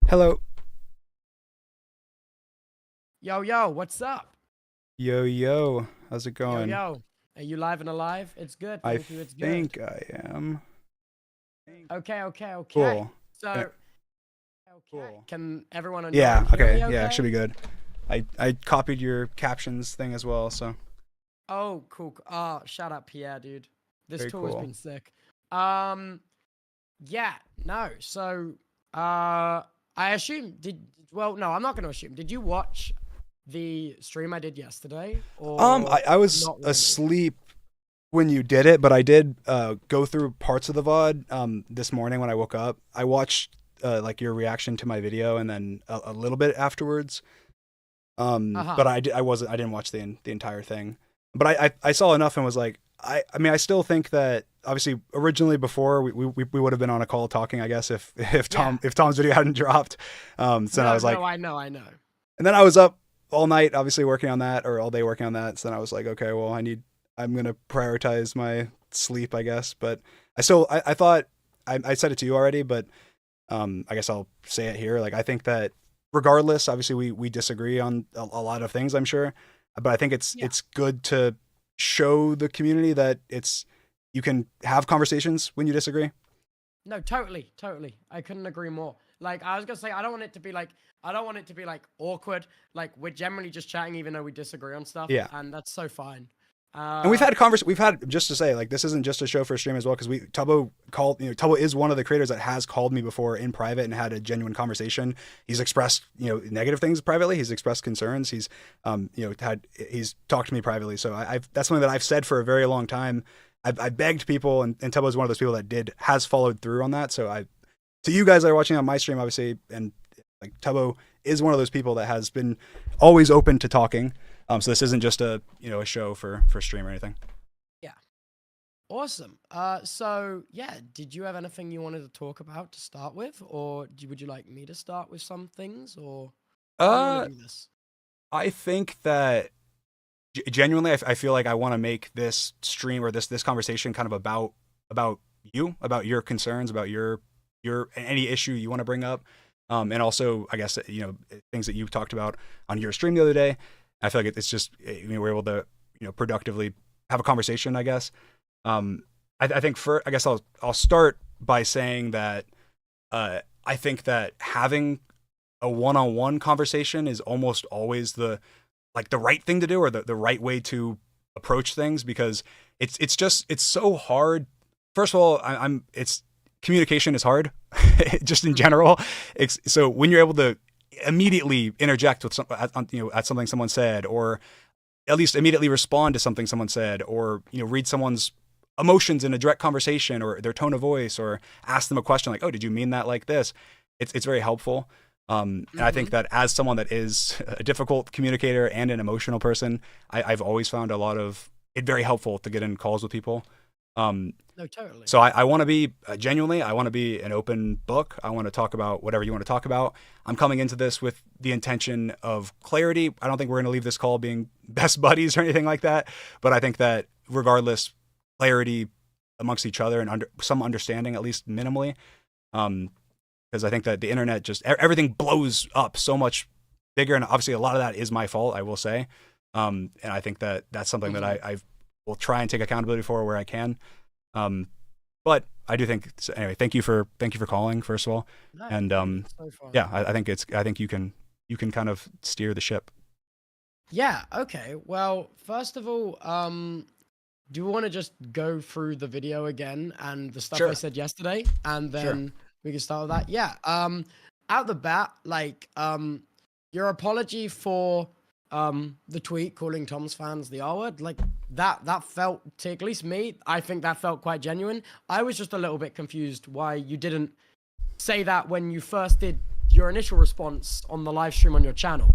Hello. Yo, yo, what's up? Yo, yo. How's it Yo, going? yo. Are you live and alive? It's good, I thank you. It's good. think I am. Okay, okay, okay. Cool. So, Yeah, okay. cool. Can everyone on your Yeah, end hear okay. me Yeah, should okay? be good. I copied your captions thing as well, so Oh, cool. Oh, shout out Pierre, dude. This very tool has cool. been sick. Um, yeah, no. So, I assume well, no, I'm not going to assume. Did you watch the stream I did yesterday or I was not really? asleep when you did it, but I did go through parts of the VOD this morning when I woke up. I watched like your reaction to my video and then a little bit afterwards. Uh-huh. But I didn't watch the entire thing. But I saw enough and was like, I mean, I still think that obviously originally before we would have been on a call talking, I guess, Yeah. if Tom's video hadn't dropped. So then I No, was no, like, I know, I know. and then I was up all night, obviously working on that, or all day working on that. So then I was like, okay, well, I'm gonna prioritize my sleep, I guess. But I thought I said it to you already, but I guess I'll say it here. Like, I think that regardless, obviously we disagree on a lot of things, I'm sure, but I think Yeah. it's good to show the community that you can have conversations when you disagree. No, totally, totally. I couldn't agree more. Like I was gonna say, I don't want it to be like awkward. Like we're generally just chatting, even though we disagree on stuff, Yeah. and that's so fine. And Uh, we've had, just to say, like, this isn't just a show for stream as well, because Tubbo is one of the creators that has called me before in private and had a genuine conversation. He's expressed, negative things privately. He's expressed concerns. He's talked to me privately. So I've that's something that I've said for a very long time. I begged people, and Tubbo is one of those people that has followed through on that. So to you guys that are watching on my stream, obviously, and like Tubbo is one of those people that has been always open to talking. So this isn't just a show for stream or anything. yeah, awesome. So yeah, did you have anything you wanted to talk about to start with, or would you like me to start with some things, or how do you want Uh, to do this? I think that genuinely, I feel like I want to make this stream or this conversation kind of about you, about your concerns, about your any issue you want to bring up, and also I guess things that you talked about on your stream the other day. I feel like it's just we're able to productively have a conversation, I guess. Um, I think I guess I'll start by saying that I think that having a one-on-one conversation is almost always the right thing to do, or the right way to approach things, because it's so hard. First of all, I'm it's communication is hard just in general. So when you're able to immediately interject with at something someone said, or at least immediately respond to something someone said, or read someone's emotions in a direct conversation or their tone of voice, or ask them a question like, oh, did you mean that like this? It's very helpful. And I think Mm-hmm. that as someone that is a difficult communicator and an emotional person, I've always found a lot of it very helpful to get in calls with people. Um, No, totally. so I want to be genuinely, I want to be an open book. I want to talk about whatever you want to talk about. I'm coming into this with the intention of clarity. I don't think we're going to leave this call being best buddies or anything like that. But I think that regardless, clarity amongst each other and some understanding, at least minimally. Because I think that the internet just everything blows up so much bigger, and obviously a lot of that is my fault, I will say. And I think that that's something that Mm-hmm. I will try and take accountability for where I can. Um, but I do think so. Anyway. Thank you for calling, first of all, No, and dude, it's so yeah, fun. I think you can kind of steer the ship. Yeah. Okay. Well, first of all, do you want to just go through the video again and the stuff I Sure, said yesterday, and sure. then we can start with that? Yeah. Out the bat, like, your apology for the tweet calling Tom's fans the R word, like that felt to at least me, I think that felt quite genuine. I was just a little bit confused why you didn't say that when you first did your initial response on the live stream on your channel.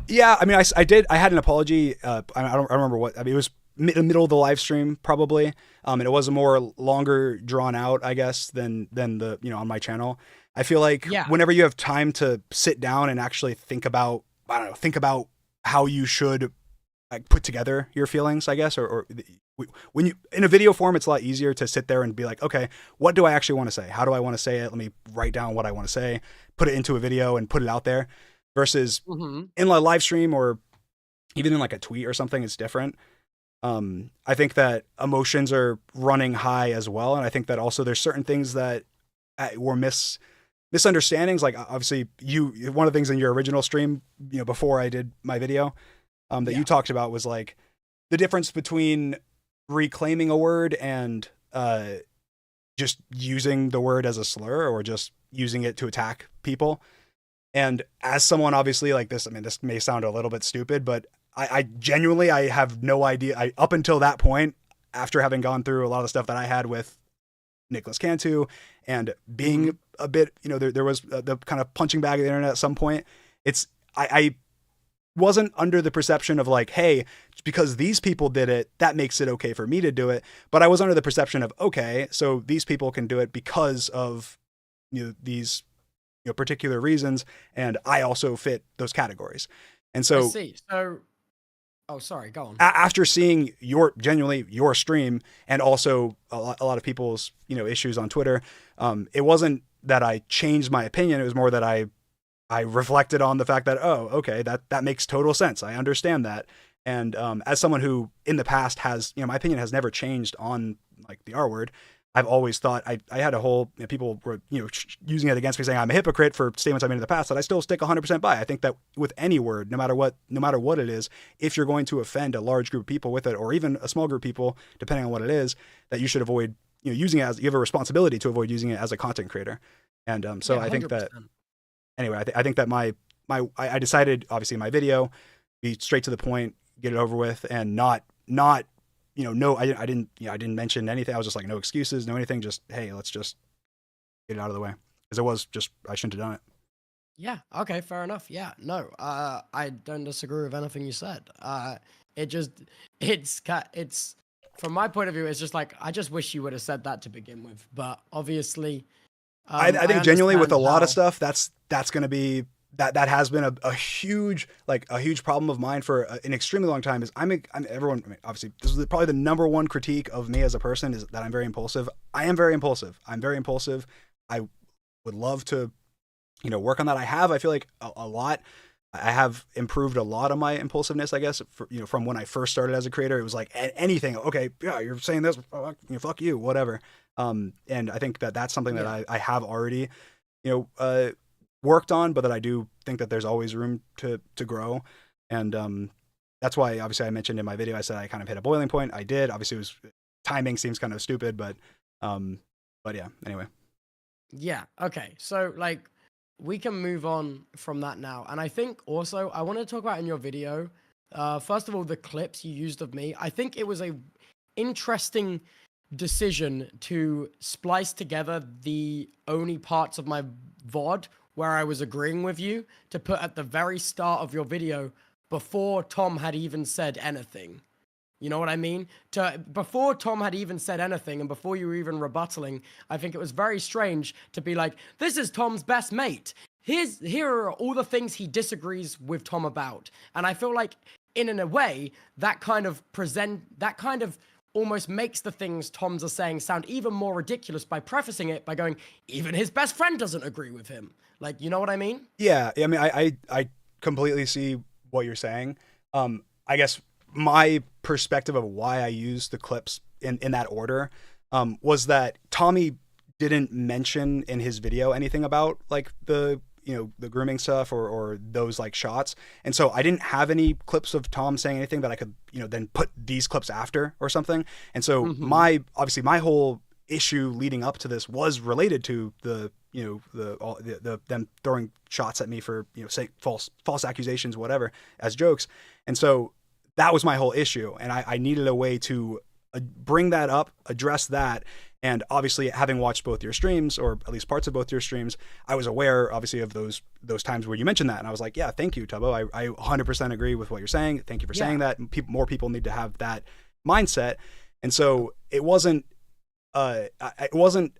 Yeah, I mean, I did. I had an apology. I don't remember what. I mean, it was middle of the live stream probably. And it was a more longer drawn out, I guess, than the on my channel. I feel like Yeah. whenever you have time to sit down and actually think about, I don't know, think about how you should like put together your feelings, I guess, or when you in a video form, it's a lot easier to sit there and be like, okay, what do I actually want to say? How do I want to say it? Let me write down what I want to say, put it into a video and put it out there versus in a live stream or even in like a tweet or something, it's different. I think that emotions are running high as well. And I think that also there's certain things that were misunderstandings. Like obviously one of the things in your original stream, before I did my video, that you talked about was like the difference between reclaiming a word and just using the word as a slur or just using it to attack people. And as someone obviously like this, I mean, this may sound a little bit stupid, but I genuinely, I have no idea. Up until that point, after having gone through a lot of the stuff that I had with Nicholas Cantu and being a bit, there was the kind of punching bag of the internet at some point. I wasn't under the perception of like, hey, because these people did it, that makes it okay for me to do it. But I was under the perception of, okay, so these people can do it because of these particular reasons, and I also fit those categories. And so, I see. So, oh, sorry, go on. After seeing your stream and also a lot of people's issues on Twitter, it wasn't that I changed my opinion. It was more that I reflected on the fact that, oh, okay, that makes total sense. I understand that. And as someone who in the past has, my opinion has never changed on like the R word. I've always thought I had a whole, people were, using it against me saying I'm a hypocrite for statements I made in the past that I still stick 100% by. I think that with any word, no matter what it is, if you're going to offend a large group of people with it, or even a small group of people, depending on what it is, that you should avoid, using it as, you have a responsibility to avoid using it as a content creator. And so yeah, I think that, anyway, I think that I decided, obviously in my video, be straight to the point, get it over with, and not no, I didn't mention anything. I was just like, no excuses, no anything. Just, hey, let's just get it out of the way. Because it was just, I shouldn't have done it. Yeah. Okay. Fair enough. Yeah. No. I don't disagree with anything you said. It's from my point of view, it's just like I just wish you would have said that to begin with. But obviously, I think genuinely with a lot of stuff, that's going to be. That has been a huge problem of mine for an extremely long time. Is everyone, I mean, obviously this is probably the number one critique of me as a person is that I'm very impulsive. I am very impulsive. I'm very impulsive. I would love to, work on that. I feel like a lot. I have improved a lot on my impulsiveness, I guess, from when I first started as a creator. It was like anything. Okay, yeah, you're saying this, fuck you, whatever. And I think that's something that I have already, worked on, but that I do think that there's always room to grow. And that's why obviously I mentioned in my video, I said I kind of hit a boiling point. I did. Obviously timing seems kind of stupid, but yeah, anyway. Yeah. Okay. So like we can move on from that now. And I think also I want to talk about in your video, first of all, the clips you used of me. I think it was a interesting decision to splice together the only parts of my VOD where I was agreeing with you to put at the very start of your video before Tom had even said anything. You know what I mean? Before Tom had even said anything and before you were even rebuttaling, I think it was very strange to be like, this is Tom's best mate. Here are all the things he disagrees with Tom about. And I feel like in a way that kind of almost makes the things Tom's are saying sound even more ridiculous by prefacing it by going, even his best friend doesn't agree with him. Like, you know what I mean? Yeah. I mean, I completely see what you're saying. I guess my perspective of why I used the clips in that order was that Tommy didn't mention in his video anything about like the grooming stuff or those like shots. And so I didn't have any clips of Tom saying anything that I could, then put these clips after or something. And so my whole issue leading up to this was related to the them throwing shots at me for, say false accusations, whatever, as jokes. And so that was my whole issue. And I needed a way to bring that up, address that. And obviously, having watched both your streams, or at least parts of both your streams, I was aware, obviously, of those times where you mentioned that. And I was like, yeah, thank you, Tubbo. I 100% agree with what you're saying. Thank you for saying that. More people need to have that mindset. And so it wasn't I wasn't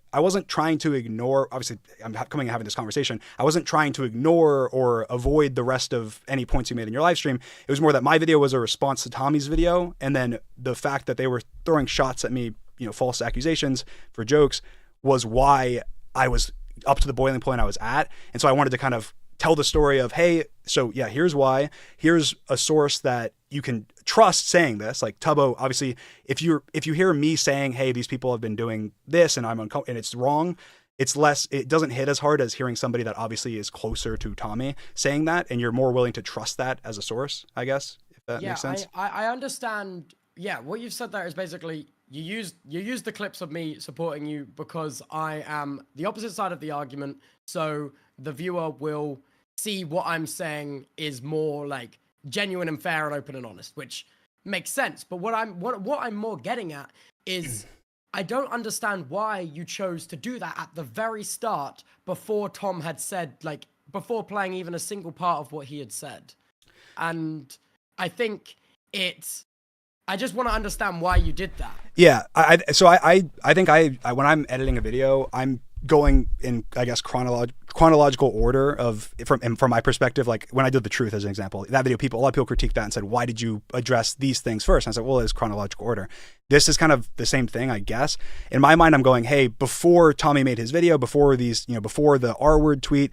trying to ignore, obviously I'm coming and having this conversation. I wasn't trying to ignore or avoid the rest of any points you made in your live stream. It was more that my video was a response to Tommy's video. And then the fact that they were throwing shots at me, false accusations for jokes, was why I was up to the boiling point I was at. And so I wanted to kind of tell the story of, hey, so yeah, here's why. Here's a source that you can trust saying this. Like Tubbo, obviously, if you hear me saying, hey, these people have been doing this and and it's wrong, it doesn't hit as hard as hearing somebody that obviously is closer to Tommy saying that, and you're more willing to trust that as a source, I guess, if that makes sense. I understand. Yeah, what you've said there is basically you use the clips of me supporting you because I am the opposite side of the argument, so the viewer will see what I'm saying is more like genuine and fair and open and honest, which makes sense. But what I'm more getting at is I don't understand why you chose to do that at the very start before Tom had said, like, before playing even a single part of what he had said. And I think I just want to understand why you did that. Yeah, I think when I'm editing a video, I'm going in, I guess, chronological order of from my perspective. Like when I did The Truth as an example, that video, a lot of people critiqued that and said, why did you address these things first? And I said, well, it's chronological order. This is kind of the same thing, I guess. In my mind, I'm going, hey, before Tommy made his video, before before the R word tweet,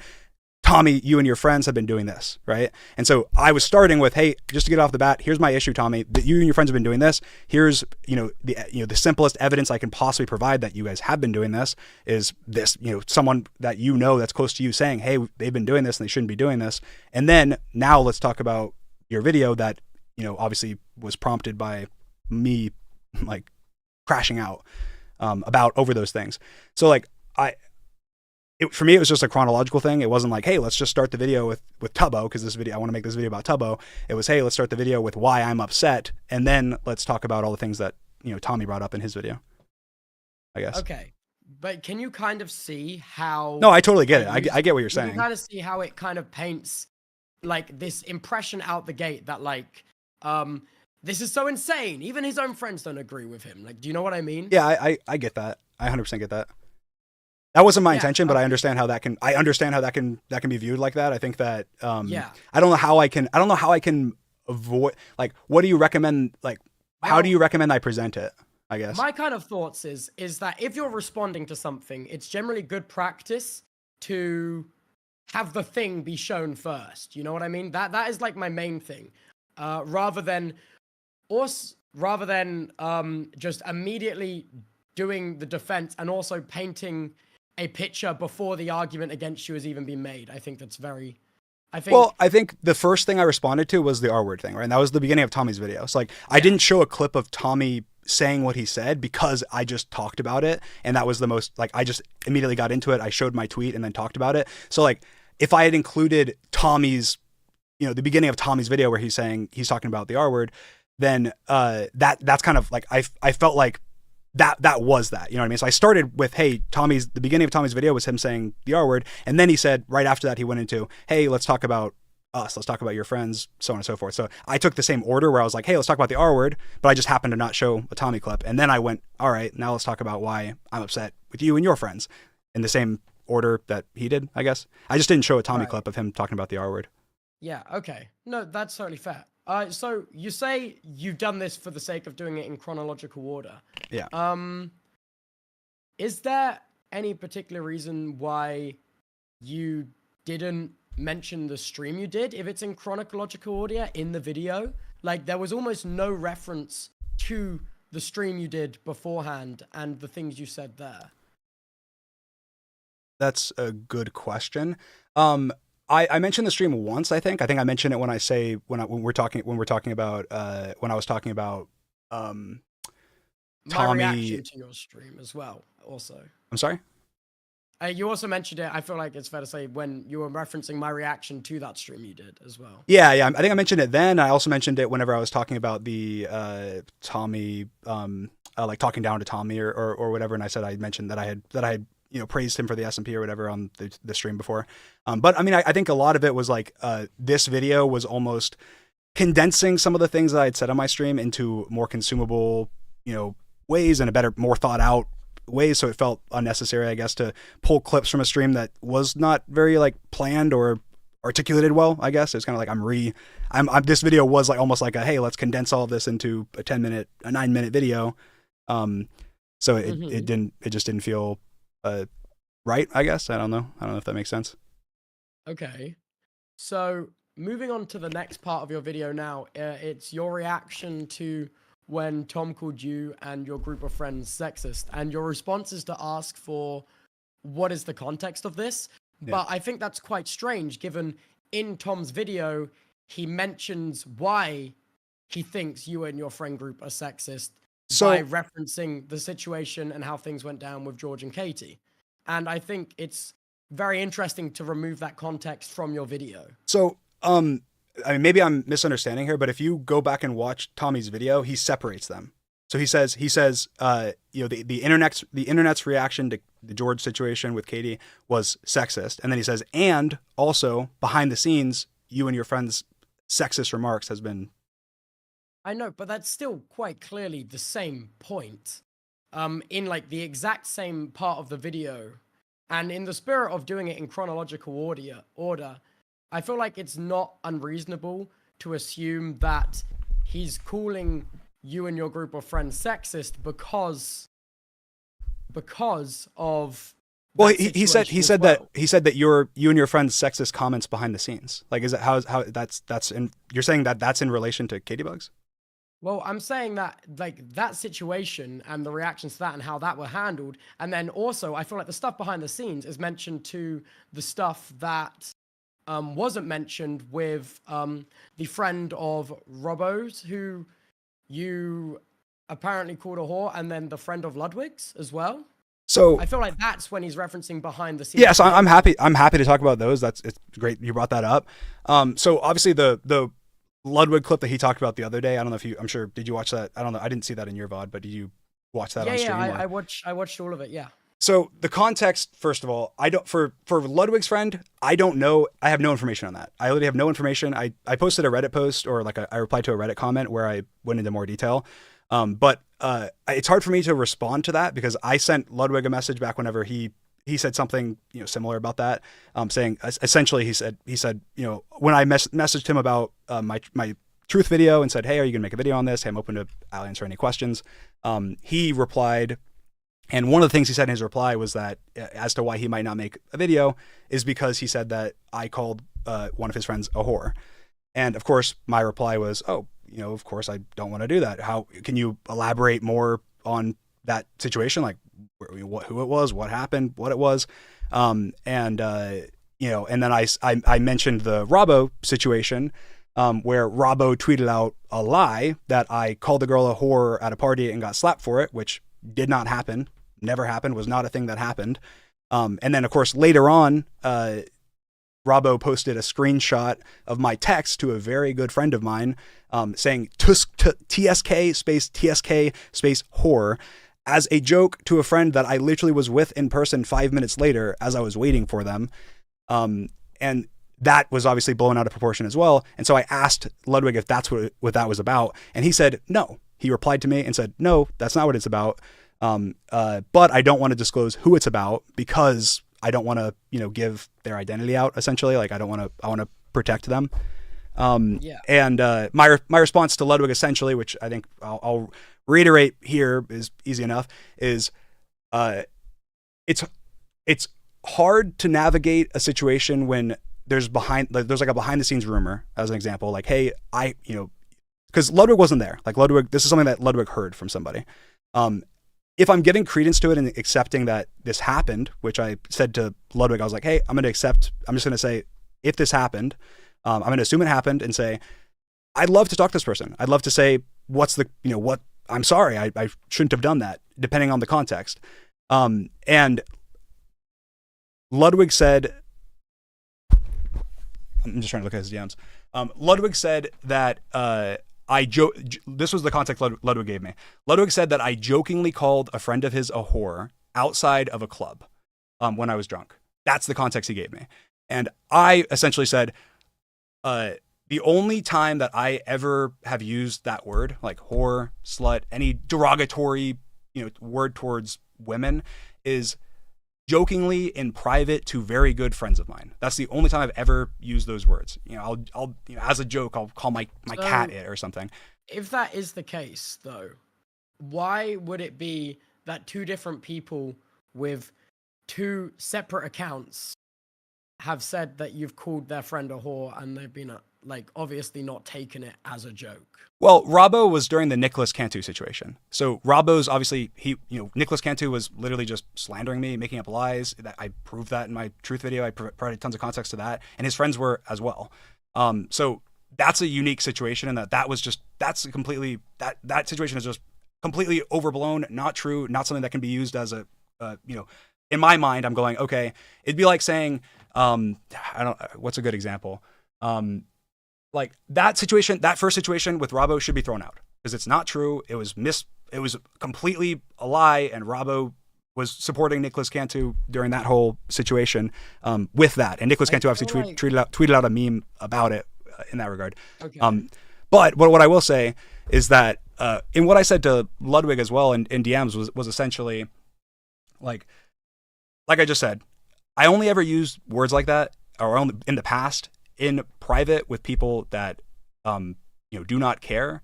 Tommy, you and your friends have been doing this, right? And so I was starting with, hey, just to get off the bat, here's my issue, Tommy, that you and your friends have been doing this. Here's, the simplest evidence I can possibly provide that you guys have been doing this is this, someone that that's close to you saying, hey, they've been doing this and they shouldn't be doing this. And then now let's talk about your video that, obviously was prompted by me like crashing out over those things. So like for me, it was just a chronological thing. It wasn't like, hey, let's just start the video with Tubbo because I want to make this video about Tubbo. It was, hey, let's start the video with why I'm upset, and then let's talk about all the things that Tommy brought up in his video, I guess. Okay, but can you kind of see how? No, I totally get it. I get what you're saying. You can kind of see how it kind of paints like this impression out the gate that like, this is so insane. Even his own friends don't agree with him. Like, do you know what I mean? Yeah, I get that. I 100% get that. That wasn't my intention, but I understand how that can be viewed like that. I think that, I don't know how I can avoid, like, what do you recommend? Like, how do you recommend I present it? I guess my kind of thoughts is that if you're responding to something, it's generally good practice to have the thing be shown first. You know what I mean? That is like my main thing, rather than just immediately doing the defense and also painting a picture before the argument against you has even been made. I think that's I think the first thing I responded to was the R word thing, right? And that was the beginning of Tommy's video. So like, I didn't show a clip of Tommy saying what he said because I just talked about it. And that was the most, like, I just immediately got into it. I showed my tweet and then talked about it. So like, if I had included Tommy's, the beginning of Tommy's video where he's talking about the R word, then that's kind of like, I felt like that was that, you know what I mean? So I started with, hey, the beginning of Tommy's video was him saying the R word. And then he said, right after that, he went into, hey, let's talk about us. Let's talk about your friends, so on and so forth. So I took the same order where I was like, hey, let's talk about the R word, but I just happened to not show a Tommy clip. And then I went, all right, now let's talk about why I'm upset with you and your friends, in the same order that he did, I guess. I just didn't show a Tommy clip of him talking about the R word. Yeah. Okay. No, that's totally fair. So you say you've done this for the sake of doing it in chronological order. Yeah. Is there any particular reason why you didn't mention the stream you did if it's in chronological order in the video? Like, there was almost no reference to the stream you did beforehand and the things you said there. That's a good question. I mentioned the stream once. I think I mentioned it when when we're talking about when I was talking about Tommy. My reaction to your stream as well. Also, I'm sorry. You also mentioned it. I feel like it's fair to say when you were referencing my reaction to that stream you did as well. Yeah. I think I mentioned it then. I also mentioned it whenever I was talking about the Tommy, like talking down to Tommy or whatever. And I said I mentioned that I had praised him for the SMP or whatever on the stream before. But I mean, I think a lot of it was like, this video was almost condensing some of the things that I had said on my stream into more consumable, ways and a better, more thought out ways. So it felt unnecessary, I guess, to pull clips from a stream that was not very like planned or articulated well, I guess. It's kind of like this video was like almost like a, hey, let's condense all of this into a 9-minute video. So it just didn't feel right, I guess. I don't know if that makes sense. Okay. So moving on to the next part of your video now, it's your reaction to when Tom called you and your group of friends sexist, and your response is to ask for what is the context of this. Yeah. But I think that's quite strange, given in Tom's video, he mentions why he thinks you and your friend group are sexist by referencing the situation and how things went down with George and Katie. And I think it's very interesting to remove that context from your video. So, I mean, maybe I'm misunderstanding here, but if you go back and watch Tommy's video, he separates them. So he says, you know, the internet's reaction to the George situation with Katie was sexist. And then he says, and also behind the scenes, you and your friend's sexist remarks has been. I know, but that's still quite clearly the same point. In like the exact same part of the video, and in the spirit of doing it in chronological order, I feel like it's not unreasonable to assume that he's calling you and your group of friends sexist because of. Well, he said that you and your friends sexist comments behind the scenes. Like, is it how that's in? You're saying that that's in relation to Katie Bugs? Well, I'm saying that, like, that situation and the reactions to that and how that were handled. And then also, I feel like the stuff behind the scenes is mentioned to the stuff that wasn't mentioned with the friend of Robbo's, who you apparently called a whore, and then the friend of Ludwig's as well. So I feel like that's when he's referencing behind the scenes. Yeah, so I'm happy to talk about those. It's great you brought that up. So obviously the Ludwig clip that he talked about the other day, I don't know if I'm sure, did you watch that? I don't know. I didn't see that in your VOD, but did you watch that on stream? Yeah, I watched all of it, yeah. So the context, first of all, for Ludwig's friend, I don't know. I have no information on that. I literally have no information. I posted a Reddit post, or like I replied to a Reddit comment where I went into more detail. But it's hard for me to respond to that because I sent Ludwig a message back whenever he said something, you know, similar about that, saying essentially he said, you know, when I messaged him about my truth video and said, hey, are you gonna make a video on this? Hey, I'm open to answer any questions. He replied, and one of the things he said in his reply was that as to why he might not make a video is because he said that I called one of his friends a whore. And of course my reply was, oh, you know, of course I don't want to do that. How can you elaborate more on that situation? Like, who it was, what happened, what it was. You know, and then I mentioned the Robbo situation, where Robbo tweeted out a lie that I called the girl a whore at a party and got slapped for it, which did not happen, never happened, was not a thing that happened. And then of course later on, Robbo posted a screenshot of my text to a very good friend of mine, saying TSK space whore, as a joke to a friend that I literally was with in person 5 minutes later as I was waiting for them. And that was obviously blown out of proportion as well. And so I asked Ludwig if that's what that was about. And he said, no. He replied to me and said, no, that's not what it's about. But I don't want to disclose who it's about because I don't want to, you know, give their identity out, essentially. Like, I want to protect them. And my response to Ludwig, essentially, which I think I'll reiterate here is easy enough, is it's hard to navigate a situation when there's like a behind the scenes rumor, as an example, like, hey, you know, because Ludwig wasn't there. Like, this is something that Ludwig heard from somebody. If I'm giving credence to it and accepting that this happened, which I said to Ludwig, I was like, hey, I'm just going to say, if this happened, I'm going to assume it happened and say, I'd love to talk to this person. I'd love to say, I'm sorry, I shouldn't have done that, depending on the context. And Ludwig said, I'm just trying to look at his DMs. Ludwig said that, this was the context Ludwig gave me. Ludwig said that I jokingly called a friend of his a whore outside of a club when I was drunk. That's the context he gave me. And I essentially said, the only time that I ever have used that word, like whore, slut, any derogatory, you know, word towards women is jokingly in private to very good friends of mine. That's the only time I've ever used those words. You know, I'll you know, as a joke, I'll call my cat it or something. If that is the case, though, why would it be that two different people with two separate accounts have said that you've called their friend a whore and they've been like obviously not taken it as a joke? Well, Robbo was during the Nicholas Cantu situation. So Robbo's obviously Nicholas Cantu was literally just slandering me, making up lies. I proved that in my truth video. I provided tons of context to that, and his friends were as well. So that's a unique situation, and that situation is just completely overblown, not true, not something that can be used as a in my mind. I'm going, okay, it'd be like saying what's a good example? Like that first situation with Robbo should be thrown out because it's not true. It was completely a lie, and Robbo was supporting Nicholas Cantu during that whole situation with that. And Nicholas Cantu obviously tweeted out a meme about it in that regard. Okay. But what I will say is that in what I said to Ludwig as well in DMs was essentially like I just said, I only ever used words like that, or only in the past, in private with people that do not care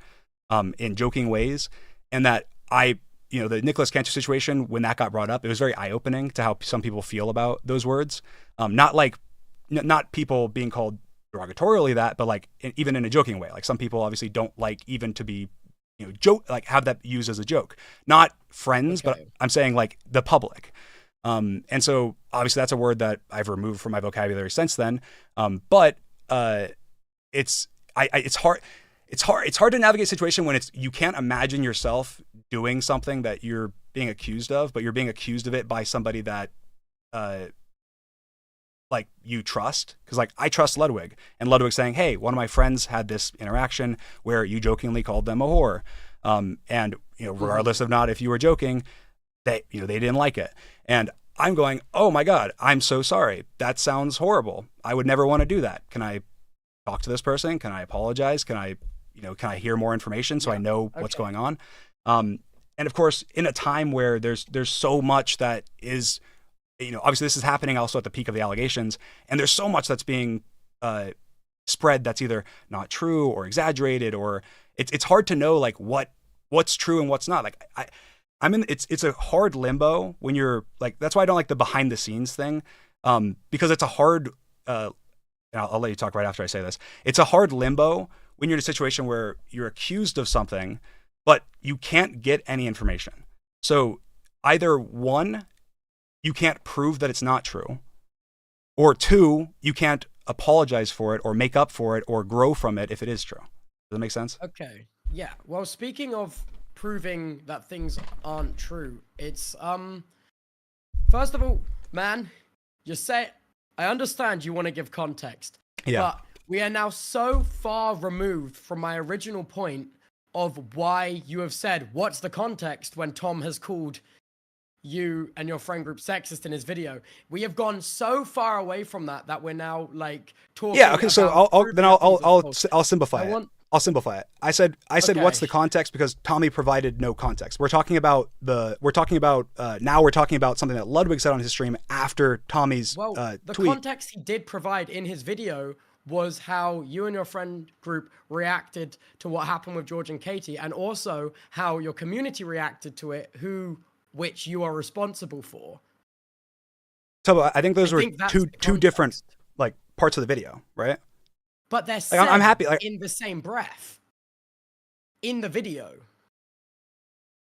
in joking ways, and that the Nicholas Cantu situation, when that got brought up, it was very eye-opening to how some people feel about those words. Not people being called derogatorially that, but like even in a joking way. Like some people obviously don't like even to be have that used as a joke. Not friends, okay, but I'm saying like the public. And so obviously that's a word that I've removed from my vocabulary since then. But it's hard to navigate a situation when you can't imagine yourself doing something that you're being accused of, but you're being accused of it by somebody that like you trust. Because like I trust Ludwig, and Ludwig saying, hey, one of my friends had this interaction where you jokingly called them a whore, and regardless of not if you were joking, they didn't like it. And I'm going, oh my God, I'm so sorry. That sounds horrible. I would never want to do that. Can I talk to this person? Can I apologize? Can I hear more information so I know what's going on? And of course, in a time where there's so much that is, obviously this is happening also at the peak of the allegations, and there's so much that's being spread that's either not true or exaggerated, or it's hard to know like what's true and what's not. Like it's a hard limbo when you're like, that's why I don't like the behind the scenes thing, because it's a hard, I'll let you talk right after I say this. It's a hard limbo when you're in a situation where you're accused of something, but you can't get any information. So either one, you can't prove that it's not true, or two, you can't apologize for it or make up for it or grow from it if it is true. Does that make sense? Okay. Yeah. Well, speaking of proving that things aren't true, it's first of all, man, I understand you want to give context, but we are now so far removed from my original point of why you have said what's the context when Tom has called you and your friend group sexist in his video. We have gone so far away from that we're now like talking. Yeah. Okay. So I'll simplify it. I'll simplify it. I said what's the context because Tommy provided no context. Now we're talking about something that Ludwig said on his stream after Tommy's the tweet. Context he did provide in his video was how you and your friend group reacted to what happened with George and Katie, and also how your community reacted to it, which you are responsible for. So I think those were two different like parts of the video, right? But they're said I'm happy, in the same breath in the video.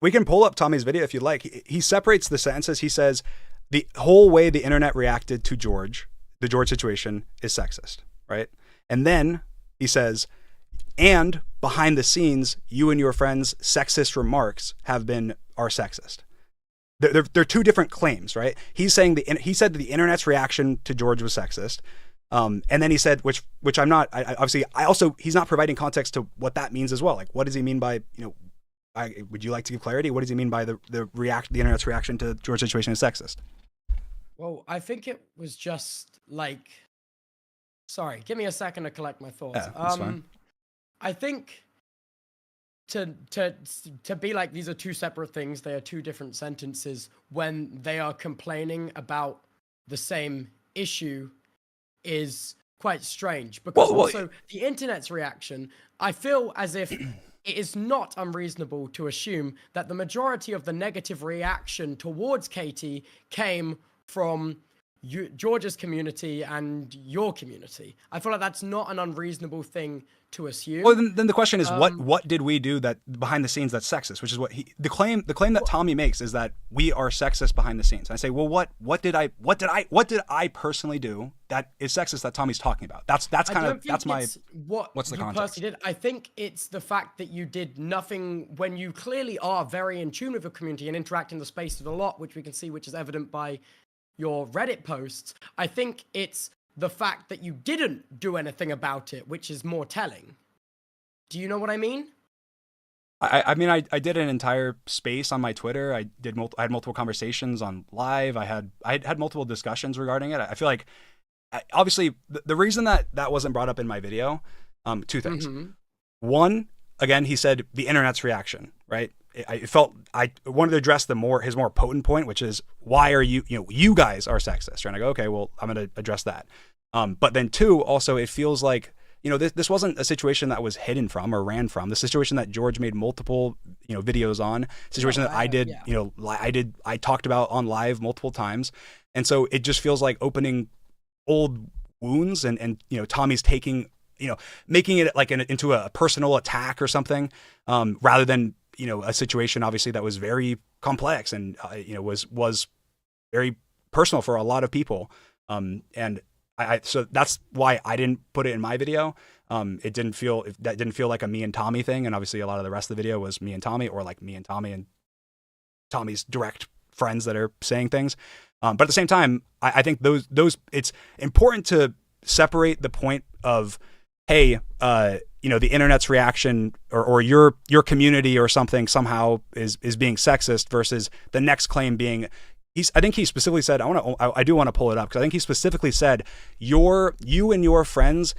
We can pull up Tommy's video if you'd like. He separates the sentences. He says the whole way the internet reacted to the George situation is sexist, right? And then he says, and behind the scenes, you and your friends' sexist remarks are sexist. They're two different claims, right? He's saying he said that the internet's reaction to George was sexist. And then he said, which I'm not, he's not providing context to what that means as well. Like, what does he mean by, would you like to give clarity? What does he mean by the internet's reaction to George's situation is sexist? Well, I think it was just like, sorry, give me a second to collect my thoughts. Yeah, that's fine. I think to be like these are two separate things, they are two different sentences when they are complaining about the same issue is quite strange, because also the internet's reaction, I feel as if it is not unreasonable to assume that the majority of the negative reaction towards Katie came from George's community and your community. I feel like that's not an unreasonable thing to assume. Well, then the question is, what did we do that behind the scenes that's sexist? Which is what the claim that Tommy makes is that we are sexist behind the scenes. And I say, well, what did I personally do that is sexist that Tommy's talking about? What's the context? Did. I think it's the fact that you did nothing when you clearly are very in tune with your community and interact in the spaces a lot, which we can see, which is evident by your Reddit posts. I think it's the fact that you didn't do anything about it, which is more telling. Do you know what I mean? I mean, I did an entire space on my Twitter. I had multiple conversations on live. I had multiple discussions regarding it. I feel like, obviously, the reason that wasn't brought up in my video, two things. Mm-hmm. One, again, he said the internet's reaction, right? I wanted to address his more potent point, which is, why are you guys are sexist, right? And I go, okay, well, I'm going to address that. But then two, also, it feels like, this wasn't a situation that was hidden from or ran from. The situation that George made multiple, videos on, situation that I did, I talked about on live multiple times. And so it just feels like opening old wounds and Tommy's taking, making it like into a personal attack or something, rather than, a situation obviously that was very complex and, was very personal for a lot of people. And so that's why I didn't put it in my video. That didn't feel like a me and Tommy thing. And obviously a lot of the rest of the video was me and Tommy, or like me and Tommy and Tommy's direct friends that are saying things. But at the same time, I think those it's important to separate the point of, hey, the internet's reaction or your community or something somehow is being sexist, versus the next claim being, I think he specifically said, I do want to pull it up, because I think he specifically said you and your friends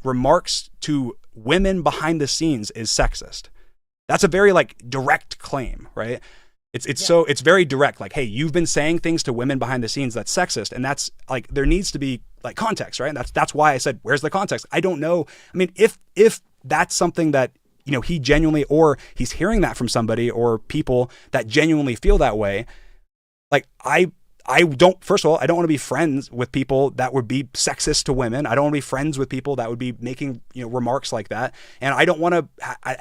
remarks to women behind the scenes is sexist. That's a very direct claim, right? It's very direct. Like, hey, you've been saying things to women behind the scenes that's sexist, and that's there needs to be context, right? And that's why I said, where's the context? I don't know. I mean, if that's something that he genuinely, or he's hearing that from somebody or people that genuinely feel that way, first of all, I don't want to be friends with people that would be sexist to women. I don't want to be friends with people that would be making, remarks like that. And I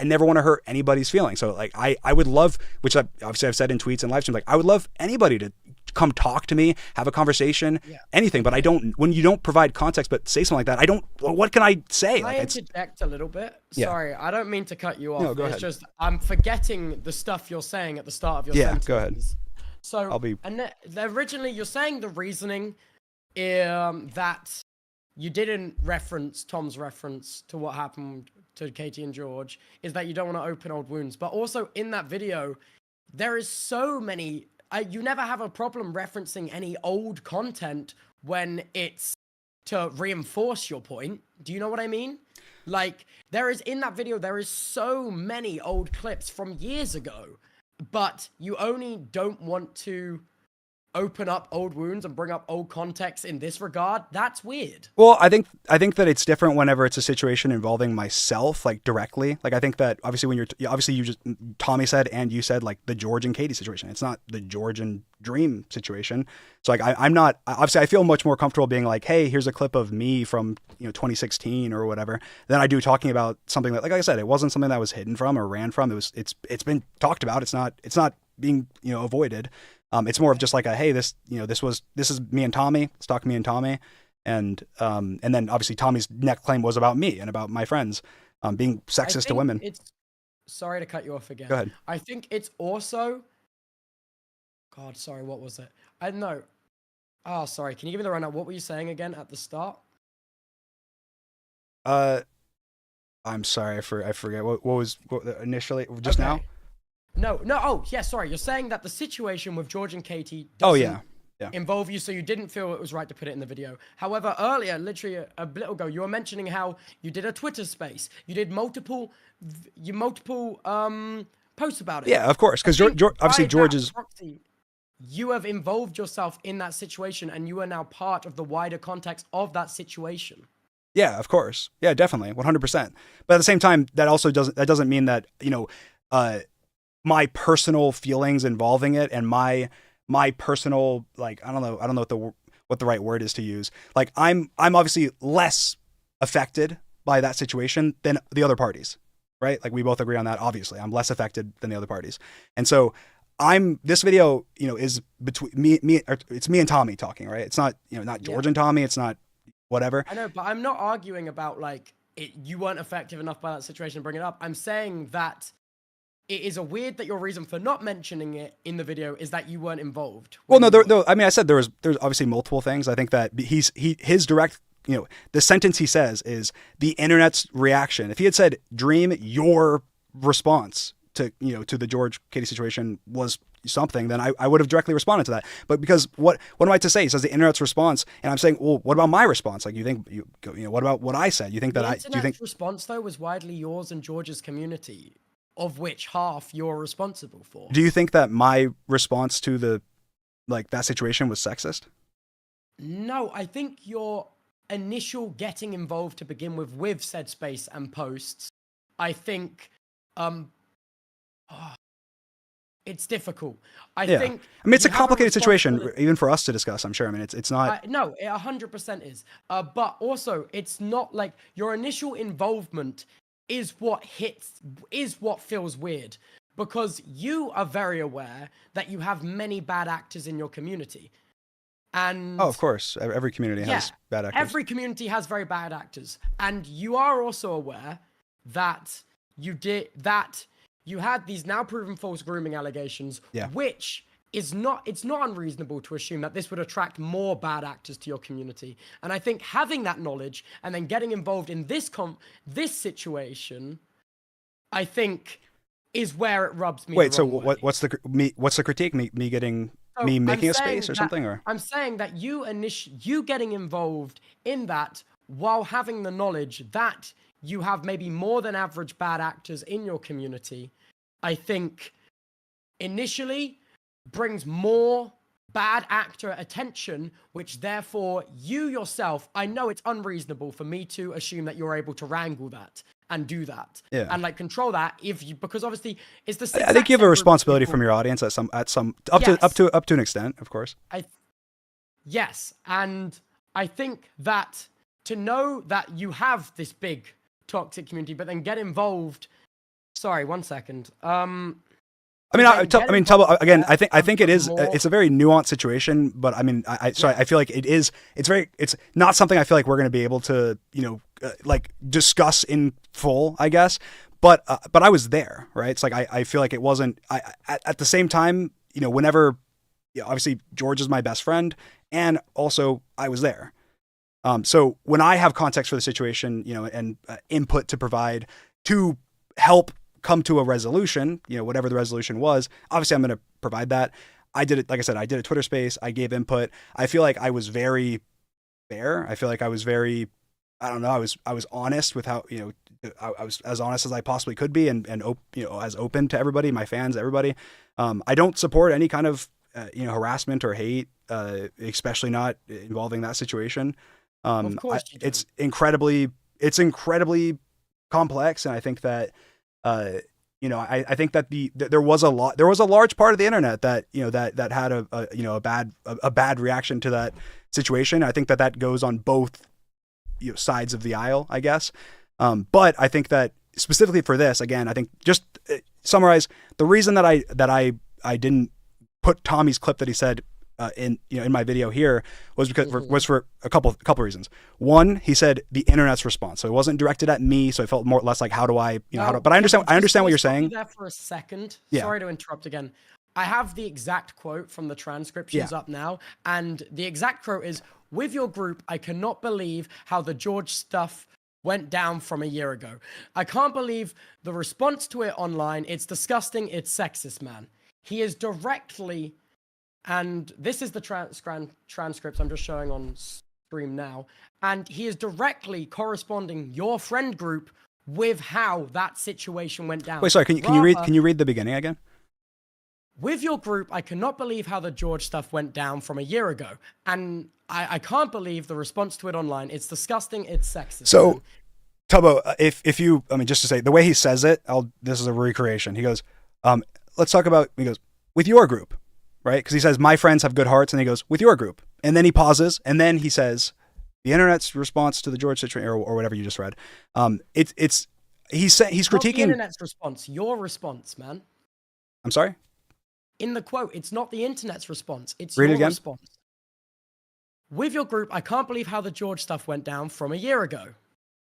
never want to hurt anybody's feelings. So I would love, which obviously I've said in tweets and live streams, I would love anybody to come talk to me, have a conversation, anything. But when you don't provide context, but say something like that, what can I say? Can I interject a little bit? Yeah. Sorry, I don't mean to cut you off. No, go ahead. It's just, I'm forgetting the stuff you're saying at the start of your sentence. Yeah, go ahead. So, originally you're saying the reasoning that you didn't reference Tom's reference to what happened to Katie and George is that you don't want to open old wounds. But also in that video, there is so many, you never have a problem referencing any old content when it's to reinforce your point. Do you know what I mean? In that video, there is so many old clips from years ago, but you only don't want to open up old wounds and bring up old context in this regard. That's weird. Well, I think that it's different whenever it's a situation involving myself, directly. I think that obviously Tommy said, and you said the George and Katie situation. It's not the George and Dream situation. So I'm not, obviously I feel much more comfortable being hey, here's a clip of me from 2016 or whatever, than I do talking about something that, like I said, it wasn't something that was hidden from or ran from. It's been talked about. It's not being avoided. It's more of just hey, this is me and Tommy. Let's talk me and Tommy, and then obviously Tommy's next claim was about me and about my friends being sexist to women. Sorry to cut you off again. Go ahead. I think it's also, God, sorry, what was it? I don't know. Oh, sorry. Can you give me the rundown? What were you saying again at the start? I'm sorry, I forget what was initially just now. No. Oh, yeah. Sorry. You're saying that the situation with George and Katie. Oh yeah. involve you, so you didn't feel it was right to put it in the video. However, earlier, literally a little ago, you were mentioning how you did a Twitter space. You did multiple posts about it. Yeah, of course, because obviously George is... Proxy, you have involved yourself in that situation, and you are now part of the wider context of that situation. Yeah, of course. Yeah, definitely, 100%. But at the same time, that doesn't mean that, you know, my personal feelings involving it and my personal, like, I don't know what the right word is to use. Like, I'm obviously less affected by that situation than the other parties, right? Like, we both agree on that. Obviously, I'm less affected than the other parties, and so this video, you know, is between it's me and Tommy talking, right? It's not, you know, not George and Tommy. It's not whatever. I know, but I'm not arguing about like you weren't effective enough by that situation to bring it up. I'm saying that it is a weird that your reason for not mentioning it in the video is that you weren't involved. Well, no, I mean, I said there's obviously multiple things. I think that his direct, you know, the sentence he says is the internet's reaction. If he had said, Dream, your response to, you know, to the George Katie situation was something, then I would have directly responded to that. But because what am I to say? He says the internet's response, and I'm saying, well, what about my response? Like, you know, what about what I said? You think that the internet's response though was widely yours and George's community, of which half you're responsible for. Do you think that my response to that situation was sexist? No, I think your initial getting involved to begin with said space and posts, I think, it's difficult. I think. I mean, it's a complicated situation, even for us to discuss. I'm sure. I mean, it's not. No, it 100% is. But also, it's not like your initial involvement is what feels weird, because you are very aware that you have many bad actors in your community. And of course, every community has bad actors. Every community has very bad actors, and you are also aware that you had these now proven false grooming allegations, which it's not unreasonable to assume that this would attract more bad actors to your community. And I think having that knowledge and then getting involved in this situation, I think, is where it rubs me. Wait, so what's the critique? Me making a space or something? Or I'm saying that you getting involved in that while having the knowledge that you have maybe more than average bad actors in your community, I think initially brings more bad actor attention, which therefore you yourself, I know it's unreasonable for me to assume that you're able to wrangle that and do that and like control that because obviously it's the I think you have a responsibility from your audience up to an extent, of course. Yes, and I think that to know that you have this big toxic community, but then get involved. Sorry, 1 second. I mean, Tubbo, again, I think it's a very nuanced situation, but I mean, I feel like it's not something I feel like we're going to be able to, you know, like discuss in full, I guess. But I was there, right? It's like, I feel like it wasn't, at the same time, you know, whenever, obviously George is my best friend, and also I was there. So when I have context for the situation, you know, and input to provide to help come to a resolution, you know, whatever the resolution was, obviously I'm going to provide that. I did it, like I said, I did a Twitter space. I gave input. I feel like I was very fair. I feel like I was very, I don't know, I was honest with how, you know, I was as honest as I possibly could be, and you know, as open to everybody, my fans, everybody. I don't support any kind of, you know, harassment or hate, especially not involving that situation. Of course you don't. It's incredibly complex, and I think that, you know, I think that there was a large part of the internet that, you know, that had a bad reaction to that situation. I think that goes on both, you know, sides of the aisle, I guess. But I think that specifically for this, again, I think just summarize the reason that I didn't put Tommy's clip that he said in my video here was because was for a couple reasons. One, he said the internet's response, so it wasn't directed at me, so I felt more or less like, how do I, you know, but I understand what you're saying. There for a second. Yeah. Sorry to interrupt again. I have the exact quote from the transcriptions up now, and the exact quote is, "With your group, I cannot believe how the George stuff went down from a year ago. I can't believe the response to it online. It's disgusting. It's sexist, man." He is directly and this is the transcript I'm just showing on stream now, and he is directly corresponding your friend group with how that situation went down. Wait, sorry, can you read the beginning again? With your group, I cannot believe how the George stuff went down from a year ago. And I can't believe the response to it online. It's disgusting. It's sexist. So, Tubbo, if you, I mean, just to say, the way he says it, this is a recreation. He goes, let's talk about, he goes, with your group, right? Because he says, my friends have good hearts. And he goes, with your group. And then he pauses. And then he says, the internet's response to the George situation, or whatever you just read. He's critiquing. Not the internet's response, your response, man. I'm sorry? In the quote, it's not the internet's response. It's Read your it again? response. With your group, I can't believe how the George stuff went down from a year ago.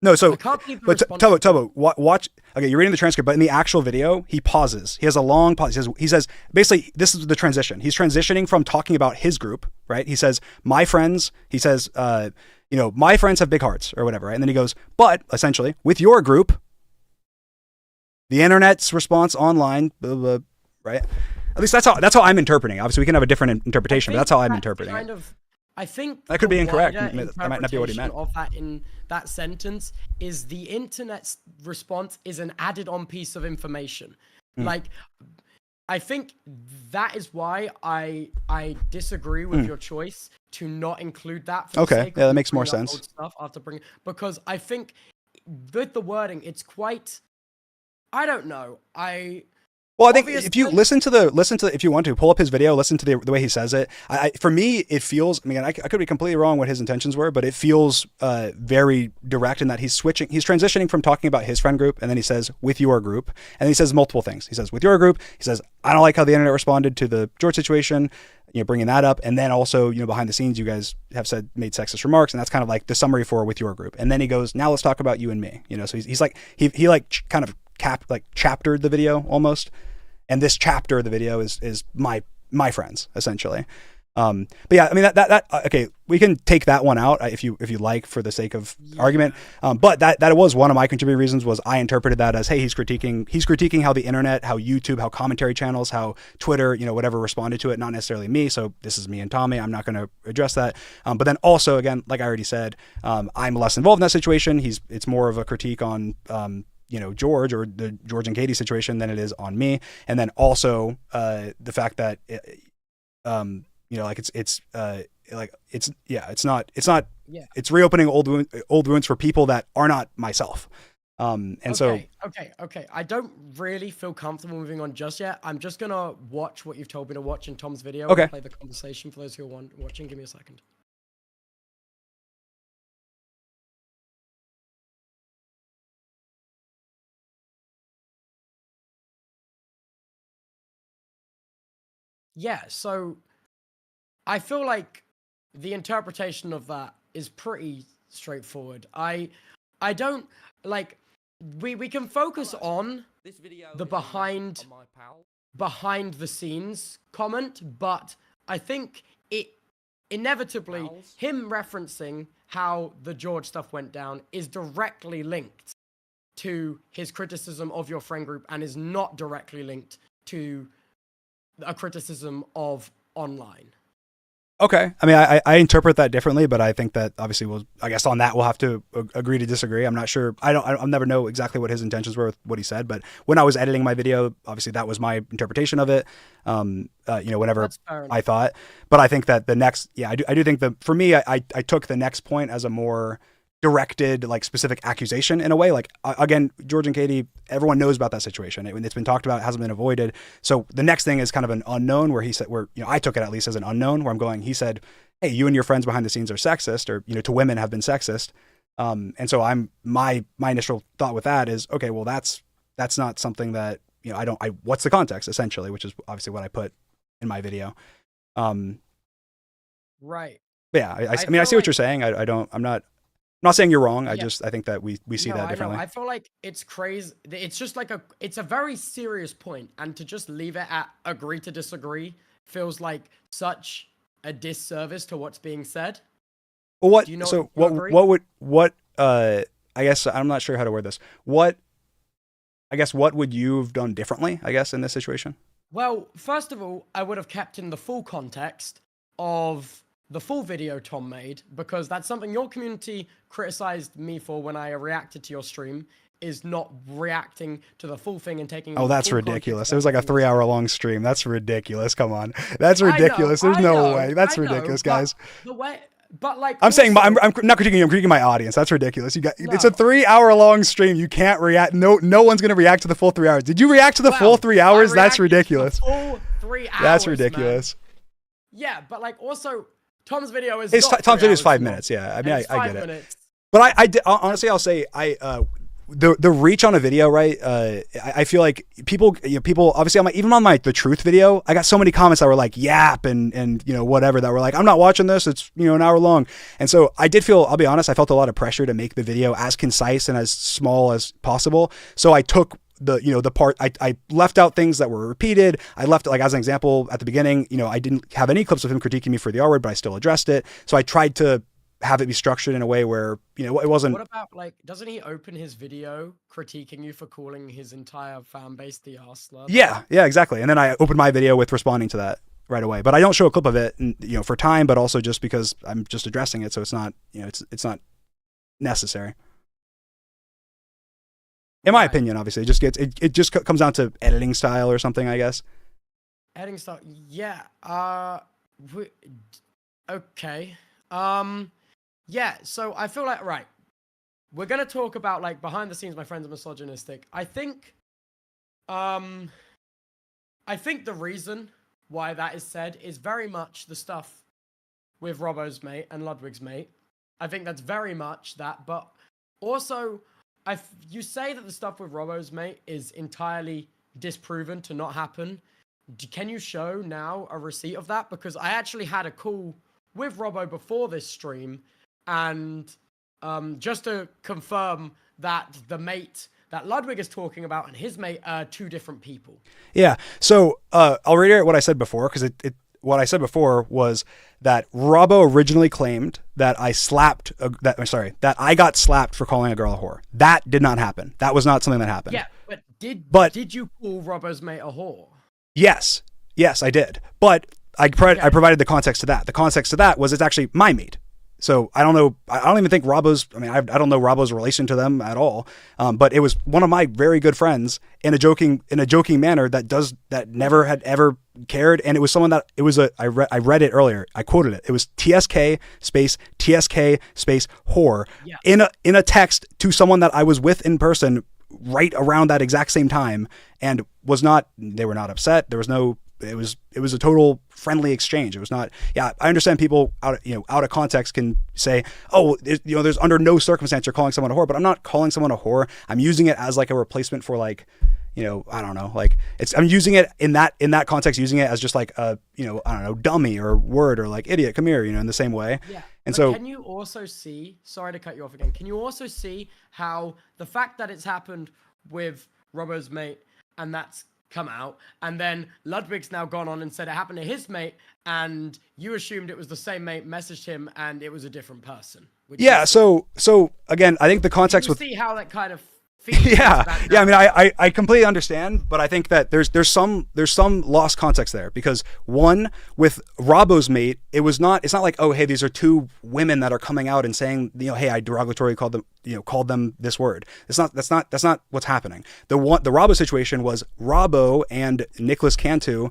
No, so, I can't believe the but response. Tubbo, watch. Okay, you're reading the transcript, but in the actual video, he pauses. He has a long pause. He says, basically, this is the transition. He's transitioning from talking about his group, right? He says, my friends. He says, my friends have big hearts, or whatever, right? And then he goes, but essentially, with your group, the internet's response online, blah, blah, right? At least that's how I'm interpreting. Obviously, we can have a different interpretation, but that's how I'm interpreting it. I think that could be incorrect. That might not be what he meant. Of that in that sentence is the internet's response is an added-on piece of information. Like, I think that is why I disagree with your choice to not include that. For okay, yeah, that makes more sense. Stuff after because I think with the wording, it's quite. I don't know. Well, I think if you listen to if you want to pull up his video, listen to the way he says it. For me, it feels. I mean, I could be completely wrong what his intentions were, but it feels very direct in that he's transitioning from talking about his friend group, and then he says with your group, and then he says multiple things. He says with your group. He says I don't like how the internet responded to the George situation. Bringing that up, and then also behind the scenes, you guys have made sexist remarks, and that's kind of like the summary for with your group. And then he goes, now let's talk about you and me. So he's like he kind of chaptered the video almost, and this chapter of the video is my friends essentially. But yeah, I mean that okay, we can take that one out if you like for the sake of argument. But that was one of my contributing reasons. Was I interpreted that as, hey, he's critiquing how the internet, how YouTube, how commentary channels, how Twitter, whatever responded to it, not necessarily me. So this is me and Tommy. I'm not going to address that. But then also again, like I already said, I'm less involved in that situation. It's more of a critique on George or the George and Katie situation than it is on me. And then also the fact that it's reopening old wounds for people that are not myself. Okay. I don't really feel comfortable moving on just yet. I'm just gonna watch what you've told me to watch in Tom's video. Okay. And play the conversation for those who are watching. Give me a second. Yeah, so I feel like the interpretation of that is pretty straightforward. I don't like we can focus on this video the behind the scenes comment, but I think it inevitably him referencing how the George stuff went down is directly linked to his criticism of your friend group and is not directly linked to a criticism of online. Okay. I mean, I interpret that differently, but I think that obviously I guess on that we'll have to agree to disagree. I'm not sure. I'll never know exactly what his intentions were with what he said, but when I was editing my video, obviously that was my interpretation of it. Whenever I thought, but I think that the next, I do think that for me, I took the next point as a more directed, like specific accusation in a way. Like again, George and Katie, everyone knows about that situation. It's been talked about, it hasn't been avoided. So the next thing is kind of an unknown where he said, I took it at least as an unknown where I'm going, he said, hey, you and your friends behind the scenes are sexist, or, to women have been sexist. And so my initial thought with that is, okay, well, that's not something that, what's the context essentially, which is obviously what I put in my video. Right. But yeah, I mean, I see what you're saying. I'm not saying you're wrong. I think that we see that differently. I feel like it's crazy. It's just like it's a very serious point, and to just leave it at agree to disagree feels like such a disservice to what's being said. Well, I guess I'm not sure how to word this. What would you have done differently, I guess, in this situation? Well, first of all, I would have kept in the full context of the full video Tom made, because that's something your community criticized me for when I reacted to your stream, is not reacting to the full thing and taking. Oh, that's full ridiculous. context It of was like a everything you said. 3 hour long stream. That's ridiculous. Come on. That's I know, ridiculous. There's I no know, way. That's I know, ridiculous, but guys. The way, but like, I'm saying, I'm also- not critiquing you. I'm critiquing my audience. That's ridiculous. It's a No. 3 hour long stream. You can't react. No one's going to react to the full 3 hours. Did you react to the full Well, 3 I hours? That's reacted to the ridiculous. full 3 hours. That's man. ridiculous. Yeah, but like also Tom's video is Tom's video is 5 minutes. Yeah. I mean, I get it. Minutes. But honestly, I'll say the reach on a video, right? I feel like people obviously even on the truth video, I got so many comments that were like yap and whatever, that were like, I'm not watching this. It's an hour long. And so I did feel, I'll be honest, I felt a lot of pressure to make the video as concise and as small as possible. So I took the part, I left out things that were repeated. I left, like, as an example at the beginning, I didn't have any clips of him critiquing me for the R word, but I still addressed it. So I tried to have it be structured in a way where, it wasn't. What about, like, doesn't he open his video critiquing you for calling his entire fan base the arse slur? Yeah, exactly. And then I opened my video with responding to that right away. But I don't show a clip of it, for time, but also just because I'm just addressing it. So it's not, it's not necessary. In my opinion, obviously, it just comes down to editing style or something, I guess. Editing style, yeah. Okay. Yeah. So I feel like, right, we're gonna talk about, like, behind the scenes. My friends are misogynistic. I think the reason why that is said is very much the stuff with Robbo's mate and Ludwig's mate. I think that's very much that, but also, you say that the stuff with Robbo's mate is entirely disproven to not happen. Can you show now a receipt of that? Because I actually had a call with Robbo before this stream, and just to confirm that the mate that Ludwig is talking about and his mate are two different people. Yeah. So I'll reiterate what I said before, because what I said before was that Robbo originally claimed that that I got slapped for calling a girl a whore. That did not happen. That was not something that happened. Yeah, but did you call Robbo's mate a whore? Yes, I did. But I provided the context to that. The context to that was it's actually my mate. So I don't know. I don't even think Robbo's. I mean, I don't know Robbo's relation to them at all. But it was one of my very good friends in a joking manner that never had ever cared. And it was someone that I read it earlier. I quoted it. It was TSK space whore in a text to someone that I was with in person right around that exact same time, and they were not upset. There was no. It was a total friendly exchange. It was not. Yeah, I understand people out of context can say, oh, there's under no circumstance you're calling someone a whore, but I'm not calling someone a whore. I'm using it as like a replacement for, like, I don't know, like I'm using it in that context, using it as just like a, I don't know, dummy or word or like idiot, come here, in the same way. Yeah. And but so can you also see, sorry to cut you off again, can you also see how the fact that it's happened with Robbo's mate and that's come out, and then Ludwig's now gone on and said it happened to his mate, and you assumed it was the same mate, messaged him, and it was a different person. Yeah. So again, I think the context with, see how that kind of feels. Yeah. I mean, I completely understand, but I think that there's some lost context there, because one, with Robbo's mate, it's not like, oh, hey, these are two women that are coming out and saying, hey, I derogatorily called them this word. That's not what's happening. The Robbo situation was Robbo and Nicholas Cantu,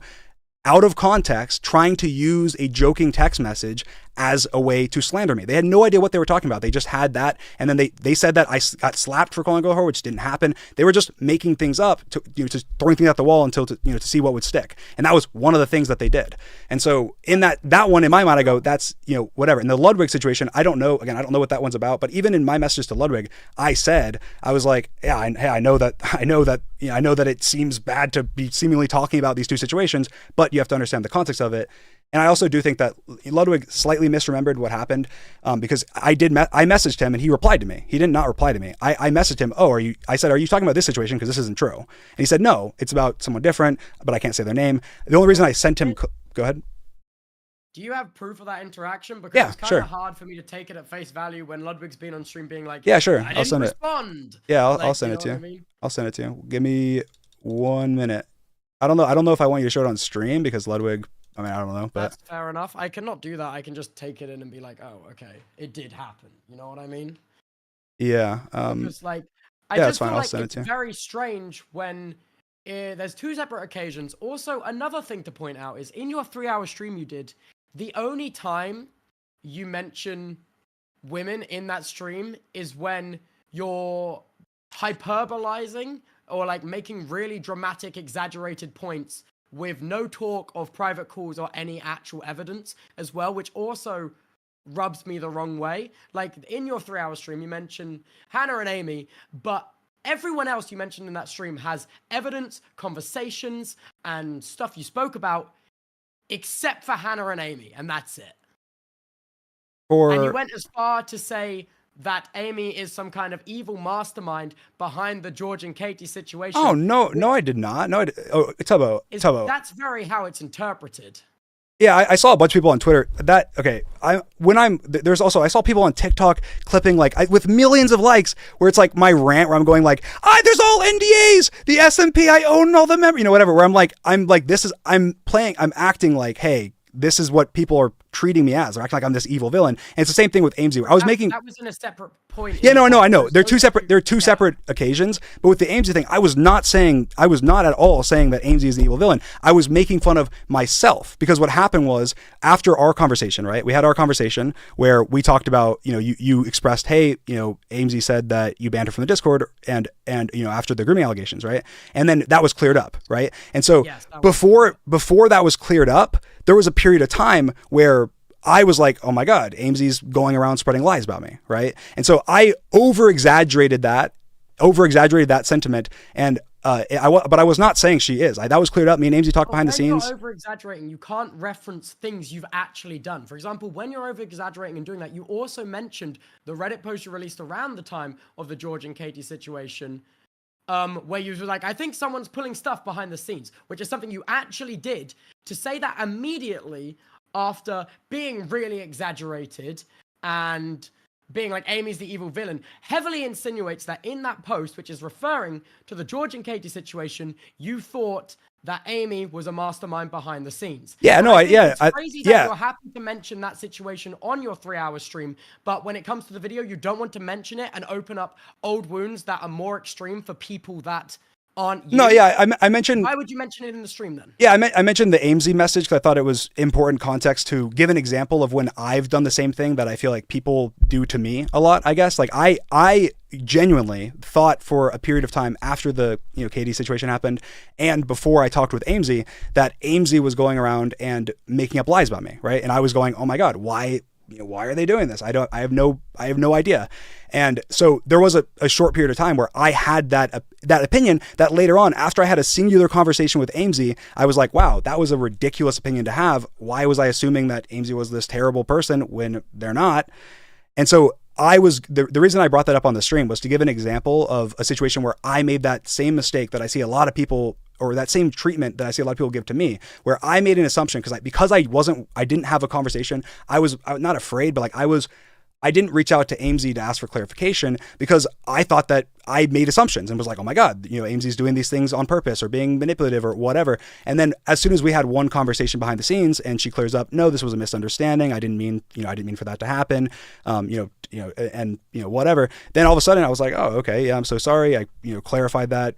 out of context, trying to use a joking text message as a way to slander me. They had no idea what they were talking about. They just had that, and then they said that I got slapped for calling a whore, which didn't happen. They were just making things up, just throwing things at the wall until to see what would stick. And that was one of the things that they did. And so in that one, in my mind, I go, that's whatever. In the Ludwig situation, I don't know. Again, I don't know what that one's about. But even in my messages to Ludwig, I was like, yeah, I know that it seems bad to be seemingly talking about these two situations, but you have to understand the context of it. And I also do think that Ludwig slightly misremembered what happened, because I messaged him and he replied to me. He did not reply to me. I messaged him, I said, are you talking about this situation? Because this isn't true. And he said, no, it's about someone different, but I can't say their name. The only reason I sent him, go ahead. Do you have proof of that interaction? Because yeah, it's kind of hard for me to take it at face value when Ludwig's been on stream being like, yeah, sure, I'll send respond. it. Yeah, I'll send it to you. I mean? I'll send it to you. Give me 1 minute. I don't know. I don't know if I want you to show it on stream because Ludwig. I mean, I don't know, but That's fair enough. I cannot do that. I can just take it in and be like, oh, okay, it did happen. You know what I mean? yeah. Because like, I Yeah, just that's fine. feel I'll like send it it's to you. very strange when there's two separate occasions. Also, another thing to point out is in your 3-hour stream you did, the only time you mention women in that stream is when you're hyperbolizing or like making really dramatic, exaggerated points with no talk of private calls or any actual evidence as well, which also rubs me the wrong way. Like in your 3-hour stream, you mentioned Hannah and Amy, but everyone else you mentioned in that stream has evidence, conversations, and stuff you spoke about, except for Hannah and Amy, and that's it. And you went as far to say that Amy is some kind of evil mastermind behind the George and Katie situation. Oh no, no, I did not. No, Tubbo. That's very how it's interpreted. Yeah, I saw a bunch of people on Twitter that, okay, I saw people on TikTok clipping like with millions of likes where it's like my rant where I'm going like, there's all NDAs, the SMP, I own all the members, you know, whatever, where I'm like, I'm acting like, hey, this is what people are treating me as. They're acting like I'm this evil villain. And it's the same thing with AIMSy. That was in a separate point. Yeah, no, I know. They're two separate occasions. But with the AIMSy thing, I was not at all saying that AIMSy is the evil villain. I was making fun of myself because what happened was after our conversation, right? We had our conversation where we talked about, you know, you expressed, hey, you know, AIMSy said that you banned her from the Discord and you know, after the grooming allegations, right? And then that was cleared up, right? And so before that was cleared up, there was a period of time where I was like, oh my God, AIMSy's going around spreading lies about me, right? And so I over-exaggerated that sentiment, and but I was not saying she is. That was cleared up. Me and AIMSy talked behind the scenes. You're over-exaggerating. You can't reference things you've actually done. For example, when you're over-exaggerating and doing that, you also mentioned the Reddit post you released around the time of the George and Katie situation, where you were like, I think someone's pulling stuff behind the scenes, which is something you actually did. To say that immediately after being really exaggerated and being like Amy's the evil villain heavily insinuates that in that post, which is referring to the George and Katie situation, you thought that Amy was a mastermind behind the scenes. Yeah, no, it's crazy that you're happy to mention that situation on your 3-hour stream, but when it comes to the video, you don't want to mention it and open up old wounds that are more extreme for people that aren't you. No, yeah, I mentioned. Why would you mention it in the stream then? Yeah, I mentioned the AIMSy message because I thought it was important context to give an example of when I've done the same thing that I feel like people do to me a lot. I guess like I genuinely thought for a period of time after the Katie situation happened and before I talked with AIMSy that AIMSy was going around and making up lies about me, right? And I was going, oh my God, why are they doing this? I have no idea. And so there was a short period of time where I had that opinion that later on, after I had a singular conversation with AIMSy, I was like, wow, that was a ridiculous opinion to have. Why was I assuming that AIMSy was this terrible person when they're not? And so the reason I brought that up on the stream was to give an example of a situation where I made that same mistake that I see a lot of people, or that same treatment that I see a lot of people give to me, where I made an assumption because I didn't have a conversation. I was not afraid, but like I didn't reach out to AIMSy to ask for clarification because I thought that I made assumptions and was like, oh my God, AIMSy's doing these things on purpose or being manipulative or whatever. And then as soon as we had one conversation behind the scenes and she clears up, no, this was a misunderstanding. I didn't mean for that to happen. Whatever. Then all of a sudden I was like, oh, okay, yeah, I'm so sorry. I, clarified that,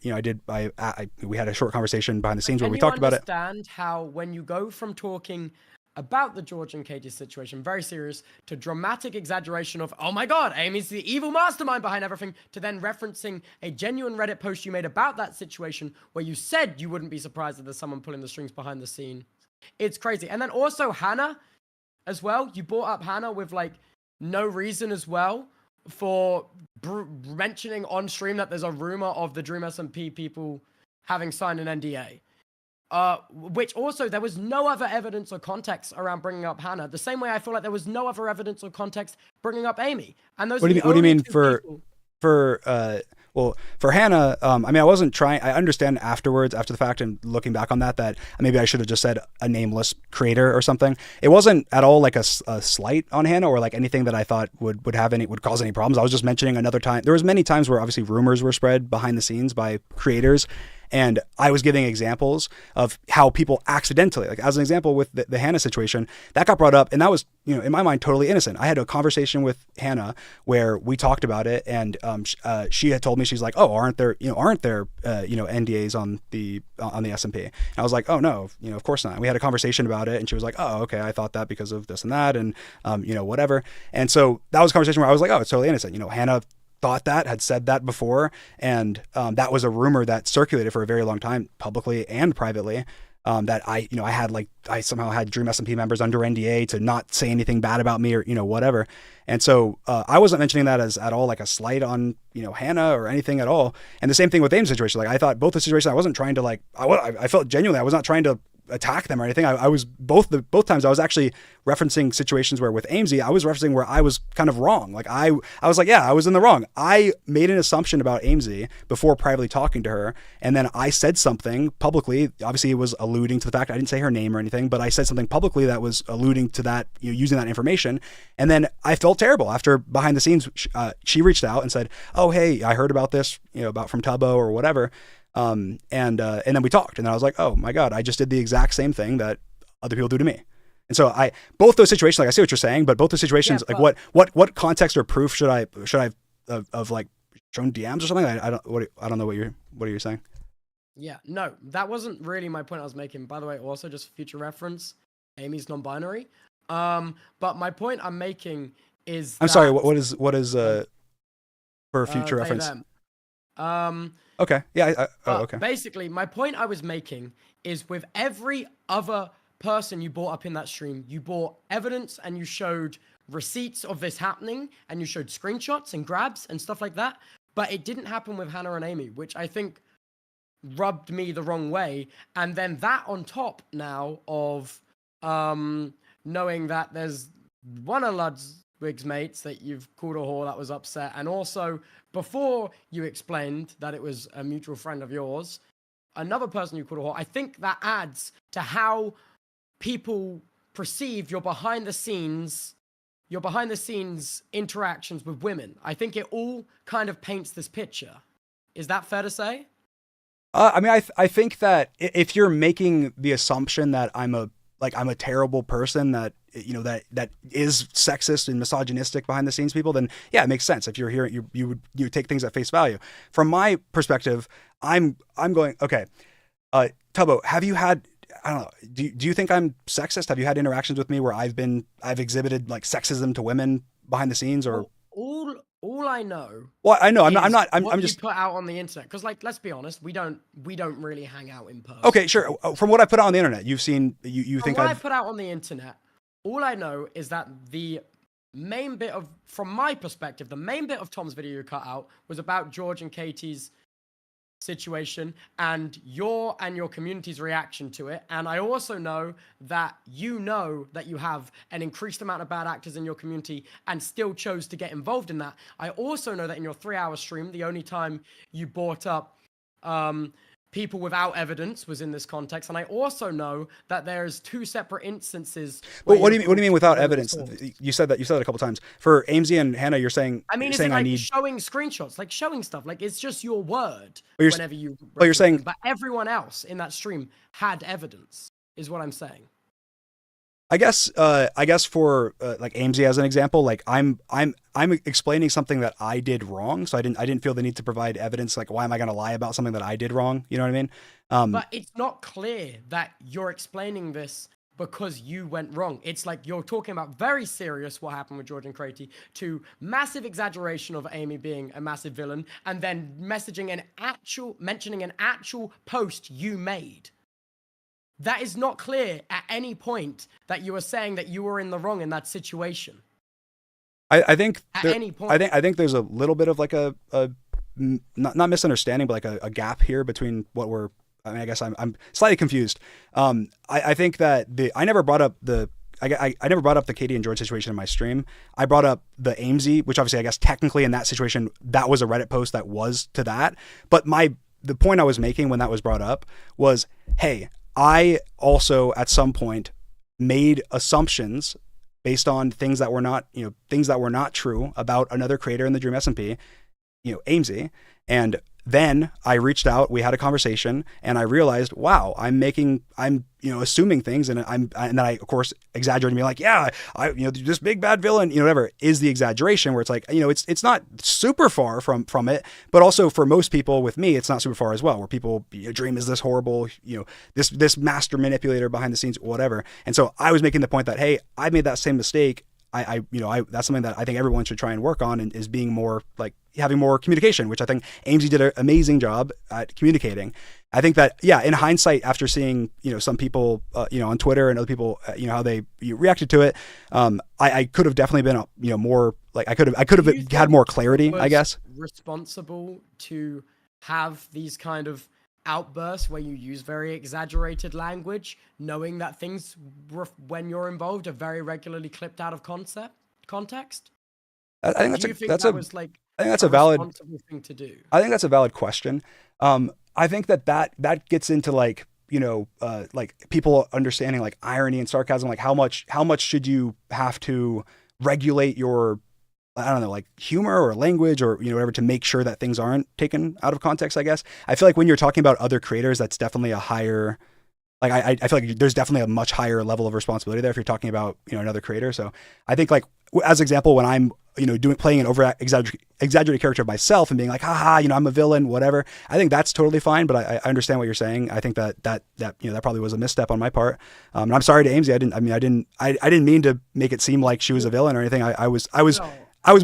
we had a short conversation behind the scenes where we talked about it. Can you understand how when you go from talking about the George and Katie situation, very serious, to dramatic exaggeration of, oh my God, Amy's the evil mastermind behind everything, to then referencing a genuine Reddit post you made about that situation where you said you wouldn't be surprised if there's someone pulling the strings behind the scene. It's crazy. And then also Hannah as well. You brought up Hannah with like no reason as well for mentioning on stream that there's a rumor of the Dream SMP people having signed an NDA. Which also, there was no other evidence or context around bringing up Hannah. The same way I feel like there was no other evidence or context bringing up Amy. And those what do you mean for Hannah? I mean, I wasn't trying. I understand after the fact and looking back on that maybe I should have just said a nameless creator or something. It wasn't at all like a slight on Hannah or like anything that I thought would cause any problems. I was just mentioning another time. There was many times where obviously rumors were spread behind the scenes by creators. And I was giving examples of how people accidentally, like as an example with the Hannah situation, that got brought up, and that was, in my mind, totally innocent. I had a conversation with Hannah where we talked about it, and she had told me, she's like, oh, aren't there NDAs on the S&P? And I was like, oh no, of course not. And we had a conversation about it, and she was like, oh, okay, I thought that because of this and that, and whatever. And so that was a conversation where I was like, oh, it's totally innocent. Hannah thought that, had said that before, and that was a rumor that circulated for a very long time, publicly and privately. That I somehow had Dream S&P members under NDA to not say anything bad about me or, whatever. And so I wasn't mentioning that as at all like a slight on, Hannah or anything at all. And the same thing with Aim's situation. Like I thought both the situations, I wasn't trying to I felt genuinely, I was not trying to attack them or anything. I was both times I was actually referencing situations where with Amesy, I was referencing where I was kind of wrong. Like I was like, yeah, I was in the wrong. I made an assumption about Amesy before privately talking to her. And then I said something publicly. Obviously it was alluding to the fact I didn't say her name or anything, but I said something publicly that was alluding to that, using that information. And then I felt terrible after behind the scenes. She reached out and said, oh, hey, I heard about this, about from Tubbo or whatever. And then we talked, and then I was like, oh my God, I just did the exact same thing that other people do to me. And so both those situations, like I see what you're saying, but both those situations, like what context or proof should I of like shown DMs or something? I don't know what you're saying. Yeah, no, that wasn't really my point I was making. By the way, also just for future reference, Amy's non-binary. But my point I'm making is I'm sorry, what is for future reference? Okay. Yeah. Okay. Basically, my point I was making is with every other person you brought up in that stream, you brought evidence and you showed receipts of this happening and you showed screenshots and grabs and stuff like that. But it didn't happen with Hannah and Amy, which I think rubbed me the wrong way. And then that on top now of knowing that there's one of Ludwig's mates that you've called a whore that was upset, and also before you explained that it was a mutual friend of yours, another person you called a whore. I think that adds to how people perceive your behind the scenes interactions with women. I think it all kind of paints this picture. Is that fair to say? I mean, I think that if you're making the assumption that I'm a terrible person that that is sexist and misogynistic behind the scenes people, then yeah, it makes sense. If you're hearing, you would take things at face value. From my perspective, I'm going, okay, Tubbo, have you had, I don't know, do you think I'm sexist? Have you had interactions with me where I've exhibited like sexism to women behind the scenes, or? All I know. Well, I know I'm I'm just you put out on the internet, because like, let's be honest, we don't really hang out in person. Okay, sure. From what I put out on the internet, you've seen, you think I put out on the internet, all I know is that the main bit of, from my perspective, the main bit of Tom's video you cut out was about George and Katie's situation and your community's reaction to it. And I also know that you have an increased amount of bad actors in your community and still chose to get involved in that. I also know that in your 3-hour stream, the only time you brought up people without evidence was in this context. And I also know that there's 2 separate instances. Well, what do you mean without evidence? You said that a couple times. For Amesy and Hannah, you're saying, is it like showing screenshots, like showing stuff, like it's just your word whenever you. But you're saying, but everyone else in that stream had evidence, is what I'm saying. I guess for like Amesy as an example, like I'm explaining something that I did wrong, so I didn't feel the need to provide evidence. Like, why am I going to lie about something that I did wrong? You know what I mean? But it's not clear that you're explaining this because you went wrong. It's like you're talking about very serious what happened with George and Katie to massive exaggeration of Amy being a massive villain, and then mentioning an actual post you made. That is not clear at any point that you were saying that you were in the wrong in that situation. I think at any point. I think there's a little bit of like a not misunderstanding, but like a gap here between what we're. I mean, I guess I'm slightly confused. I think that I never brought up the Katie and George situation in my stream. I brought up the Amesy, which obviously I guess technically in that situation that was a Reddit post that was to that. But the point I was making when that was brought up was, hey, I also at some point made assumptions based on things that were not true about another creator in the Dream S&P. Amesy. And then I reached out, we had a conversation, and I realized, wow, I'm assuming things, and then I of course exaggerated, and be like, yeah, this big bad villain, whatever, is the exaggeration where it's like, it's not super far from it, but also for most people with me, it's not super far as well, where people, Dream is this horrible, this master manipulator behind the scenes, whatever. And so I was making the point that, hey, I made that same mistake. That's something that I think everyone should try and work on, and is being more like having more communication, which I think Amesy did an amazing job at communicating. I think that, yeah, in hindsight, after seeing, some people, on Twitter and other people, how they reacted to it, I could have definitely been, more like I could have had more clarity, I guess. Responsible to have these kind of outbursts where you use very exaggerated language, knowing that things when you're involved are very regularly clipped out of context? I think that's a valid thing to do. I think that's a valid question. I think that gets into like people understanding like irony and sarcasm, like how much should you have to regulate your, I don't know, like humor or language or, whatever, to make sure that things aren't taken out of context, I guess. I feel like when you're talking about other creators, that's definitely a higher, like, I feel like there's definitely a much higher level of responsibility there if you're talking about, another creator. So I think, like, as an example, when I'm, playing an over exaggerated character of myself and being like, haha, I'm a villain, whatever, I think that's totally fine. But I understand what you're saying. I think that probably was a misstep on my part. And I'm sorry to Amesy. I didn't mean to make it seem like she was a villain or anything. I was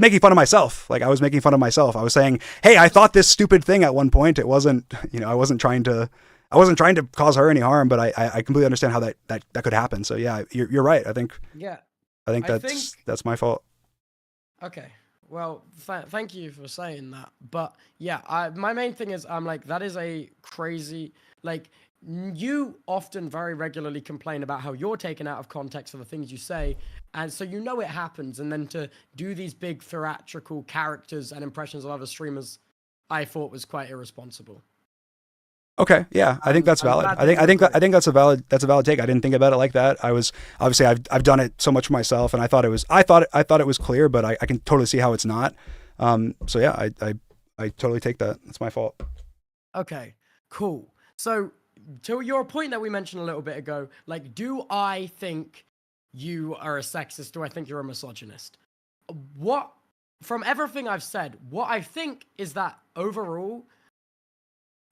making fun of myself. Like, I was making fun of myself. I was saying, hey, I thought this stupid thing at one point. It wasn't, I wasn't trying to cause her any harm, but I completely understand how that could happen. So yeah, you're right. I think that's my fault. Okay. Well, thank you for saying that. But yeah, my main thing is, I'm like, that is a crazy, like, you often very regularly complain about how you're taken out of context for the things you say. And so it happens. And then to do these big theatrical characters and impressions of other streamers, I thought was quite irresponsible. Okay, yeah, I think that's valid. I think that's a valid take. I didn't think about it like that. I was obviously I've done it so much myself, and I thought it was clear, but I can totally see how it's not. So yeah, I totally take that. That's my fault. Okay, cool. So to your point that we mentioned a little bit ago, like, do I think you are a sexist? Do I think you're a misogynist? From everything I've said, what I think is that overall,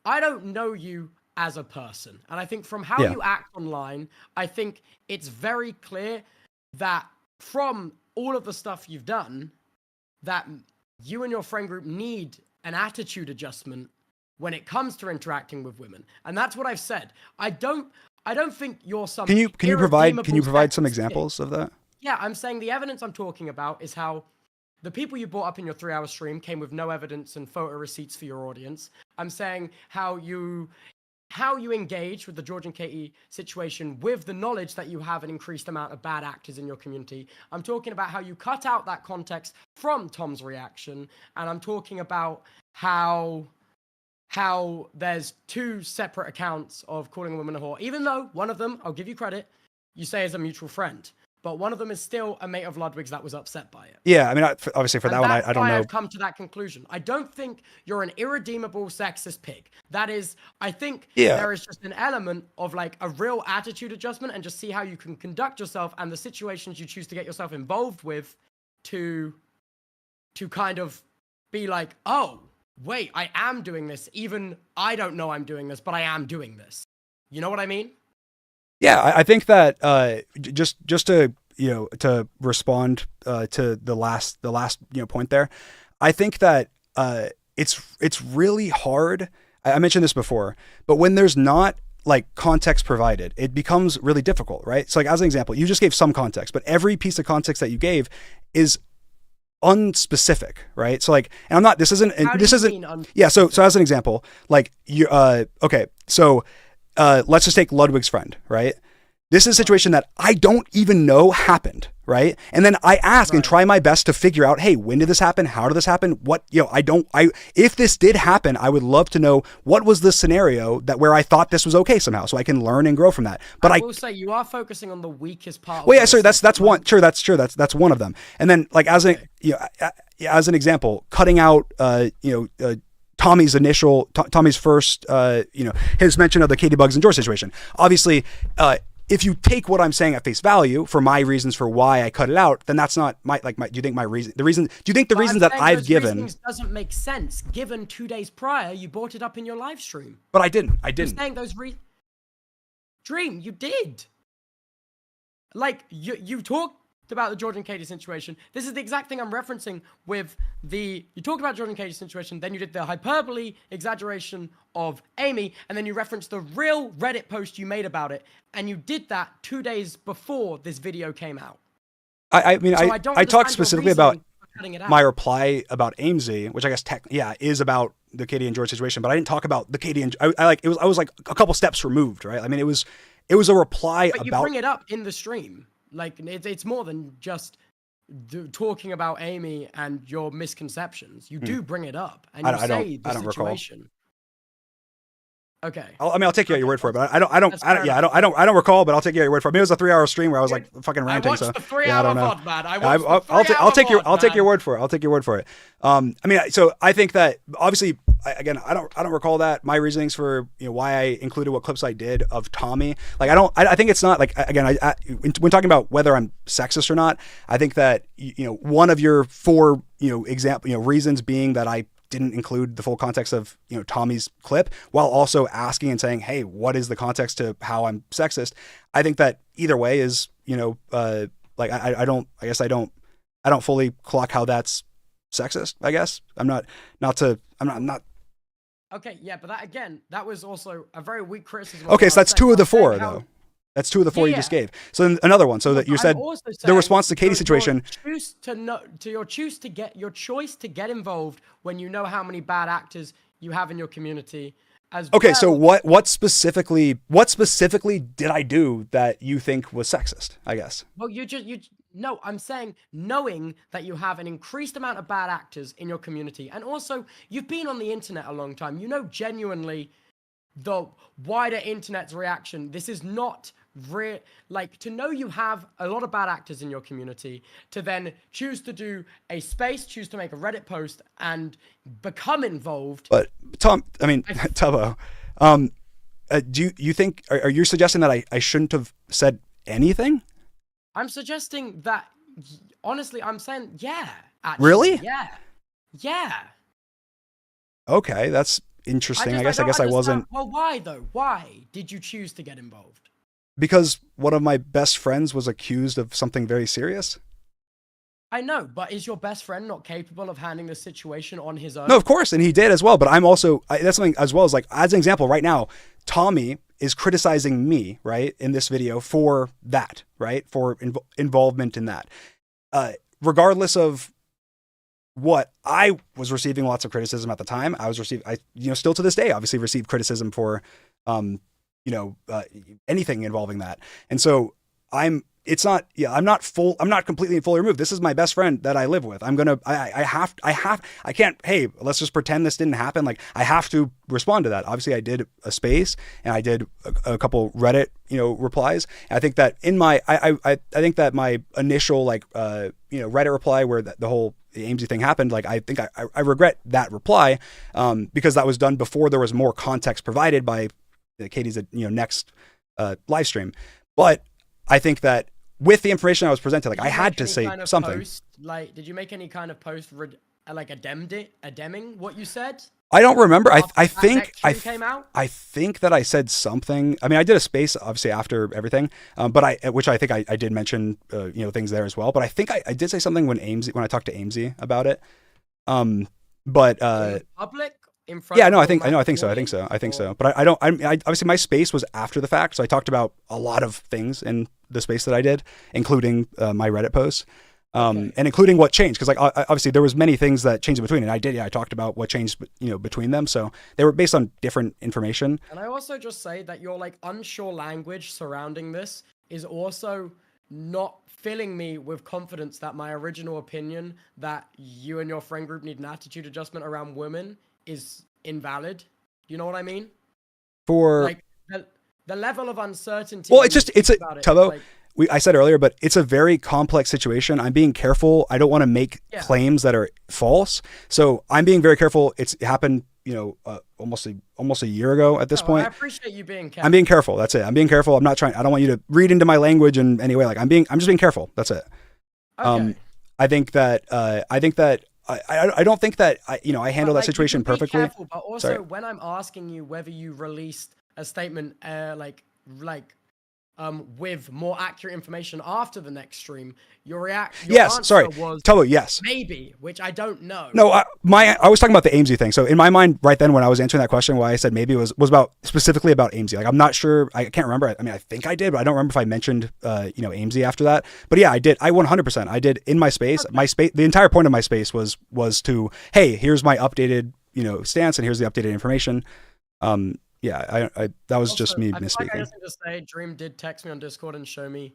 I don't know you as a person. And I think from how you act online, I think it's very clear that from all of the stuff you've done, that you and your friend group need an attitude adjustment when it comes to interacting with women. And that's what I've said. I don't think you're some Can you provide some examples of that? Yeah, I'm saying the evidence I'm talking about is how the people you brought up in your 3-hour stream came with no evidence and photo receipts for your audience. I'm saying how you engage with the George and Katie situation with the knowledge that you have an increased amount of bad actors in your community. I'm talking about how you cut out that context from Tom's reaction. And I'm talking about how there's 2 separate accounts of calling a woman a whore, even though one of them, I'll give you credit, you say is a mutual friend. But one of them is still a mate of Ludwig's that was upset by it. Yeah, I mean, obviously for that one, I don't know. I've come to that conclusion. I don't think you're an irredeemable sexist pig. That is, I think there is just an element of like a real attitude adjustment and just see how you can conduct yourself and the situations you choose to get yourself involved with to kind of be like, oh, wait, I am doing this. Even I don't know I'm doing this, but I am doing this. You know what I mean? Yeah, I think that just to to respond to the last point there, I think that it's really hard. I mentioned this before, but when there's not like context provided, it becomes really difficult, right? So like as an example, you just gave some context, but every piece of context that you gave is unspecific, right? So like, and I'm not. This isn't. Yeah. So as an example, like you. Okay. So. Let's just take Ludwig's friend, right? This is a situation that I don't even know happened, right? And then I ask and try my best to figure out, hey, when did this happen? How did this happen? What, if this did happen, I would love to know what was the scenario that where I thought this was okay somehow, so I can learn and grow from that. But I will say you are focusing on the weakest part. Well, yeah, sorry, that's one. Sure, that's true. That's one of them. And then like as an example, cutting out, Tommy's first, his mention of the Katie Bugs and George situation. Obviously, if you take what I'm saying at face value for my reasons for why I cut it out, then that's not do you think the reasons that I've given doesn't make sense given 2 days prior you brought it up in your live stream? But I didn't. You're saying those Dream, you did. Like you talked about the Jordan Katie situation. This is the exact thing I'm referencing with you talked about Jordan Katie situation, then you did the hyperbole exaggeration of Amy, and then you referenced the real Reddit post you made about it, and you did that 2 days before this video came out. I talked specifically about my reply about AMZ, which I guess is about the Katie and George situation, but I didn't talk about the Katie and I was like a couple steps removed, right? I mean, it was a reply but about. You bring it up in the stream. Like, it's more than just talking about Amy and your misconceptions. You do bring it up, and you say the situation. Okay. I'll take you at your word for it, but I don't recall, but I'll take you at your word for it. I mean, it was a 3-hour stream where I was like fucking ranting. I watched the 3-hour VOD, man. I'll take your word for it. I'll take your word for it. I mean, so I think that obviously, again, I don't recall that my reasonings for why I included what clips I did of Tommy. Like, I think it's not like, again, when talking about whether I'm sexist or not, I think that one of your 4 reasons being that I didn't include the full context of Tommy's clip, while also asking and saying, hey, what is the context to how I'm sexist? I think that either way is like I don't fully clock how that's sexist. I guess I'm not. Okay, yeah, but that was also a very weak criticism. Okay, so that's 2 of the 4 though. That's 2 of the 4 you just gave. So then another one. So that you said the response to Katie's situation. Your choice to get involved when you know how many bad actors you have in your community. Okay, so what specifically did I do that you think was sexist? I guess. Well, no, I'm saying knowing that you have an increased amount of bad actors in your community, and also you've been on the internet a long time. Genuinely the wider internet's reaction. This is not real. Like, to know you have a lot of bad actors in your community, to then choose to do a space, choose to make a Reddit post and become involved. But Tubbo, do you think, are you suggesting that I shouldn't have said anything? I'm suggesting that, honestly, I'm saying, yeah. Actually, really? Yeah. Okay, that's interesting. I guess I wasn't. Well, why though? Why did you choose to get involved? Because one of my best friends was accused of something very serious. I know, but is your best friend not capable of handling the situation on his own? No, of course, and he did as well. But I'm also, that's something as well as, like, as an example, right now, Tommy is criticizing me, right, in this video for that, right, for involvement in that. Regardless of what I was receiving, lots of criticism at the time. Still to this day, obviously receive criticism for, anything involving that. And so I'm not completely fully removed. This is my best friend that I live with. I can't, hey, let's just pretend this didn't happen. Like, I have to respond to that. Obviously I did a space and I did a couple Reddit, replies. And I think that I think that my initial, Reddit reply where the whole AMZ thing happened, like, I think I regret that reply, because that was done before there was more context provided by Katie's, next live stream. But I think that with the information I was presented, I had to say something. Did you make any kind of post, addending what you said? I don't remember. I think that I said something. I mean, I did a space obviously after everything, which I think I did mention, things there as well. But I think I did say something when I talked to AMZ about it. Public. Yeah, no, I think so. But I obviously my space was after the fact, so I talked about a lot of things in the space that I did, including my Reddit posts, and including what changed, because obviously there was many things that changed in between, and I talked about what changed, between them. So they were based on different information. And I also just say that your unsure language surrounding this is also not filling me with confidence that my original opinion that you and your friend group need an attitude adjustment around women is invalid. You know what I mean? For like the level of uncertainty. well, it's a Tubbo. Like, I said earlier, but it's a very complex situation. I'm being careful. I don't want to make claims that are false. So I'm being very careful. It happened, almost a year ago at this point. I appreciate you being careful. I'm being careful. That's it. I'm being careful. I'm not trying. I don't want you to read into my language in any way. Like I'm just being careful. That's it. Okay. I think that I don't think that I handle that situation perfectly. Careful, but also when I'm asking you whether you released a statement, with more accurate information after the next stream, your answer was Tubbo, yes, maybe, which I don't know. No, I was talking about the AIMSy thing. So in my mind, right then when I was answering that question, why I said maybe was about specifically about AIMSy. Like I'm not sure, I can't remember. I mean, I think I did, but I don't remember if I mentioned AIMSy after that. But yeah, I did. I 100% I did in my space. Okay. My space. The entire point of my space was to, hey, here's my updated stance, and here's the updated information. Yeah, that was also just me misspeaking. I just need to say, Dream did text me on Discord and show me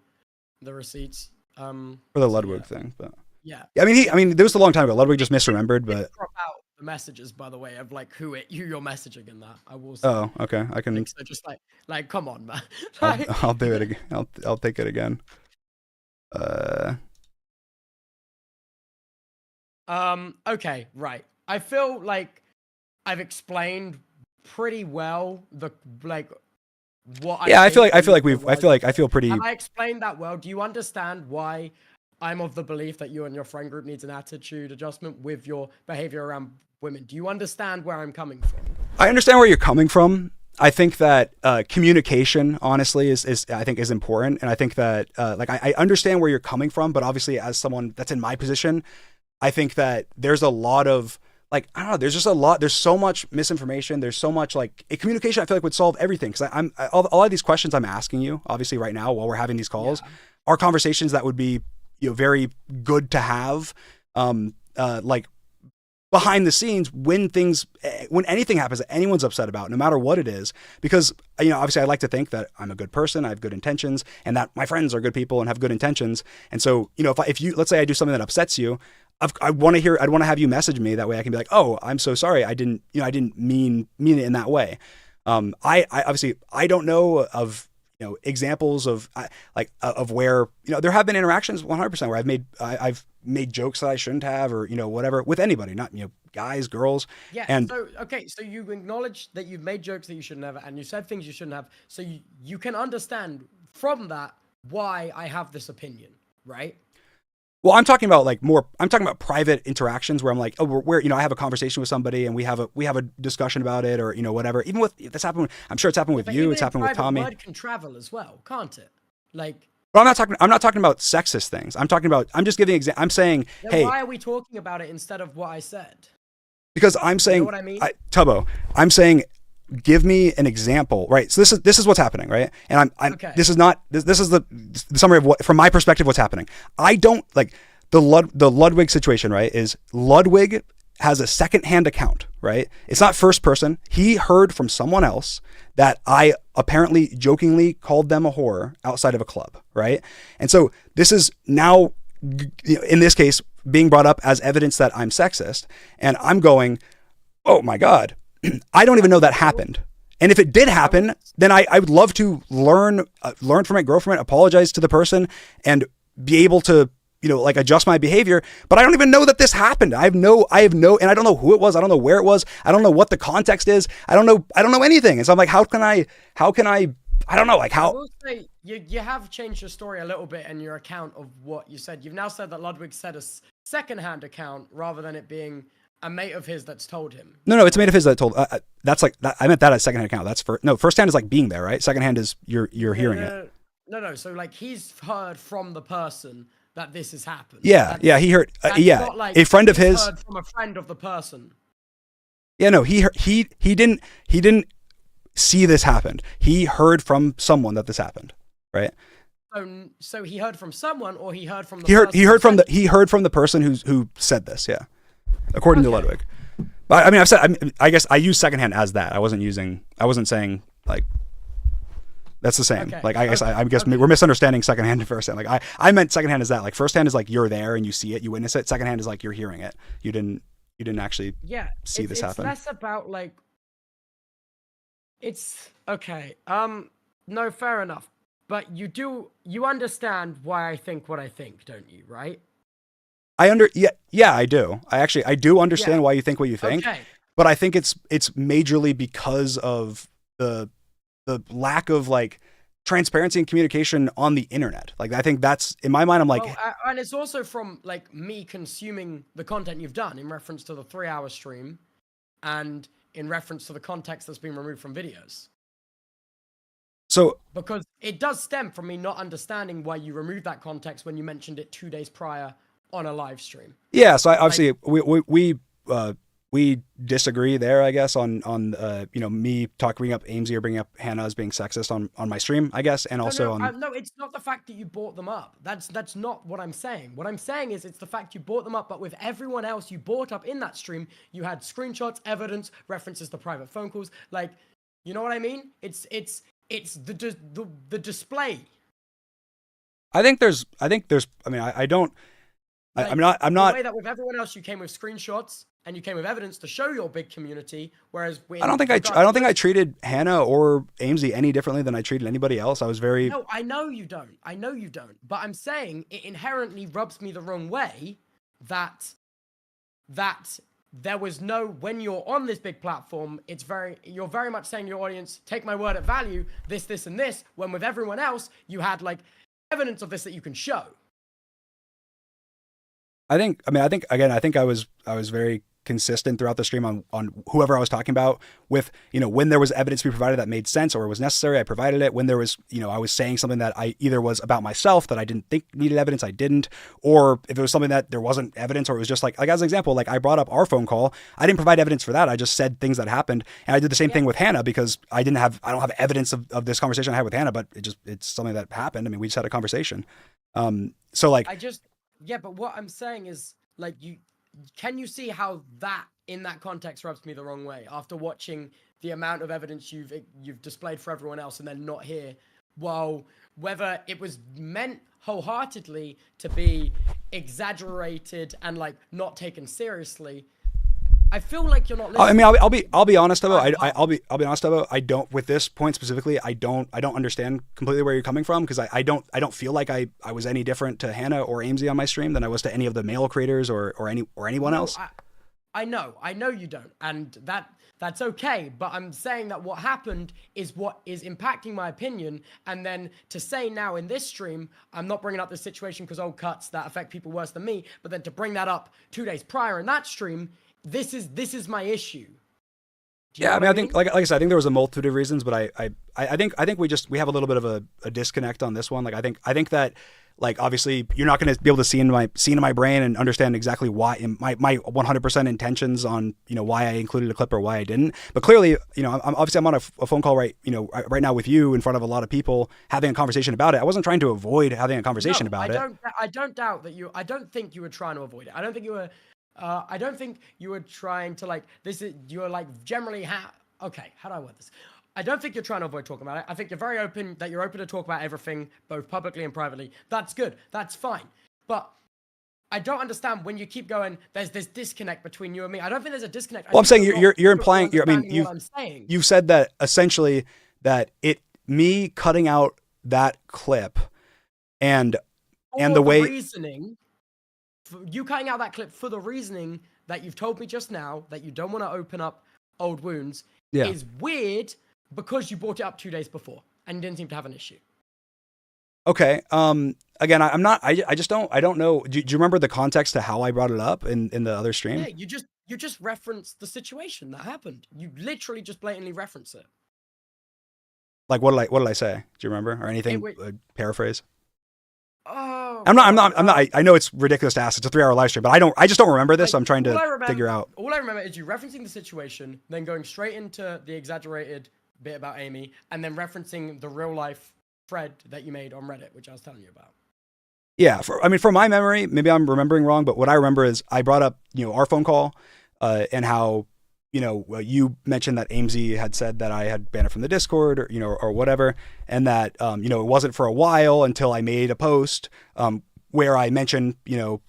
the receipts. For the Ludwig thing, but yeah. I mean, there was a long time ago. Ludwig just misremembered, but crop out the messages, by the way, of like who you're messaging in that. I will. Oh, okay. I can. So just like, come on, man. I'll do it again. I'll take it again. Okay, right. I feel like I've explained pretty well what I feel pretty. Have I explained that well? Do you understand why I'm of the belief that you and your friend group needs an attitude adjustment with your behavior around women? Do you understand where I'm coming from? I understand where you're coming from. I think that communication, honestly, is I think is important, and I think that I understand where you're coming from, but obviously, as someone that's in my position, I think that there's a lot of I don't know. There's just a lot. There's so much misinformation. There's so much communication. I feel like would solve everything, because all of these questions I'm asking you, obviously right now while we're having these calls, are conversations that would be very good to have, behind the scenes when anything happens that anyone's upset about, no matter what it is, because obviously I like to think that I'm a good person, I have good intentions, and that my friends are good people and have good intentions, and so if you let's say I do something that upsets you. I'd want to have you message me, that way I can be like, oh, I'm so sorry. I didn't mean it in that way. I obviously I don't know of examples of where there have been interactions 100% where I've made jokes that I shouldn't have, or whatever, with anybody, not guys, girls. Yeah. And so you acknowledge that you've made jokes that you shouldn't have, and you said things you shouldn't have. So you can understand from that why I have this opinion, right? Well, I'm talking about private interactions where I'm like, oh, where I have a conversation with somebody and we have a discussion about it, or whatever. Even with this happened, I'm sure it's happened with you. It's happened with Tommy. Word can travel as well, can't it? But I'm not talking about sexist things. I'm just giving I'm saying, then hey, why are we talking about it instead of what I said? Because I'm saying, you know what I mean? Tubbo, I'm saying, give me an example, right? So this is what's happening, right? And I'm okay. This is the summary of what, from my perspective, what's happening. I don't the Ludwig situation, right? Is Ludwig has a secondhand account, right? It's not first person. He heard from someone else that I apparently jokingly called them a whore outside of a club, right? And so this is now, in this case, being brought up as evidence that I'm sexist, and I'm going, oh my God. I don't even know that happened. And if it did happen, then I would love to learn from it, grow from it, apologize to the person, and be able to, adjust my behavior. But I don't even know that this happened. I have no, and I don't know who it was. I don't know where it was. I don't know what the context is. I don't know anything. And so I'm like, how can I, I don't know, how. I will say, you have changed your story a little bit in your account of what you said. You've now said that Ludwig said a secondhand account rather than it being a mate of his that's told him. No, it's a mate of his that told. That's that. I meant that as secondhand account. That's first hand is being there, right? Secondhand is you're hearing it. No. So he's heard from the person that this has happened. Yeah, he heard. A friend of his heard from a friend of the person. Yeah, no, he didn't see this happen. He heard from someone that this happened, right? So he heard from someone, or he heard from the he heard from the person who said this. Yeah. According to Ludwig. But I mean, I guess I use secondhand as that. I wasn't saying That's the same. Okay, Like, I guess, okay, I guess okay. we're misunderstanding secondhand and firsthand. Like, I meant secondhand is that, like, firsthand is like you're there and you see it, you witness it. Secondhand is like you're hearing it. You didn't actually Yeah, see this it's happen. less about like it's okay. No, fair enough. But you understand why I think what I think, don't you? Right? Yeah, I do. I do Yeah. understand why you think what you think, Okay. but I think it's majorly because of the lack of like transparency and communication on the internet. Like, I think that's in my mind. I'm like, Well, and it's also from like me consuming the content you've done in reference to the 3 hour stream, and in reference to the context that's been removed from videos. so Because it does stem from me not understanding why you removed that context when you mentioned it 2 days prior on a live stream. yeah. So Like, obviously we disagree there, I guess, on me talking up Amesy or bringing up Hannah as being sexist on my stream, I guess, and also on. no, it's not the fact that you brought them up. That's not what I'm saying. What I'm saying is it's the fact you brought them up, but with everyone else you brought up in that stream, you had screenshots, evidence, references to private phone calls. Like, you know what I mean? It's the display. I think there's. I mean, I don't. Like, I'm the not. way that with everyone else you came with screenshots and you came with evidence to show your big community, whereas I don't think I treated Hannah or Amesy any differently than I treated anybody else. I was very. No, I know you don't. I know you don't. But I'm saying it inherently rubs me the wrong way that there was no, when you're on this big platform, you're very much saying to your audience, take my word at value, this, and this, when with everyone else, you had like evidence of this that you can show. I think again, I think I was very consistent throughout the stream on whoever I was talking about with, when there was evidence to be provided that made sense or was necessary, I provided it. When there was, I was saying something that I either was about myself that I didn't think needed evidence, I didn't, or if it was something that there wasn't evidence, or it was just like as an example, like I brought up our phone call, I didn't provide evidence for that. I just said things that happened. And I did the same thing with Hannah because I don't have evidence of this conversation I had with Hannah, but it's something that happened. I mean, we just had a conversation. So like, yeah, but what I'm saying is like, can you see how that in that context rubs me the wrong way after watching the amount of evidence you've displayed for everyone else and then not here? Well, whether it was meant wholeheartedly to be exaggerated and like not taken seriously, I feel like you're not listening. I mean, I'll be honest about I'll be honest about I don't, with this point specifically, I don't understand completely where you're coming from, because I don't feel like I was any different to Hannah or Amesy on my stream than I was to any of the male creators or anyone else. I know you don't, and that's okay. But I'm saying that what happened is what is impacting my opinion, and then to say now in this stream, I'm not bringing up this situation because old cuts that affect people worse than me, but then to bring that up 2 days prior in that stream. This is my issue. Yeah, I mean, I think like I said, I think there was a multitude of reasons, but I think we have a little bit of a disconnect on this one. Like, I think that, like, obviously you're not going to be able to see into my brain and understand exactly why my 100% intentions on, why I included a clip or why I didn't. But clearly, I'm on a phone call right now with you in front of a lot of people having a conversation about it. I wasn't trying to avoid having a conversation about it. I don't doubt that I don't think you were trying to avoid it. I don't think you were trying to like this. You're like generally okay. How do I word this? I don't think you're trying to avoid talking about it. I think you're very open, that you're open to talk about everything, both publicly and privately. That's good. That's fine. But I don't understand when you keep going, there's this disconnect between you and me. I don't think there's a disconnect. Well, I'm saying you're implying, you've said that essentially that me cutting out that clip and the way reasoning, you cutting out that clip for the reasoning that you've told me just now, that you don't want to open up old wounds, is weird because you brought it up 2 days before and didn't seem to have an issue. Okay. Again, I'm not. I don't know. Do you remember the context to how I brought it up in the other stream? Yeah, you just referenced the situation that happened. You literally just blatantly reference it. Like, what did I say? Do you remember, or anything? Paraphrase. Oh, I'm not. I know it's ridiculous to ask. It's a 3 hour live stream, but I just don't remember this. I'm trying to figure out. All I remember is you referencing the situation, then going straight into the exaggerated bit about Amy, and then referencing the real life thread that you made on Reddit, which I was telling you about. Yeah, from my memory, maybe I'm remembering wrong, but what I remember is I brought up, our phone call, and how, you mentioned that Amesy had said that I had banned it from the Discord or whatever, and that it wasn't for a while until I made a post where I mentioned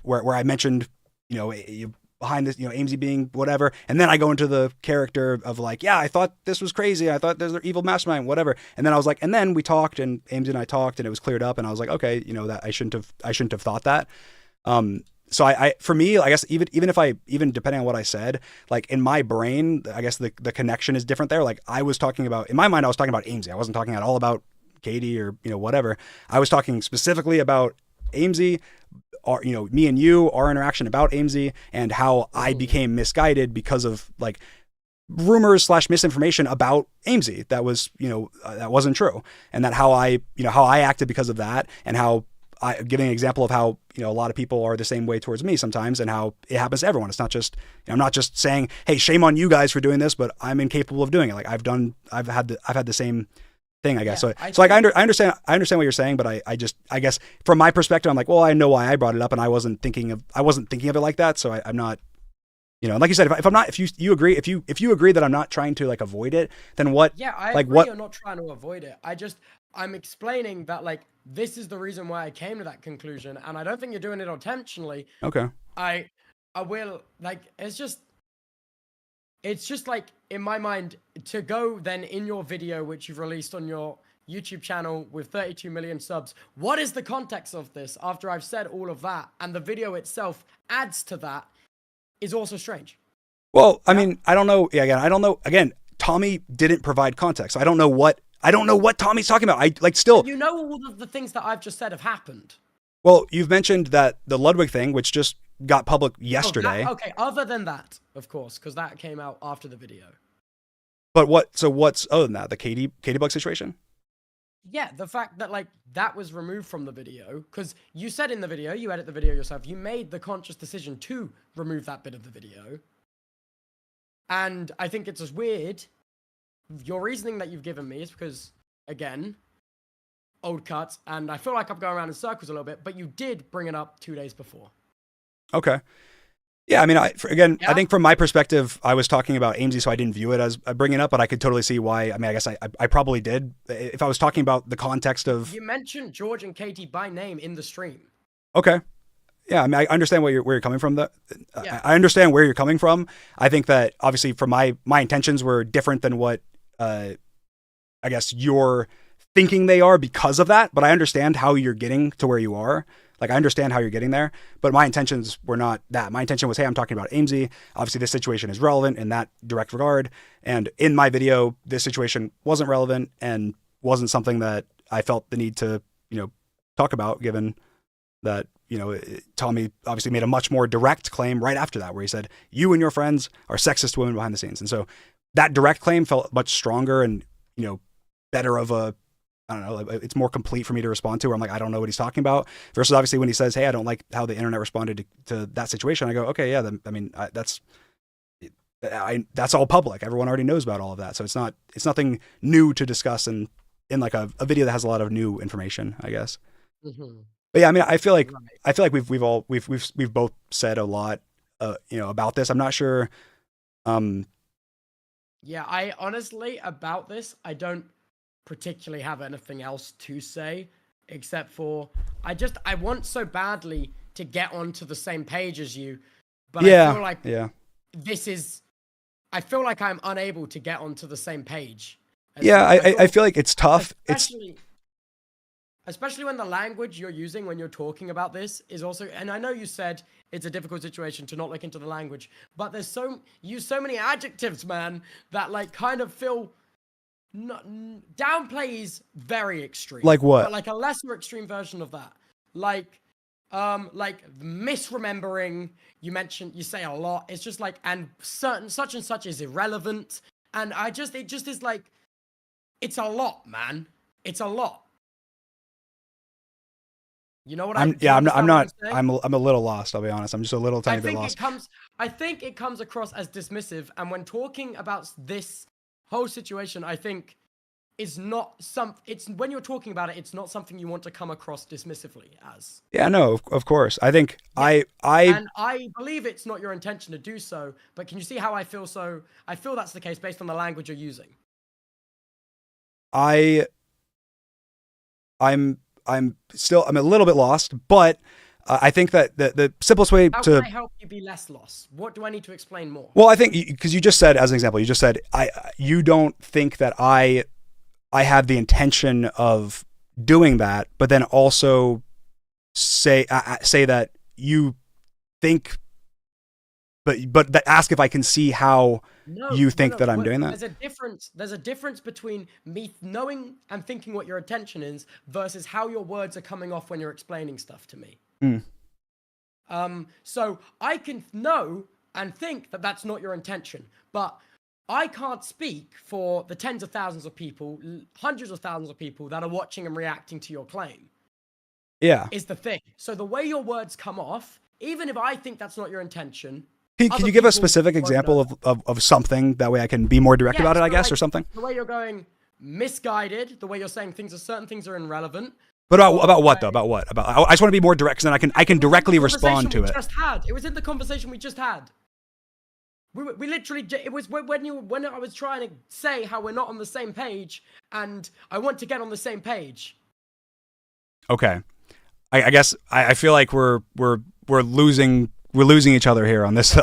where I mentioned behind this Amesy being whatever, and then I go into the character of like, yeah, I thought this was crazy, I thought there's an evil mastermind, whatever, and then I was like, and then we talked, and Amesy and I talked, and it was cleared up, and I was like, okay, that I shouldn't have thought that. So I for me, I guess even if depending on what I said, like in my brain, I guess the connection is different there. Like I was talking about, in my mind, I was talking about Amesy. I wasn't talking at all about Katie or whatever. I was talking specifically about Amesy, or me and you, our interaction about Amesy, and how I became misguided because of like rumors / misinformation about Amesy that was that wasn't true, and that how I acted because of that, and how giving an example of how a lot of people are the same way towards me sometimes, and how it happens to everyone. It's not just I'm not just saying, hey, shame on you guys for doing this, but I'm incapable of doing it. Like I've had the same thing, I guess. Yeah, I understand what you're saying, but I guess from my perspective, I'm like, well, I know why I brought it up, and I wasn't thinking of it like that. So I'm not, like you said, if I'm not, if you agree that I'm not trying to like avoid it, then what? Yeah, I agree. You're not trying to avoid it. I'm explaining that like this is the reason why I came to that conclusion, and I don't think you're doing it intentionally. Okay. I will like it's just like in my mind to go then in your video which you've released on your YouTube channel with 32 million subs. What is the context of this after I've said all of that, and the video itself adds to that, is also strange. Well, I mean, I don't know. Yeah, again, I don't know. Again, Tommy didn't provide context. So I don't know what Tommy's talking about. I like still. All of the things that I've just said have happened. Well, you've mentioned that the Ludwig thing, which just got public yesterday. Okay, other than that, of course, because that came out after the video. But what's other than that? The Katie Bug situation? Yeah, the fact that like that was removed from the video, because you said in the video, you edit the video yourself, you made the conscious decision to remove that bit of the video. And I think it's as weird. Your reasoning that you've given me is because, again, old cuts, and I feel like I'm going around in circles a little bit, but you did bring it up 2 days before. Okay. Yeah, I mean, I think from my perspective, I was talking about Amesy, so I didn't view it as bringing it up, but I could totally see why. I mean, I guess I probably did. If I was talking about the context of... You mentioned George and Katie by name in the stream. Okay. Yeah, I mean, I understand where you're coming from. I understand where you're coming from. I think that, obviously, for my intentions were different than what, I guess, you're thinking they are because of that, but I understand how you're getting to where you are. Like, I understand how you're getting there, but my intentions were not that. My intention was, hey, I'm talking about Amesy. Obviously, this situation is relevant in that direct regard. And in my video, this situation wasn't relevant and wasn't something that I felt the need to, talk about, given that, Tommy obviously made a much more direct claim right after that, where he said, you and your friends are sexist women behind the scenes. And so that direct claim felt much stronger and, better of a, I don't know, it's more complete for me to respond to, where I'm like, I don't know what he's talking about, versus obviously when he says, hey, I don't like how the internet responded to that situation. I go, okay, yeah, that's all public. Everyone already knows about all of that. So it's nothing new to discuss in like a video that has a lot of new information, I guess. Mm-hmm. But yeah, I mean, I feel like we've both said a lot, about this. I'm not sure. Yeah, I honestly, about this, I don't particularly have anything else to say, except for I want so badly to get onto the same page as you, but I feel like I feel like I'm unable to get onto the same page. I feel like it's tough. Especially when the language you're using when you're talking about this is also, and I know you said it's a difficult situation to not look into the language, but use so many adjectives, man, that like kind of feel downplays very extreme. Like what? But like a lesser extreme version of that. Like misremembering, you say a lot. It's just like, and certain such and such is irrelevant. And it just is like, it's a lot, man. It's a lot. You know what I'm a little lost, I'll be honest. I'm just a little tiny bit lost. I think it comes across as dismissive, and when talking about this whole situation, I think is not it's when you're talking about it, it's not something you want to come across dismissively as. Yeah, no, of course. I think Yeah. I And I believe it's not your intention to do so, but can you see how I feel that's the case based on the language you're using? I'm still I'm a little bit lost, but I think that the simplest way How to can I help you be less lost? What do I need to explain more? well, I think because you just said as an example, you just said you don't think that I have the intention of doing that, but then also say that you think, but that ask if I can see how you think that I'm doing that. There's a difference between me knowing and thinking what your intention is versus how your words are coming off when you're explaining stuff to me. So I can know and think that that's not your intention, but I can't speak for the tens of thousands of people, hundreds of thousands of people that are watching and reacting to your claim. Yeah. Is the thing. So the way your words come off, even if I think that's not your intention. Can you give a specific example of something? That way I can be more direct about it, I guess, or something? The way you're going misguided, the way you're saying certain things are irrelevant. But about what though? About what? I just want to be more direct, because then I can directly respond to it. It was in the conversation we just had. We literally, it was when I was trying to say how we're not on the same page, and I want to get on the same page. Okay, I guess I feel like we're losing each other here on this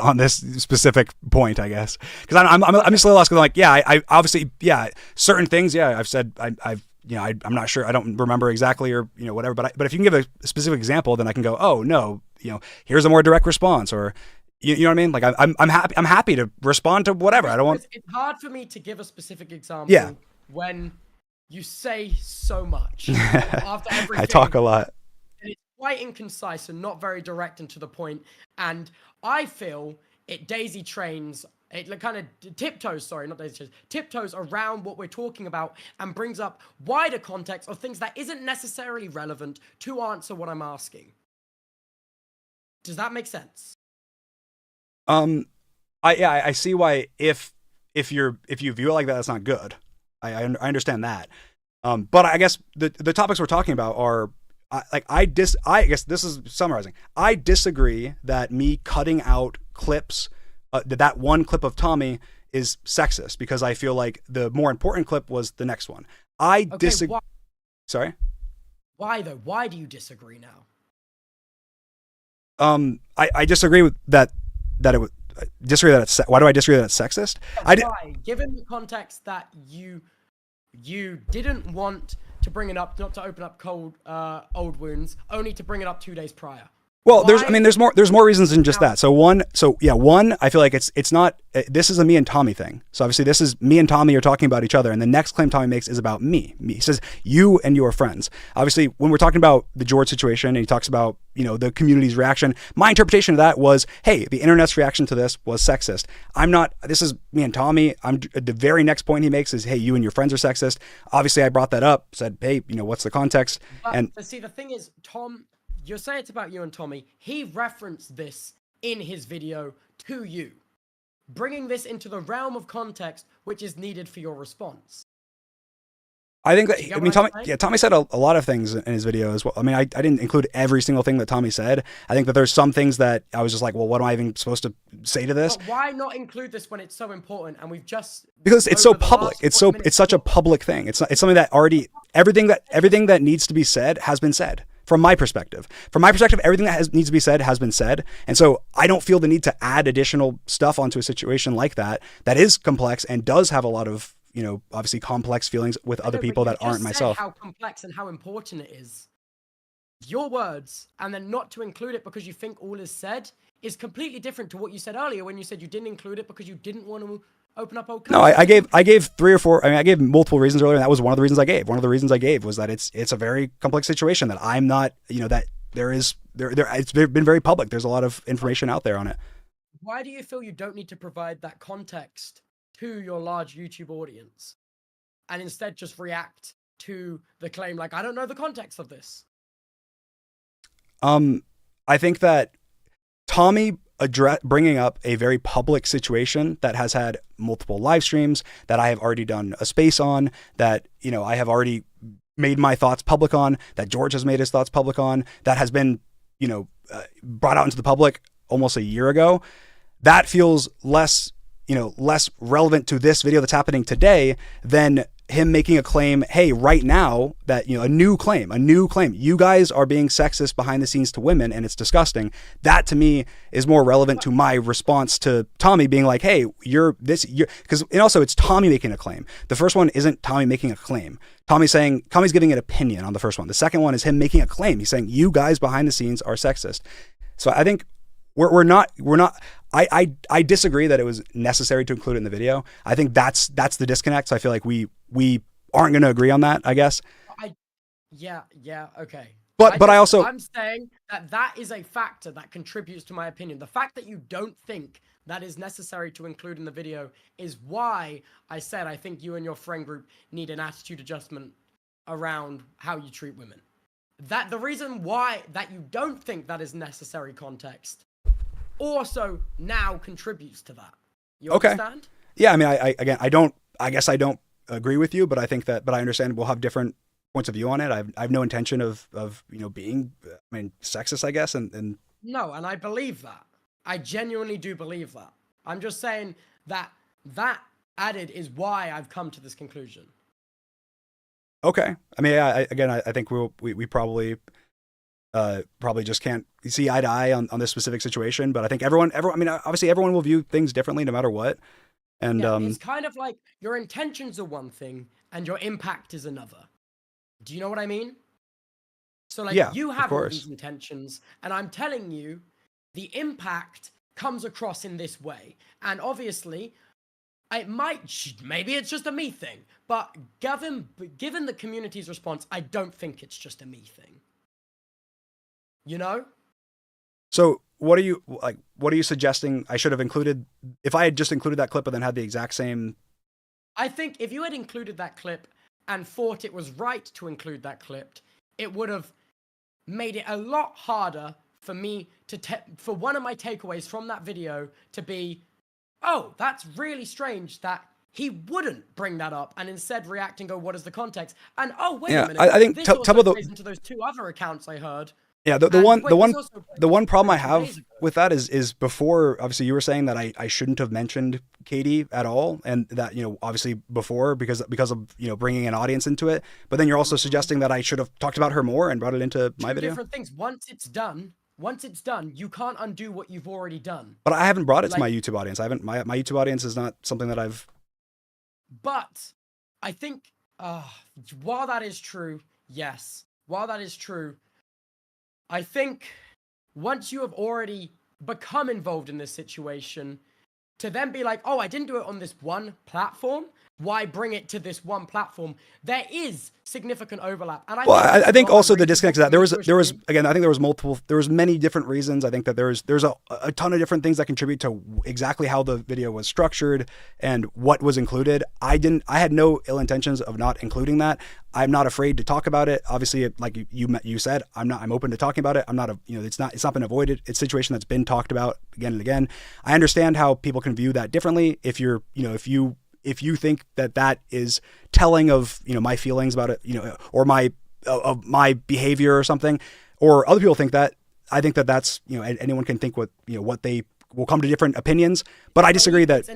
specific point, I guess, because I'm just a little lost. Because I'm like, yeah, I obviously, yeah, certain things, yeah, I've said I've you know, I'm not sure, I don't remember exactly, or you know, whatever. But if you can give a specific example, then I can go, oh no, you know, here's a more direct response, or you know what I mean? Like I'm happy to respond to whatever. I don't want. It's hard for me to give a specific example. Yeah. When you say so much after everything. I talk a lot. And it's quite inconcise and not very direct and to the point. And I feel it daisy trains, it kind of tiptoes around what we're talking about and brings up wider context of things that isn't necessarily relevant to answer what I'm asking. Does that make sense? I see why if you view it like that, that's not good. I understand that. But I guess the topics we're talking about are I guess this is summarizing. I disagree that me cutting out clips, that one clip of Tommy is sexist, because I feel like the more important clip was the next one. I disagree. Sorry? Why though? Why do you disagree now? I disagree with that it was. Why do I disagree that it's sexist? Why? Given the context that you didn't want to bring it up, not to open up old wounds, only to bring it up 2 days prior. Well, there's more reasons than just that. So one, I feel like it's not, this is a me and Tommy thing. So obviously this is me and Tommy are talking about each other, and the next claim Tommy makes is about me. He says, you and your friends. Obviously, when we're talking about the George situation, and he talks about, you know, the community's reaction, my interpretation of that was, hey, the internet's reaction to this was sexist. This is me and Tommy. The very next point he makes is, hey, you and your friends are sexist. Obviously I brought that up, said, hey, you know, what's the context? But see, the thing is, Tom, you're saying it's about you and Tommy. He referenced this in his video to you, bringing this into the realm of context which is needed for your response. I think that, Tommy said a lot of things in his video as well. I mean, I didn't include every single thing that Tommy said. I think that there's some things that I was just like, well, what am I even supposed to say to this? But why not include this when it's so important? And we've just, because it's so public. It's such a public thing. It's something that already, everything that needs to be said has been said. From my perspective, everything that needs to be said has been said. And so I don't feel the need to add additional stuff onto a situation like that is complex and does have a lot of, you know, obviously complex feelings with other people that aren't myself. How complex and how important it is. Your words, and then not to include it because you think all is said, is completely different to what you said earlier when you said you didn't include it because you didn't want to open up old. No, I gave 3 or 4. I mean, I gave multiple reasons earlier, and that was one of the reasons I gave. One of the reasons I gave was that it's a very complex situation, that I'm not, you know, that it's been very public. There's a lot of information out there on it. Why do you feel you don't need to provide that context to your large YouTube audience, and instead just react to the claim like, I don't know the context of this? I think that Tommy bringing up a very public situation that has had multiple live streams, that I have already done a space on, that, you know, I have already made my thoughts public on, that George has made his thoughts public on, that has been, you know, brought out into the public almost a year ago. That feels less, you know, less relevant to this video that's happening today than him making a claim, hey, right now, that, you know, a new claim, you guys are being sexist behind the scenes to women and it's disgusting. That to me is more relevant to my response to Tommy being like, hey, because also it's Tommy making a claim. The first one isn't Tommy making a claim. Tommy's giving an opinion on the first one. The second one is him making a claim. He's saying you guys behind the scenes are sexist. So I think we're not. I disagree that it was necessary to include it in the video. I think that's the disconnect. So I feel like we aren't going to agree on that, I guess. Yeah, okay. But I'm saying that is a factor that contributes to my opinion. The fact that you don't think that is necessary to include in the video is why I said I think you and your friend group need an attitude adjustment around how you treat women. That the reason why that you don't think that is necessary context also now contributes to that. You understand? Yeah, I mean, I guess I don't agree with you, but I think that, but I understand we'll have different points of view on it. I have no intention of, you know, being, I mean, sexist, I guess. And no, and I believe that. I genuinely do believe that. I'm just saying that added is why I've come to this conclusion. Okay. I mean, I think we probably just can't see eye to eye on this specific situation, but I think everyone, I mean, obviously everyone will view things differently no matter what. And it's kind of like your intentions are one thing and your impact is another. Do you know what I mean? So like you have all these intentions and I'm telling you the impact comes across in this way. And obviously maybe it's just a me thing, but given the community's response, I don't think it's just a me thing. You know? So what are you suggesting I should have included if I had just included that clip and then had the exact same? I think if you had included that clip and thought it was right to include that clip, it would have made it a lot harder for me for one of my takeaways from that video to be, oh, that's really strange that he wouldn't bring that up and instead react and go, what is the context? And oh, wait a minute. I think this also plays into those two other accounts I heard. Yeah, the one problem I have with that is before, obviously you were saying that I shouldn't have mentioned Katie at all, and that, you know, obviously before because of, you know, bringing an audience into it, but then you're also suggesting that I should have talked about her more and brought it into my video. Different things. Once it's done, you can't undo what you've already done. But I haven't brought it to my YouTube audience. My YouTube audience is not something that I've. But I think while that is true, I think once you have already become involved in this situation, to then be like, oh, I didn't do it on this one platform, why bring it to this one platform? There is significant overlap. And I think also the disconnect is that there was again, I think there was many different reasons. I think that there's a ton of different things that contribute to exactly how the video was structured and what was included. I had no ill intentions of not including that. I'm not afraid to talk about it. Obviously, like you said, I'm open to talking about it. I'm not it's not been avoided. It's a situation that's been talked about again and again. I understand how people can view that differently. If you think that is telling of, you know, my feelings about it, you know, or of my behavior or something, or other people think that, I think that's, you know, anyone can think what they will come to different opinions, but I disagree that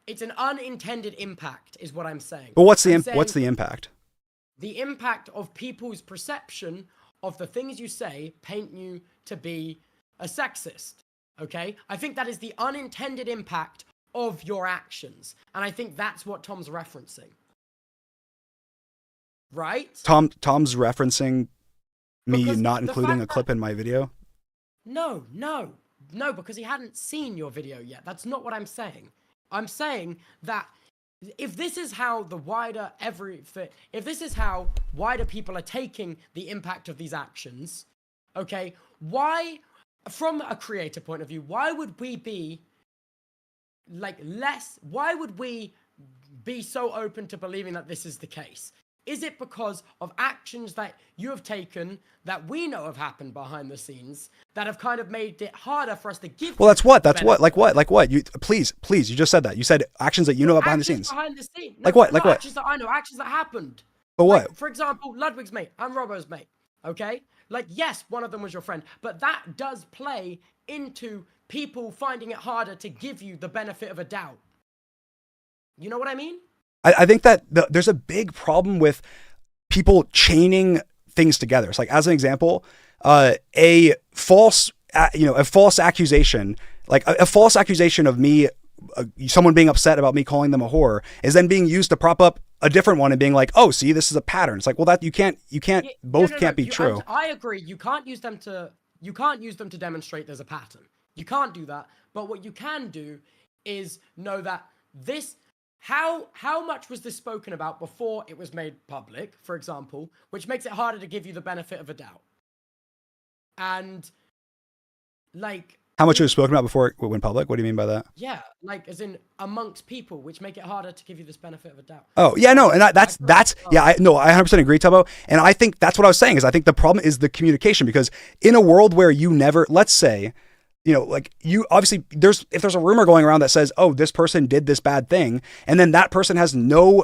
it's an unintended impact is what I'm saying. But what's the impact? The impact of people's perception of the things you say paint you to be a sexist. Okay? I think that is the unintended impact of your actions. And I think that's what Tom's referencing. Right? Tom's referencing me not including a clip in my video? No, because he hadn't seen your video yet. That's not what I'm saying. I'm saying that if this is how wider people are taking the impact of these actions, okay, why, from a creator point of view, why would we be so open to believing that this is the case? Is it because of actions that you have taken that we know have happened behind the scenes that have kind of made it harder for us to give? Well, that's what. That's what. Like what? Like what? You please. You just said that. You said actions that you know about behind the scenes. Behind the scenes. Like what? Like what? Actions that I know. Actions that happened. But what? Like, for example, Ludwig's mate and Robbo's mate. Okay. Like, yes, one of them was your friend, but that does play into people finding it harder to give you the benefit of a doubt. You know what I mean? I think that there's a big problem with people chaining things together. It's like, as an example, a false accusation, like a false accusation of me, someone being upset about me calling them a whore, is then being used to prop up a different one and being like, oh, see, this is a pattern. It's like, well, that you can't, both can't be true. I agree. You can't use them to demonstrate there's a pattern. You can't do that. But what you can do is know that this, how much was this spoken about before it was made public, for example, which makes it harder to give you the benefit of a doubt. And like, how much it was spoken about before it went public? What do you mean by that? Yeah, like as in amongst people, which make it harder to give you this benefit of a doubt. Oh yeah, no, and that's yeah, I 100% agree, Tubbo, and I think that's what I was saying is I think the problem is the communication, because in a world where you never, let's say, like you obviously if there's a rumor going around that says, oh, this person did this bad thing, and then that person has no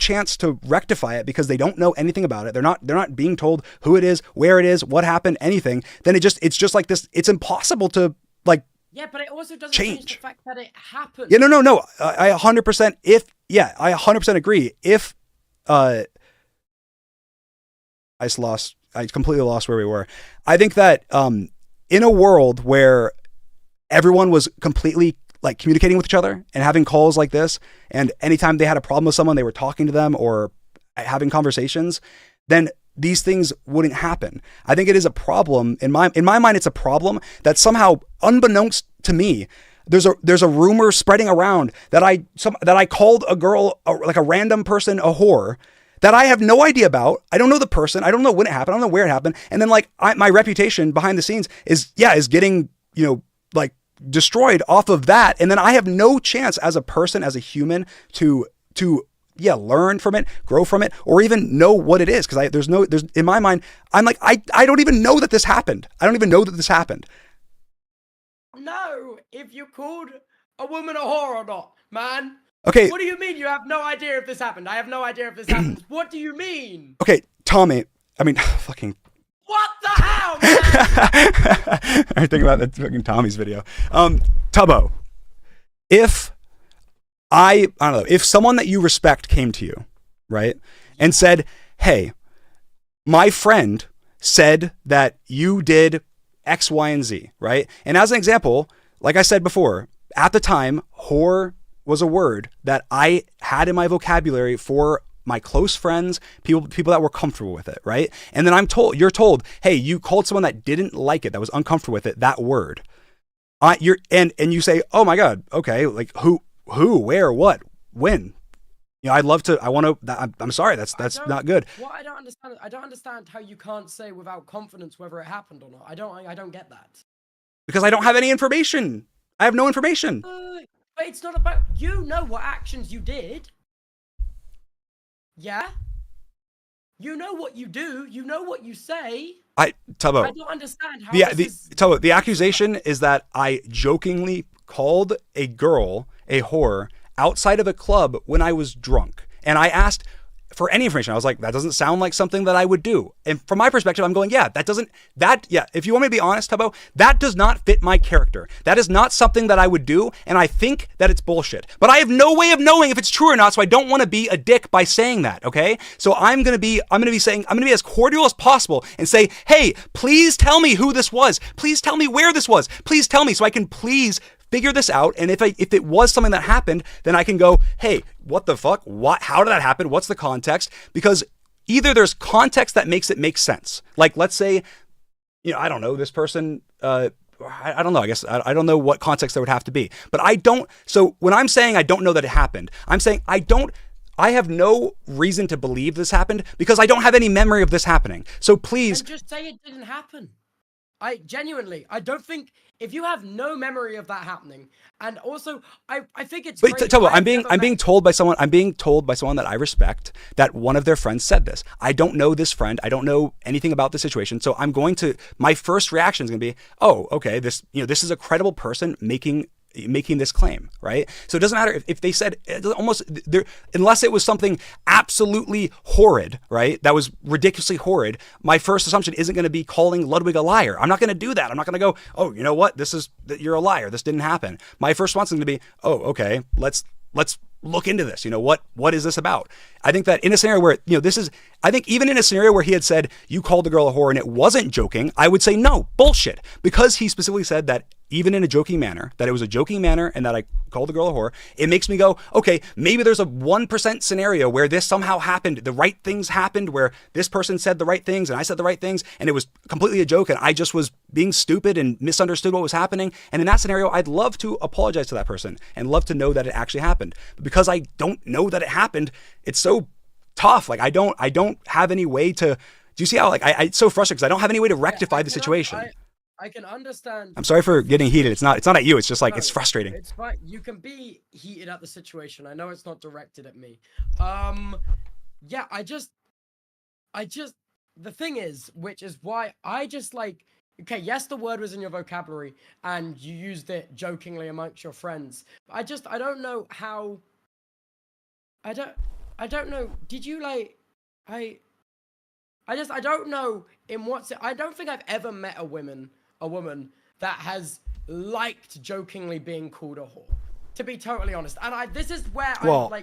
chance to rectify it because they don't know anything about it. They're not being told who it is, where it is, what happened, anything. Then it's just like this. It's impossible to like. Yeah, but it also doesn't change the fact that it happened. Yeah, no. I 100%. I 100% agree. If I completely lost where we were. I think that in a world where everyone was completely like communicating with each other and having calls like this, and anytime they had a problem with someone, they were talking to them or having conversations, then these things wouldn't happen. I think it is a problem in my mind. It's a problem that somehow, unbeknownst to me, there's a rumor spreading around that I called a girl, like a random person, a whore that I have no idea about. I don't know the person. I don't know when it happened. I don't know where it happened. And then like my reputation behind the scenes is getting, like destroyed off of that. And then I have no chance as a person, as a human to learn from it, grow from it, or even know what it is. Cause there's in my mind, I'm like, I don't even know that this happened. I don't even know that this happened. No, if you called a woman a whore or not, man. Okay. What do you mean you have no idea if this happened? I have no idea if this happens. What do you mean? Okay, Tommy, I mean, fucking. What the hell, man? I think about that fucking Tommy's video. Tubbo, if I don't know, if someone that you respect came to you, right, and said, hey, my friend said that you did X, Y, and Z, right? And as an example, like I said before, at the time, whore was a word that I had in my vocabulary for my close friends, people that were comfortable with it, right? And then you're told, hey, you called someone that didn't like it, that was uncomfortable with it, that word. And you say, oh my God, okay, like who, where, what, when? I'm sorry, that's not good. Well, I don't understand how you can't say without confidence whether it happened or not. I don't get that. Because I don't have any information. I have no information. But it's not about, you know what actions you did. Yeah? You know what you do. You know what you say. Tubbo. I don't understand how Tubbo, the accusation is that I jokingly called a girl a whore outside of a club when I was drunk. And I asked for any information. I was like, that doesn't sound like something that I would do. And from my perspective, I'm going, if you want me to be honest, Tubbo, that does not fit my character. That is not something that I would do. And I think that it's bullshit. But I have no way of knowing if it's true or not. So I don't want to be a dick by saying that. Okay. So I'm going to be as cordial as possible and say, hey, please tell me who this was. Please tell me where this was. Please tell me so I can please figure this out. And if it was something that happened, then I can go, hey, what the fuck? How did that happen? What's the context? Because either there's context that makes it make sense. Like, let's say, I don't know, this person, I don't know, I guess, I don't know what context there would have to be, but so when I'm saying I don't know that it happened, I'm saying I have no reason to believe this happened because I don't have any memory of this happening. So please. And just say it didn't happen. I genuinely, I don't think if you have no memory of that happening, and also I think it's. Wait, Tubbo, I'm being told by someone that I respect that one of their friends said this. I don't know this friend. I don't know anything about the situation. So my first reaction is going to be, oh, okay, this is a credible person making this claim, right? So it doesn't matter if they said unless it was something absolutely horrid, right? That was ridiculously horrid. My first assumption isn't going to be calling Ludwig a liar. I'm not going to do that. I'm not going to go, oh, you know what? You're a liar. This didn't happen. My first response is going to be, oh, okay, let's look into this. What is this about? I think that in a scenario where, I think even in a scenario where he had said, you called the girl a whore and it wasn't joking, I would say, no, bullshit. Because he specifically said that even in a joking manner, that it was a joking manner and that I called the girl a whore, it makes me go, okay, maybe there's a 1% scenario where this somehow happened. The right things happened where this person said the right things and I said the right things and it was completely a joke and I just was being stupid and misunderstood what was happening. And in that scenario, I'd love to apologize to that person and love to know that it actually happened. But because I don't know that it happened, it's so tough. Like I don't have any way to. Do you see how like it's so frustrating because I don't have any way to rectify the situation. I can understand. I'm sorry for getting heated. It's not at you. It's just like it's frustrating. It's fine. You can be heated at the situation. I know it's not directed at me. Yeah. I just. The thing is, which is why I just like. Okay, yes, the word was in your vocabulary and you used it jokingly amongst your friends. I don't know how. I don't know. Did you like? I don't know in what's. I don't think I've ever met a woman that has liked jokingly being called a whore. To be totally honest, and this is where I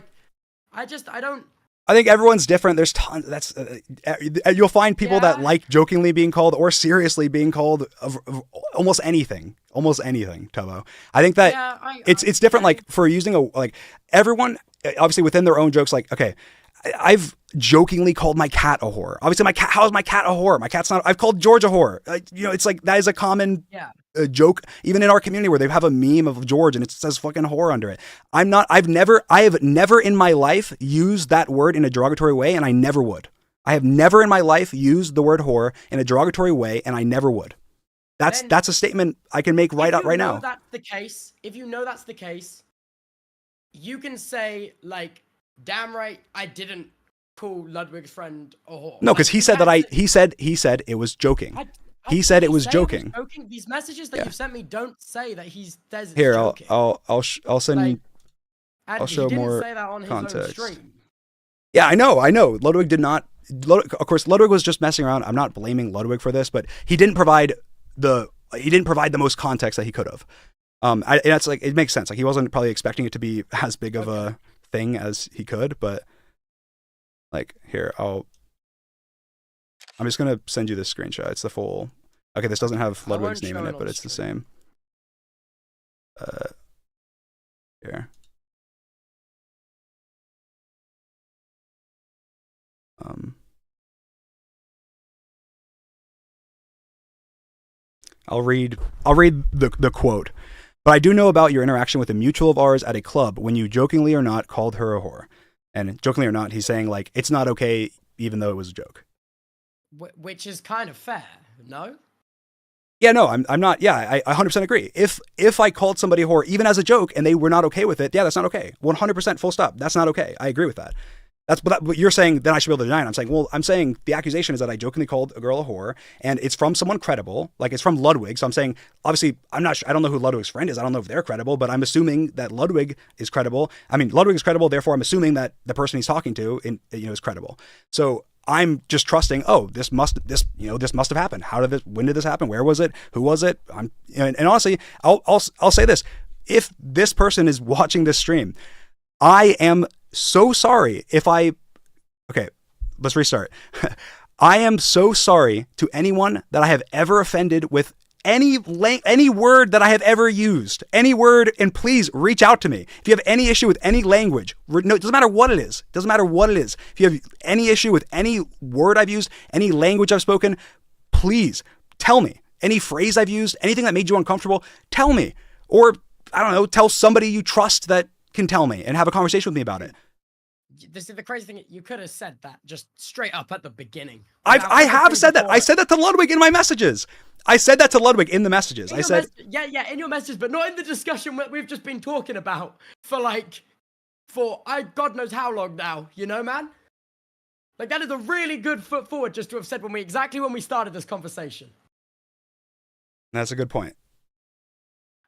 don't. I think everyone's different. There's tons. You'll find people that like jokingly being called or seriously being called of almost anything, Tubbo. I think that it's different. Like for using everyone, obviously within their own jokes. Like, okay, I've jokingly called my cat a whore. Obviously, how is my cat a whore? My cat's not. I've called George a whore. It's like that is a common joke, even in our community where they have a meme of George and it says fucking whore under it. I have never in my life used that word in a derogatory way, and I never would. I have never in my life used the word whore in a derogatory way, and I never would. That's a statement I can make right now. If that's the case, if you know that's the case, you can say like, damn right, I didn't call Ludwig's friend a whore. No, because he said he said it was joking. He said it was joking. These messages that you've sent me don't say that says it's here. Joking. I'll send. I'll show more say that on context. His own stream. Yeah, I know. Ludwig did not. Of course, Ludwig was just messing around. I'm not blaming Ludwig for this, but he didn't provide the most context that he could have. That's like it makes sense. Like he wasn't probably expecting it to be as big of a thing as he could, but like here, I'm just gonna send you this screenshot. It's the full. Okay, this doesn't have Ludwig's name in it, but it's the same. Here. I'll read the quote. But I do know about your interaction with a mutual of ours at a club when you jokingly or not called her a whore. And jokingly or not, he's saying like it's not okay even though it was a joke. Which is kind of fair, no? Yeah, no, I'm not. Yeah, I 100% agree. If I called somebody a whore even as a joke and they were not okay with it, yeah, that's not okay. 100% full stop. That's not okay. I agree with that. But you're saying then I should be able to deny it. I'm saying the accusation is that I jokingly called a girl a whore and it's from someone credible. Like it's from Ludwig. So I'm saying, obviously, I don't know who Ludwig's friend is. I don't know if they're credible, but I'm assuming that Ludwig is credible. I mean, Ludwig is credible. Therefore, I'm assuming that the person he's talking to is credible. So I'm just trusting, this must have happened. When did this happen? Where was it? Who was it? And honestly, I'll say this. If this person is watching this stream, I am so sorry okay, let's restart. I am so sorry to anyone that I have ever offended with any word that I have ever used, any word, and please reach out to me. If you have any issue with any language, no, it doesn't matter what it is. If you have any issue with any word I've used, any language I've spoken, please tell me. Any phrase I've used, anything that made you uncomfortable, tell me. Or, I don't know, tell somebody you trust that can tell me and have a conversation with me about it. This is the crazy thing. You could have said that just straight up at the beginning. I have said that. I said that to Ludwig in my messages. I said that to Ludwig in the messages. I said, yeah, in your messages, but not in the discussion we've just been talking about for God knows how long now, you know, man? Like, that is a really good foot forward just to have said exactly when we started this conversation. That's a good point.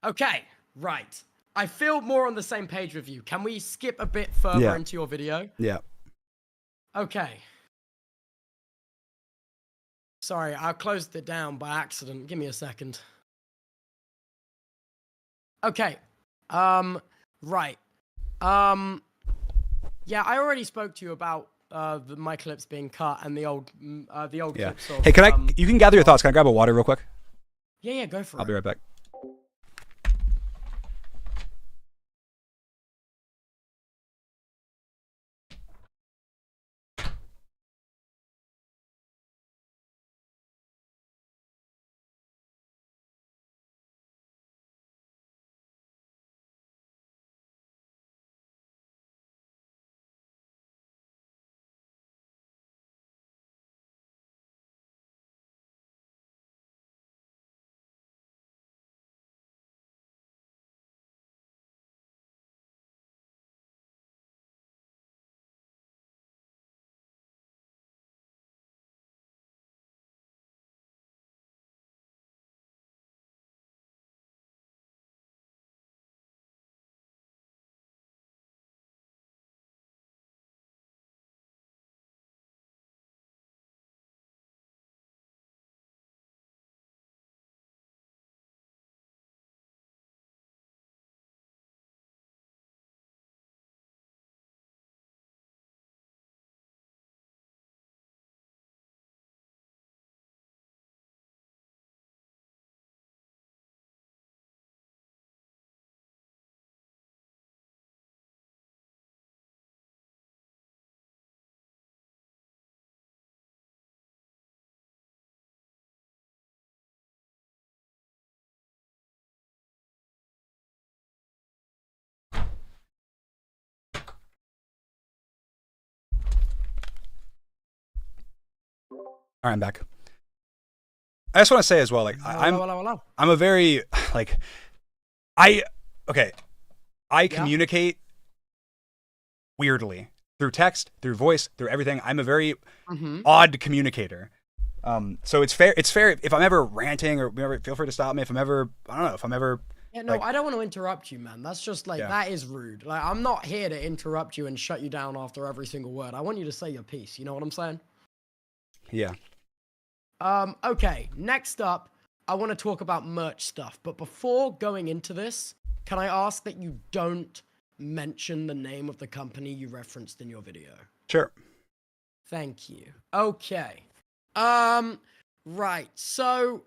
Okay, right. I feel more on the same page with you. Can we skip a bit further into your video? Yeah. Okay. Sorry, I closed it down by accident. Give me a second. Okay. Right. Yeah, I already spoke to you about my clips being cut and the old clips. Of, hey, you can gather your thoughts. Can I grab a water real quick? Yeah, go for it. I'll be right back. All right, I'm back. I just want to say as well, like, I'm a very, like, I communicate weirdly through text, through voice, through everything. I'm a very odd communicator. So it's fair if I'm ever ranting or whatever, feel free to stop me. If I'm ever, Yeah, no, I don't want to interrupt you, man. That's just that is rude. Like, I'm not here to interrupt you and shut you down after every single word. I want you to say your piece. You know what I'm saying? Yeah. Okay, next up, I want to talk about merch stuff. But before going into this, can I ask that you don't mention the name of the company you referenced in your video? Sure. Thank you. Okay. Right. So,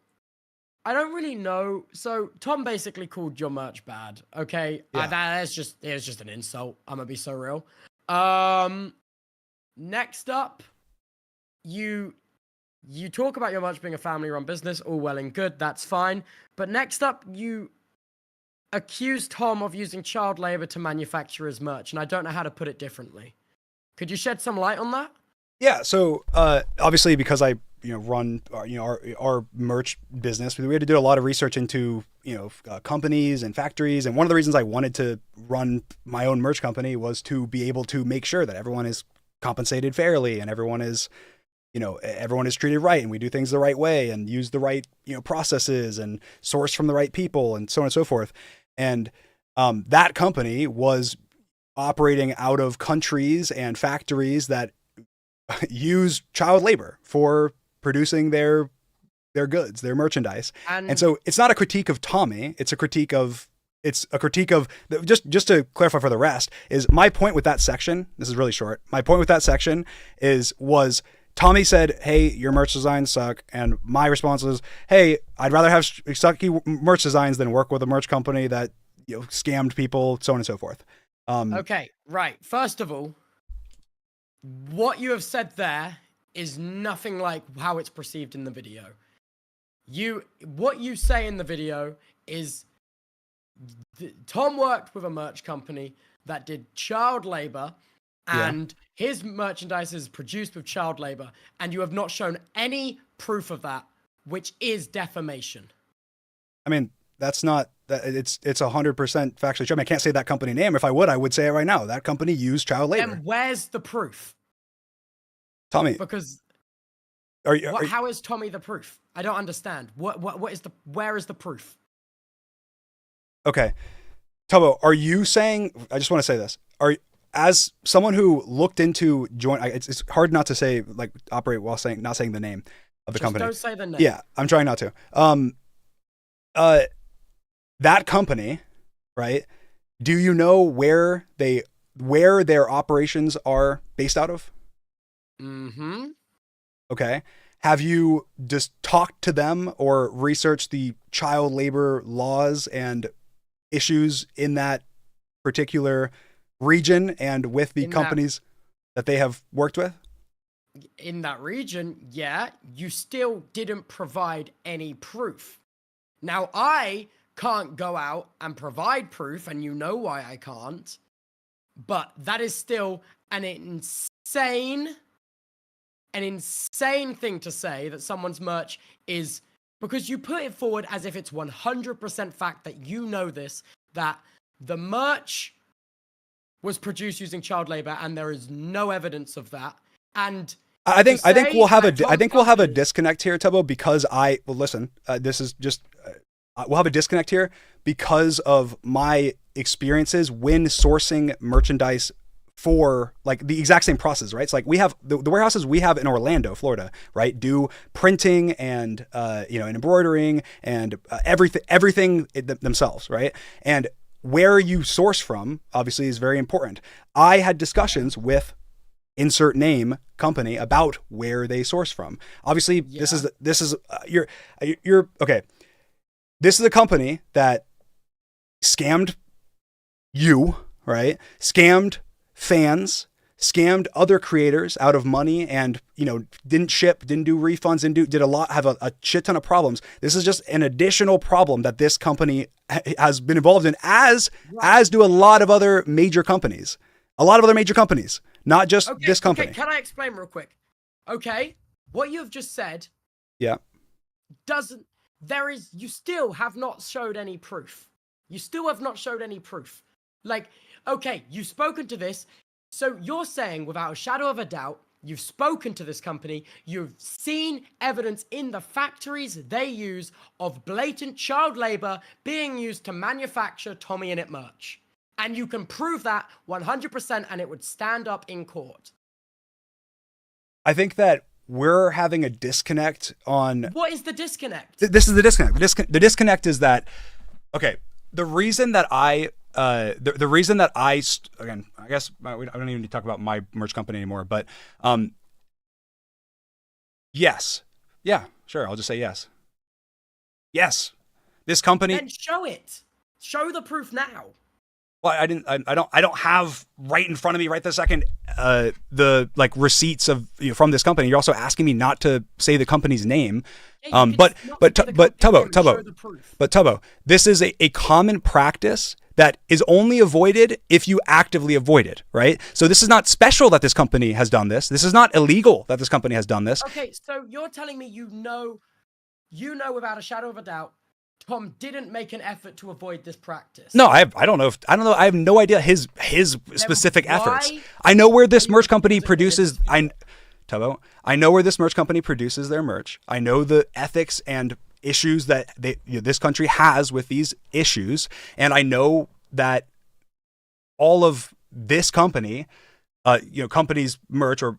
I don't really know. So, Tom basically called your merch bad. Okay. Yeah. It was just an insult. I'm gonna be so real. Next up, you talk about your merch being a family-run business, all well and good, that's fine. But next up, you accused Tom of using child labor to manufacture his merch, and I don't know how to put it differently. Could you shed some light on that? Yeah, so obviously because I run our merch business, we had to do a lot of research into companies and factories, and one of the reasons I wanted to run my own merch company was to be able to make sure that everyone is compensated fairly and everyone is treated right, and we do things the right way and use the right processes and source from the right people and so on and so forth. And that company was operating out of countries and factories that use child labor for producing their goods, their merchandise. And so it's not a critique of Tommy. It's a critique of just to clarify for the rest is my point with that section. This is really short. My point with that section was Tommy said, "Hey, your merch designs suck," and my response was, "Hey, I'd rather have sucky merch designs than work with a merch company that scammed people, so on and so forth." Okay, right. First of all, what you have said there is nothing like how it's perceived in the video. What you say in the video is Tom worked with a merch company that did child labor and his merchandise is produced with child labor, and you have not shown any proof of that, which is defamation. I mean, that's not that it's 100% factually true. I mean, I can't say that company name. If I would say it right now. That company used child labor. And where's the proof? Tommy, because are you, how is Tommy the proof? I don't understand. Where is the proof? Okay. Tubbo, are you saying, I just want to say this, as someone who looked into it's hard not to say, like, operate while not saying the name of the company. Don't say the name. Yeah, I'm trying not to. That company, right? Do you know where their operations are based out of? Mm-hmm. Okay. Have you just talked to them or researched the child labor laws and issues in that particular region and with the companies that they have worked with? In that region, yeah, you still didn't provide any proof. Now, I can't go out and provide proof, and you know why I can't, but that is still an insane thing to say, that someone's merch is, because you put it forward as if it's 100% fact that you know this, that the merch was produced using child labor, and there is no evidence of that. And I think we'll have a disconnect here, Tubbo, because this is just we'll have a disconnect here because of my experiences when sourcing merchandise for, like, the exact same process, right? It's like we have the warehouses we have in Orlando, Florida, right? Do printing and and embroidering and everything themselves, right? And where you source from obviously is very important. I had discussions with insert name company about where they source from. Obviously, this is you're okay. This is a company that scammed you, right? Scammed fans, scammed other creators out of money, and didn't ship, didn't do refunds, did have a shit ton of problems. This is just an additional problem that this company has been involved in, as do a lot of other major companies. Not just this company. Okay, can I explain real quick? Okay, what you have just said, yeah, you still have not showed any proof. You still have not showed any proof. Like, okay, you've spoken to this, so you're saying without a shadow of a doubt, you've spoken to this company, you've seen evidence in the factories they use of blatant child labor being used to manufacture Tommy in It merch. And you can prove that 100%, and it would stand up in court. I think that we're having a disconnect on... What is the disconnect? This is the disconnect. The disconnect is that, okay, the reason that I again, I guess I don't even need to talk about my merch company anymore, but yes. Yeah, sure. I'll just say yes. Yes. This company... Then show it. Show the proof now. Well, I don't have right in front of me right this second the receipts of from this company. You're also asking me not to say the company's name. Yeah, but Tubbo, this is a common practice that is only avoided if you actively avoid it, right? So this is not special that this company has done this. This is not illegal that this company has done this. Okay, so you're telling me you know without a shadow of a doubt Tom didn't make an effort to avoid this practice. No, I don't know. I have no idea his specific efforts. I know where this merch company produces. Tubbo, I know where this merch company produces their merch. I know the ethics and issues that this country has with these issues, and I know that all of this company, company's merch, or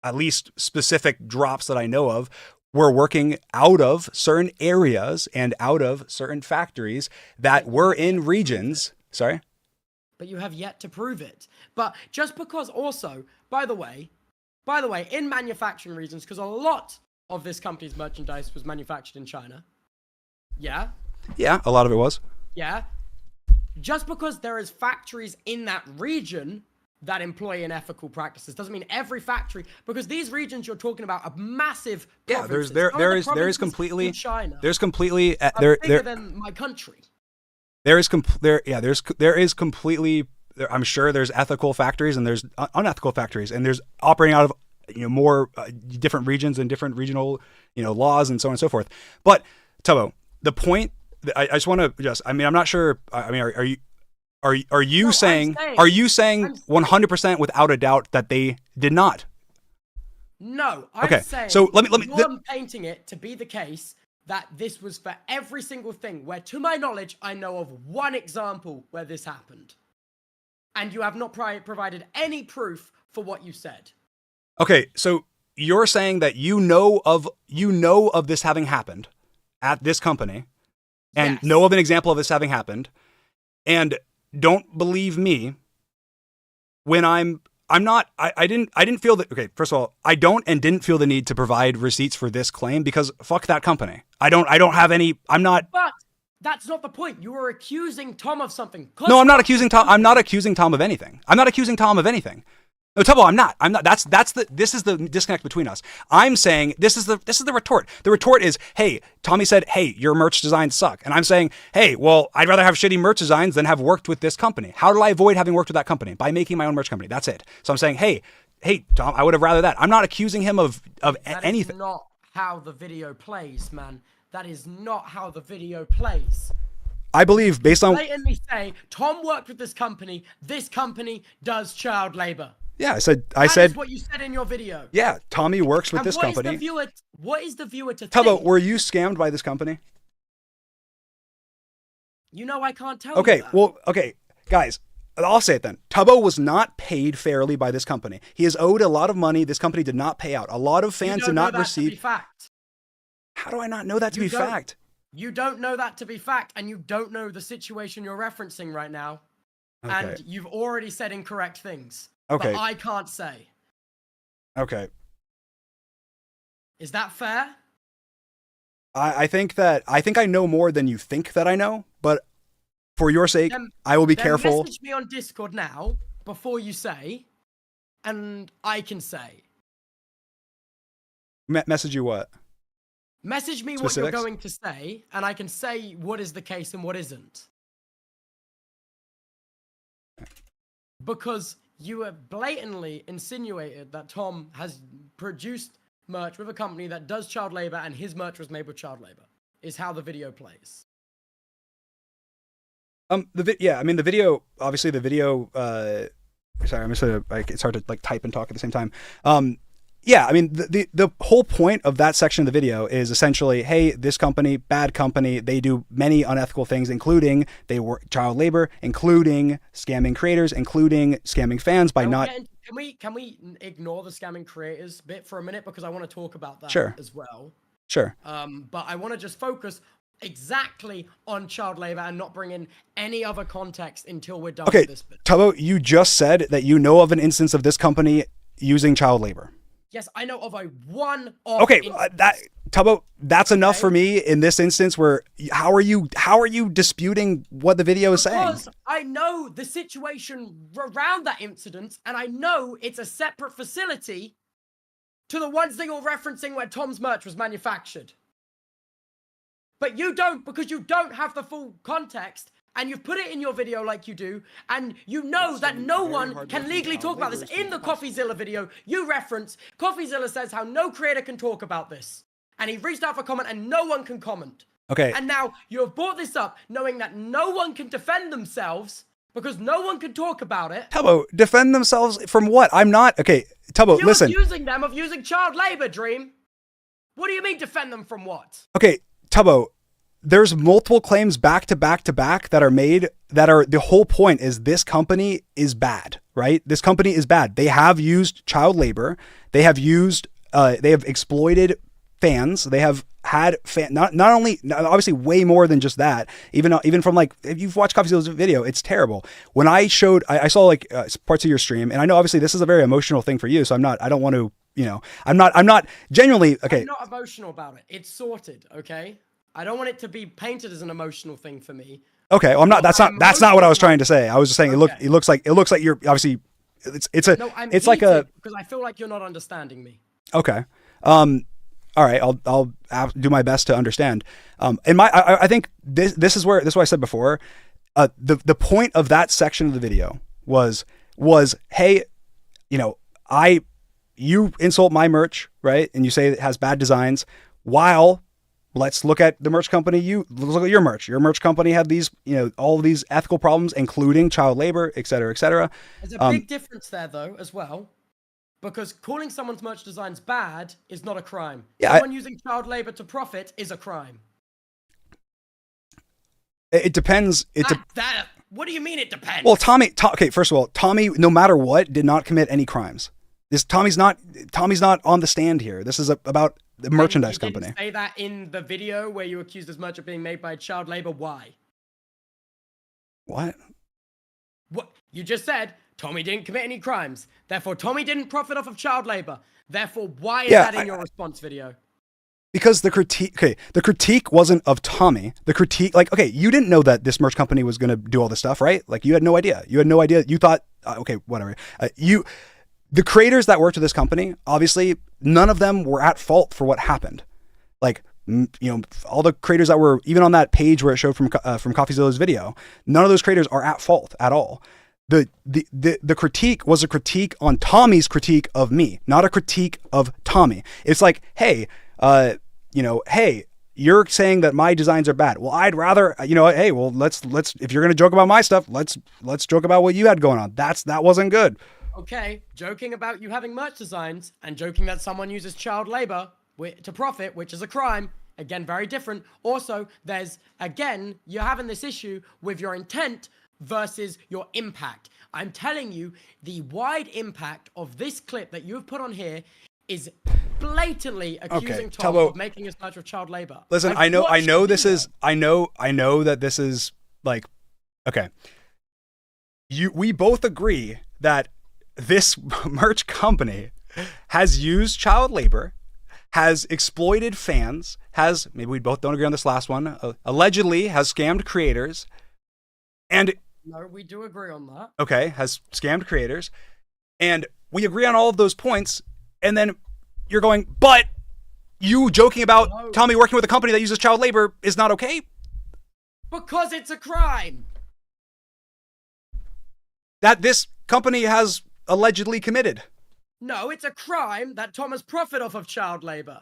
at least specific drops that I know of, were working out of certain areas and out of certain factories that were in regions. Sorry? But you have yet to prove it. But just because also, by the way, in manufacturing regions, because a lot of this company's merchandise was manufactured in China. Yeah? Yeah, a lot of it was. Yeah? Just because there is factories in that region that employ unethical practices doesn't mean every factory, because these regions you're talking about are massive provinces. Yeah, there is completely China. There's completely bigger than my country. There is completely I'm sure there's ethical factories and there's unethical factories, and there's operating out of more different regions and different regional laws and so on and so forth. But Tubbo, the point I just want to just, I mean, I'm not sure. I mean, are you saying 100% without a doubt that they did not? No, I'm saying. So let me. You're painting it to be the case that this was for every single thing. Where, to my knowledge, I know of one example where this happened, and you have not provided any proof for what you said. Okay, so you're saying that you know of this having happened at this company, and know of an example of this having happened, and don't believe me when I didn't feel that. Okay, first of all, I don't and didn't feel the need to provide receipts for this claim because fuck that company. I don't have any. I'm not. But that's not the point. You were accusing Tom of something. No, I'm not accusing Tom. I'm not accusing Tom of anything. I'm not accusing Tom of anything. No, Tubbo, I'm not. This is the disconnect between us. I'm saying this is the retort. The retort is, hey, Tommy said, hey, your merch designs suck. And I'm saying, hey, well, I'd rather have shitty merch designs than have worked with this company. How do I avoid having worked with that company? By making my own merch company. That's it. So I'm saying, hey, Tom, I would have rather that. I'm not accusing him of anything. That is not how the video plays, man. That is not how the video plays. I believe based on... blatantly say, Tom worked with this company does child labor. Yeah, I said. That is what you said in your video. Yeah, Tommy works with this company. What is the viewer to Tubbo, think? were you scammed by this company? I can't tell you that. Well, okay, guys, I'll say it then. Tubbo was not paid fairly by this company. He is owed a lot of money. This company did not pay out. A lot of fans did not receive. To be fact. How do I not know that to be fact? You don't know that to be fact, and you don't know the situation you're referencing right now. Okay. And you've already said incorrect things. Okay. But I can't say. Okay. Is that fair? I think I know more than you think that I know, but for your sake, I will be careful. Message me on Discord now before you say, and I can say. Message you what? Message me Specifics? What you're going to say, and I can say what is the case and what isn't. Because you have blatantly insinuated that Tom has produced merch with a company that does child labor and his merch was made with child labor, is how the video plays. The video, obviously the video, sorry, I'm just it's hard to type and talk at the same time. Yeah, I mean, the whole point of that section of the video is essentially, hey, this company, bad company, they do many unethical things, including they work child labor, including scamming creators, including scamming fans by not... Can we ignore the scamming creators bit for a minute? Because I want to talk about that as well. Sure. But I want to just focus exactly on child labor and not bring in any other context until we're done with this bit. Tubbo, you just said that you know of an instance of this company using child labor. Yes, I know of a one-off. Okay, Tubbo, that's enough for me in this instance. Where how are you disputing what the video is saying? Because I know the situation around that incident, and I know it's a separate facility to the ones that you're referencing where Tom's merch was manufactured. But you don't, because you don't have the full context. And you've put it in your video like you do, and you know that no one can legally talk about this. In the CoffeeZilla video, you reference, CoffeeZilla says how no creator can talk about this. And he reached out for comment, and no one can comment. Okay. And now you have brought this up, knowing that no one can defend themselves, because no one can talk about it. Tubbo, defend themselves from what? I'm not... Okay, Tubbo, listen. You're accusing them of using child labor, Dream. What do you mean defend them from what? Okay, Tubbo, there's multiple claims back to back to back that are made that are, the whole point is this company is bad, right? This company is bad. They have used child labor. They have used, they have exploited fans. They have had not only, obviously way more than just that, even from if you've watched CoffeeZilla's video, it's terrible. When I showed, I saw parts of your stream, and I know obviously this is a very emotional thing for you. So I don't want to, I'm not genuinely, okay. I'm not emotional about it. It's sorted. Okay. I don't want it to be painted as an emotional thing for me. Okay, well, I'm not. That's not what I was trying to say. I was just saying it looks like you're obviously it's like a because I feel like you're not understanding me. Okay, all right. I'll do my best to understand. And I think this is what I said before. The point of that section of the video was, hey, you know, you insult my merch, right? And you say it has bad designs, while let's look at the merch company. Let's look at your merch. Your merch company had these, you know, all of these ethical problems, including child labor, et cetera, et cetera. There's a big difference there, though, as well, because calling someone's merch designs bad is not a crime. Yeah, someone using child labor to profit is a crime. It depends. What do you mean it depends? Well, okay, first of all, Tommy, no matter what, did not commit any crimes. Tommy's not on the stand here. This is about the merchandise company. Didn't say that in the video where you accused his merch of being made by child labor. Why? What? What? You just said Tommy didn't commit any crimes. Therefore, Tommy didn't profit off of child labor. Therefore, why is that in your response video? Because the critique wasn't of Tommy. The critique, like, okay, you didn't know that this merch company was going to do all this stuff, right? Like, you had no idea. You thought, okay, whatever. The creators that worked with this company, obviously, none of them were at fault for what happened. Like, you know, all the creators that were even on that page where it showed from CoffeeZilla's video, none of those creators are at fault at all. The critique was a critique on Tommy's critique of me, not a critique of Tommy. It's like, hey, hey, you're saying that my designs are bad. Well, I'd rather, hey, well, let's if you're gonna joke about my stuff, let's joke about what you had going on. That wasn't good. Okay, joking about you having merch designs and joking that someone uses child labor to profit, which is a crime. Again, very different. Also, you're having this issue with your intent versus your impact. I'm telling you, the wide impact of this clip that you have put on here is blatantly accusing Tom Tubbo, of making his merch of child labor. Listen, I know that this is like, okay. We both agree that this merch company has used child labor, has exploited fans, maybe we both don't agree on this last one, allegedly has scammed creators, and no, we do agree on that. Okay, has scammed creators, and we agree on all of those points, and then you're going, but you joking about Tommy working with a company that uses child labor is not okay? Because it's a crime. That this company has allegedly committed. No, it's a crime that Tom has profited off of child labor.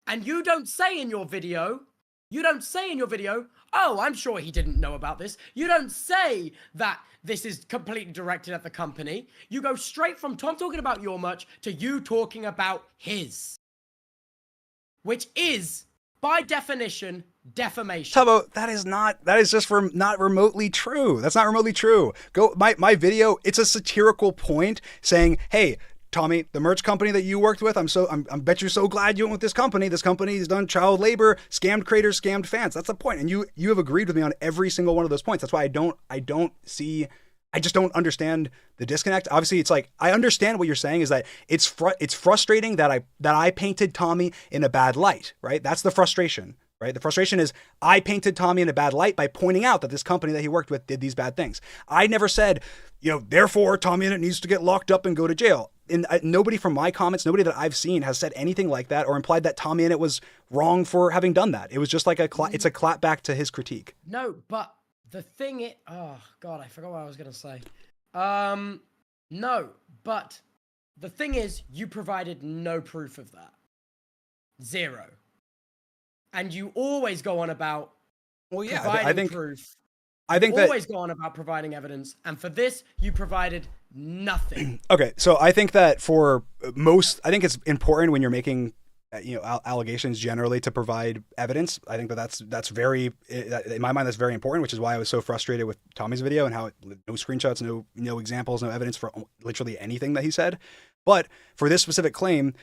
And you don't say in your video, oh, I'm sure he didn't know about this. You don't say that this is completely directed at the company. You go straight from Tom talking about your merch to you talking about his. Which is, by definition, defamation. Tubbo, that is just not remotely true. That's not remotely true. My video, it's a satirical point saying, hey, Tommy, the merch company that you worked with, I bet you're so glad you went with this company. This company has done child labor, scammed creators, scammed fans. That's the point. And you have agreed with me on every single one of those points. That's why I just don't understand the disconnect. Obviously, it's like, I understand what you're saying is that it's frustrating that I painted Tommy in a bad light, right? That's the frustration, right? The frustration is I painted Tommy in a bad light by pointing out that this company that he worked with did these bad things. I never said, therefore Tommy Innit needs to get locked up and go to jail. And nobody from my comments, nobody that I've seen has said anything like that or implied that Tommy Innit was wrong for having done that. It was just like it's a clap back to his critique. No, but the thing oh God, I forgot what I was going to say. No, but the thing is, you provided no proof of that. Zero. And you always go on about providing proof. I think you always go on about providing evidence, and for this, you provided nothing. Okay, so I think that I think it's important when you're making allegations generally to provide evidence. I think that's very, in my mind, that's very important, which is why I was so frustrated with Tommy's video and how no screenshots, no examples, no evidence for literally anything that he said. But for this specific claim,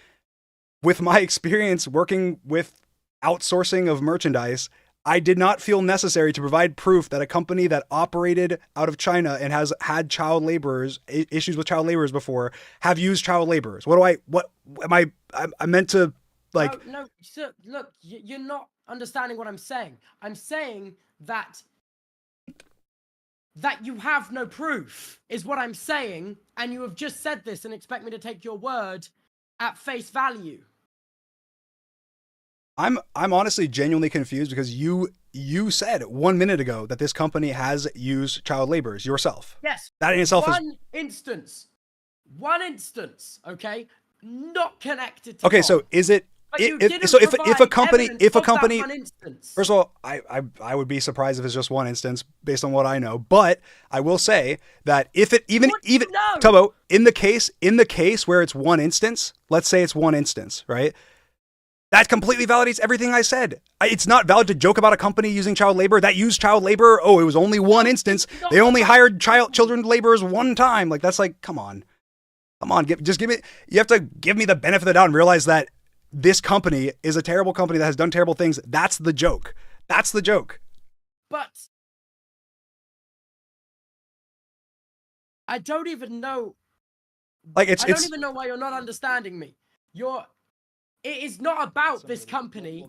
with my experience working with outsourcing of merchandise, I did not feel necessary to provide proof that a company that operated out of China and has had child laborers, issues with child laborers before, have used child laborers. I meant to, like... No, sir, look, you're not understanding what I'm saying. I'm saying that you have no proof, is what I'm saying, and you have just said this and expect me to take your word at face value. I'm honestly genuinely confused because you said 1 minute ago that this company has used child laborers yourself. Yes. That in itself is one instance, okay? Not connected to okay. Tom. So is it? But you If, didn't so if a provide company evidence of that one instance. first of all, I would be surprised if it's just one instance based on what I know. But I will say that if it even Tubbo, in the case where it's one instance, let's say it's one instance, right? That completely validates everything I said. It's not valid to joke about a company using child labor that used child labor. Oh, it was only one instance. They only hired children laborers one time. Like, that's like, come on, just give me. You have to give me the benefit of the doubt and realize that this company is a terrible company that has done terrible things. That's the joke. That's the joke. But I don't even know. Like, I don't even know why you're not understanding me. It is not about this company.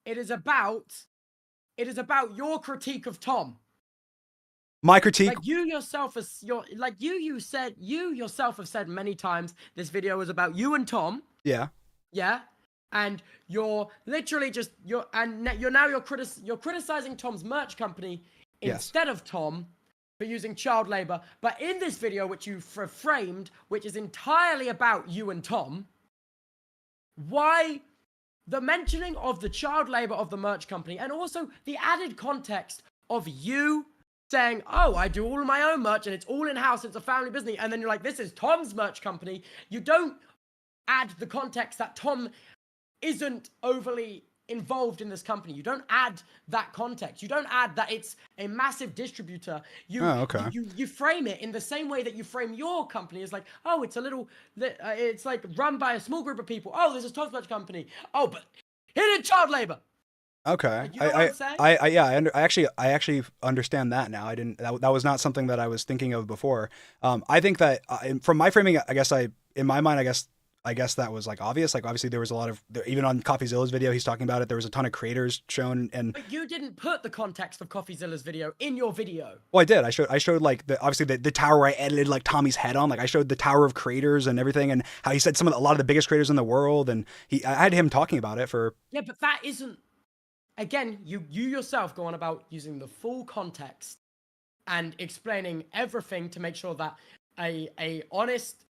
It is about your critique of Tom. My critique. Like you yourself have said many times this video is about you and Tom. Yeah. Yeah. And you're literally you're criticizing Tom's merch company instead of Tom for using child labor. But in this video, which you framed, which is entirely about you and Tom, why the mentioning of the child labor of the merch company and also the added context of you saying, oh, I do all of my own merch and it's all in-house, it's a family business, and then you're like, this is Tom's merch company. You don't add the context that Tom isn't overly involved in this company. You don't add that context. You don't add that it's a massive distributor. You frame it in the same way that you frame your company as like, oh, it's a little, it's like run by a small group of people. Oh, this is Tom's merch company. Oh, but hidden child labor. Okay. Like, you know what I'm saying? I actually understand that now. That was not something that I was thinking of before. I think that from my framing, in my mind, I guess that was like obvious. Like, obviously there was a lot of, even on CoffeeZilla's video, he's talking about it. There was a ton of creators shown, and but you didn't put the context of CoffeeZilla's video in your video. Well, I did. I showed like obviously the tower where I edited like Tommy's head on. Like, I showed the tower of creators and everything, and how he said a lot of the biggest creators in the world, and I had him talking about it for. Yeah, but that isn't. Again, you yourself go on about using the full context and explaining everything to make sure that a honest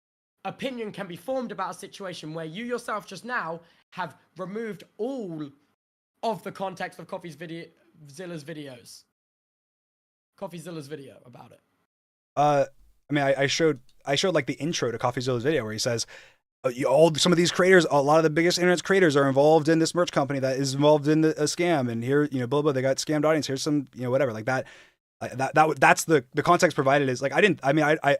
opinion can be formed about a situation where you yourself just now have removed all of the context of CoffeeZilla's videos. CoffeeZilla's video about it. I mean, I showed like the intro to CoffeeZilla's video where he says, some of these creators, a lot of the biggest internet creators are involved in this merch company that is involved in a scam, and here, blah, blah, they got scammed audience. Here's some, whatever, like that. That's the context provided is like, I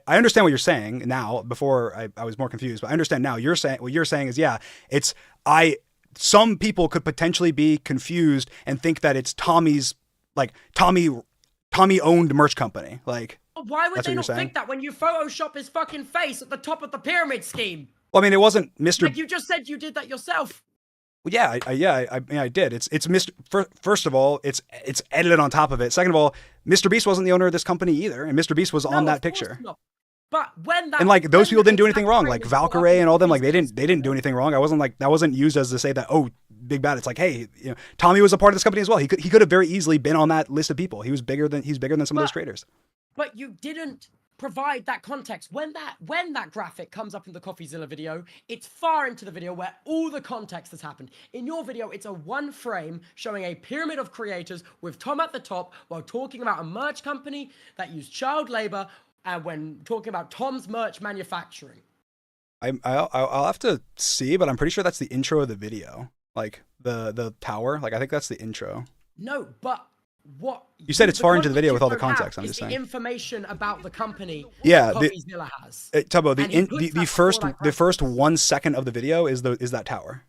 understand what you're saying now. Before I was more confused, but I understand now. What you're saying is, yeah, some people could potentially be confused and think that it's Tommy's, like Tommy owned merch company. Like, why would they not think that when you Photoshop his fucking face at the top of the pyramid scheme? Well, I mean, it wasn't Mr. Like you just said you did that yourself. Well, yeah, I did. It's Mr. First of all, it's edited on top of it. Second of all, Mr. Beast wasn't the owner of this company either, and Mr. Beast was on that picture. Not. But when that and like those people didn't do anything wrong, like Valkyrie and all them, like they didn't do anything wrong. That wasn't used as to say that, oh, big bad. It's like, hey, Tommy was a part of this company as well. He could have very easily been on that list of people. He's bigger than some of those creators. But you didn't provide that context. When that graphic comes up in the CoffeeZilla video, it's far into the video where all the context has happened. In your video, it's a one frame showing a pyramid of creators with Tom at the top while talking about a merch company that used child labor when talking about Tom's merch manufacturing. I'll have to see, but I'm pretty sure that's the intro of the video. Like the tower. Like, I think that's the intro. No, but what you said, it's far into the video with all the context. I'm just saying information about the company. Yeah, CoffeeZilla has. Tubbo, the first 1 second of the video is that tower.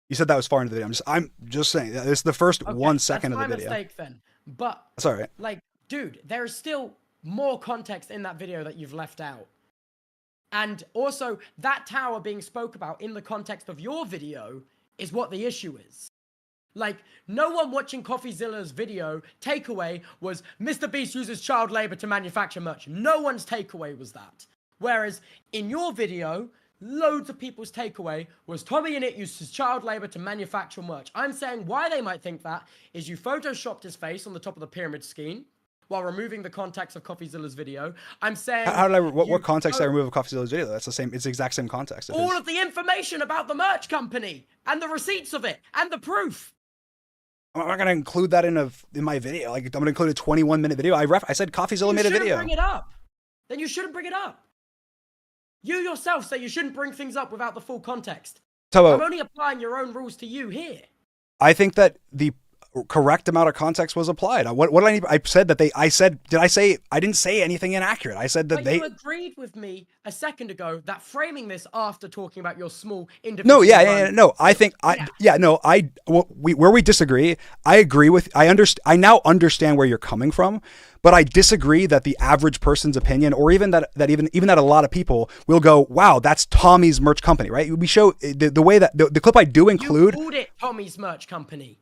You said that was far into the video. I'm just saying it's the first 1 second of the video. That's my mistake then. But that's all right. Like, dude, there is still more context in that video that you've left out. And also, that tower being spoke about in the context of your video is what the issue is. Like, no one watching CoffeeZilla's video takeaway was Mr. Beast uses child labor to manufacture merch. No one's takeaway was that. Whereas in your video, loads of people's takeaway was Tommy and it uses child labor to manufacture merch. I'm saying why they might think that is you photoshopped his face on the top of the pyramid scheme while removing the context of CoffeeZilla's video. I'm saying How did I? What context did I remove of CoffeeZilla's video? That's the same. It's the exact same context. All of the information about the merch company and the receipts of it and the proof. I'm not gonna include that in my video. Like I'm gonna include a 21-minute video. I said CoffeeZilla made a video. Bring it up. Then you shouldn't bring it up. You yourself say you shouldn't bring things up without the full context. Tubbo, I'm only applying your own rules to you here. I think that the correct amount of context was applied. What did I need? I said that I didn't say anything inaccurate. I said that you agreed with me a second ago that framing this after talking about your small individual. No. I think where we disagree, I now understand where you're coming from, but I disagree that the average person's opinion, or even that a lot of people will go, wow, that's Tommy's merch company, right? We show the way that the clip I do include. You called it Tommy's merch company.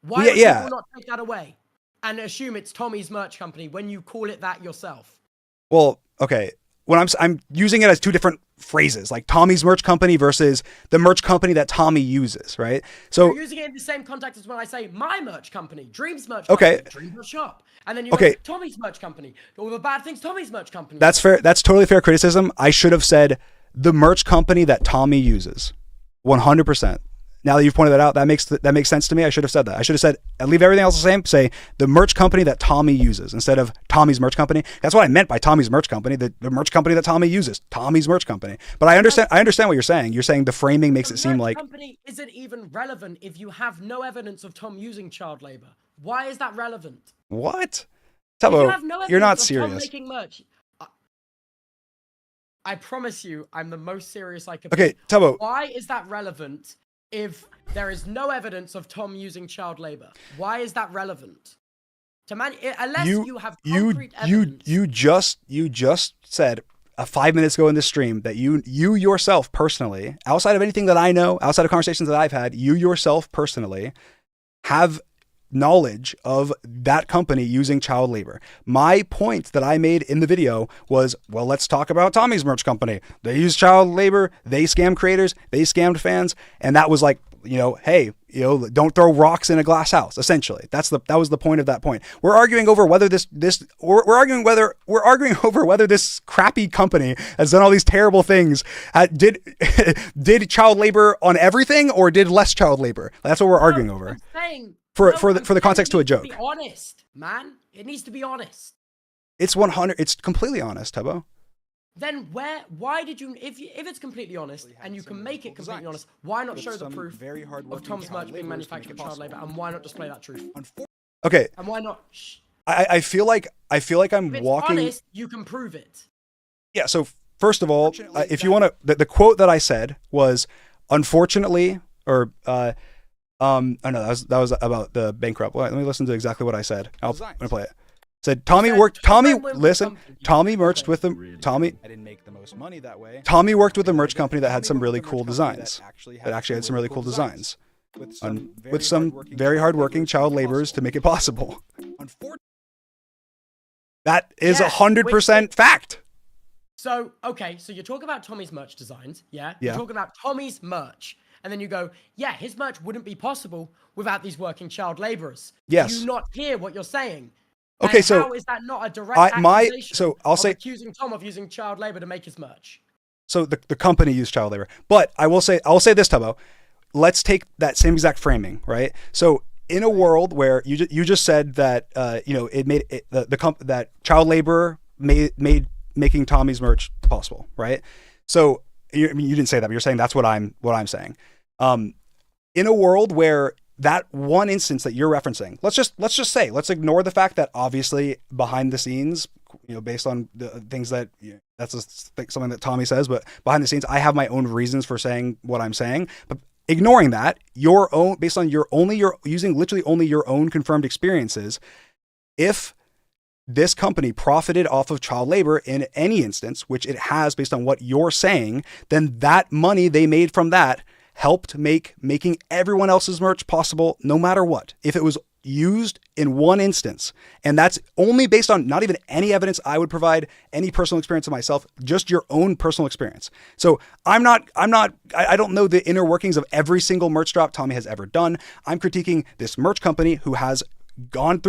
Why would people not take that away and assume it's Tommy's merch company when you call it that yourself? Well, okay. When I'm using it as two different phrases, like Tommy's merch company versus the merch company that Tommy uses, right? So you're using it in the same context as when I say my merch company, Dream's merch company, Dream's merch shop. And then you go, Tommy's merch company. All the bad things, Tommy's merch company. That's fair. That's totally fair criticism. I should have said the merch company that Tommy uses. 100%. Now that you've pointed that out, that makes sense to me. I should have said that. I should have said, leave everything else the same. Say the merch company that Tommy uses instead of Tommy's merch company. That's what I meant by Tommy's merch company. The merch company that Tommy uses, Tommy's merch company. But I understand what you're saying. You're saying the framing makes it seem like the company isn't even relevant if you have no evidence of Tom using child labor. Why is that relevant? What? Tubbo, you're not serious. Tom making merch. I promise you, I'm the most serious I could be. Okay, Tubbo. Why is that relevant? If there is no evidence of Tom using child labor, why is that relevant? Unless you have concrete evidence. You just said 5 minutes ago in this stream that you yourself personally, outside of anything that I know, outside of conversations that I've had, you yourself personally have knowledge of that company using child labor. My point that I made in the video was, well, let's talk about Tommy's merch company. They use child labor, they scam creators, they scammed fans, and that was like, hey, don't throw rocks in a glass house. Essentially, that was the point of that point. We're arguing over whether we're arguing over whether this crappy company has done all these terrible things. Did child labor on everything or did less child labor? That's what we're arguing over. For the context to a joke. Be honest, man. It needs to be honest. It's completely honest, Tubbo. Then why did you, if it's completely honest and you can make it completely honest, why not show the proof of Tom's merch being manufactured with child labor, and why not display that truth? Okay. And why not? I feel like I'm if it's walking. Honest, you can prove it. Yeah. So first of all, if you want to, the quote that I said was, unfortunately, or oh no, that was about the bankrupt. Let me listen to exactly what I said. I'm gonna play it. Said Tommy merched with them. Tommy. I didn't make the most money that way. Tommy worked with a merch company that had some really cool designs. That actually had some really cool designs. With some very hardworking child laborers to make it possible. That is 100% fact. So you're talking about Tommy's merch designs, yeah? You're talking about Tommy's merch. And then you go, yeah, his merch wouldn't be possible without these working child laborers. Yes. Do you not hear what you're saying? Okay, and so how is that not a direct accusation accusing Tom of using child labor to make his merch? So the company used child labor. But I'll say this, Tubbo. Let's take that same exact framing, right? So in a world where you just said that it made that child labor made making Tommy's merch possible, right? So you didn't say that, but you're saying that's what I'm saying. In a world where that one instance that you're referencing, let's ignore the fact that obviously behind the scenes, based on the things that that's something that Tommy says, but behind the scenes, I have my own reasons for saying what I'm saying. But ignoring that, based on using literally only your own confirmed experiences, if this company profited off of child labor in any instance, which it has based on what you're saying, then that money they made from that helped making everyone else's merch possible no matter what. If it was used in one instance. And that's only based on not even any evidence I would provide, any personal experience of myself, just your own personal experience. So I don't know the inner workings of every single merch drop Tommy has ever done. I'm critiquing this merch company who has done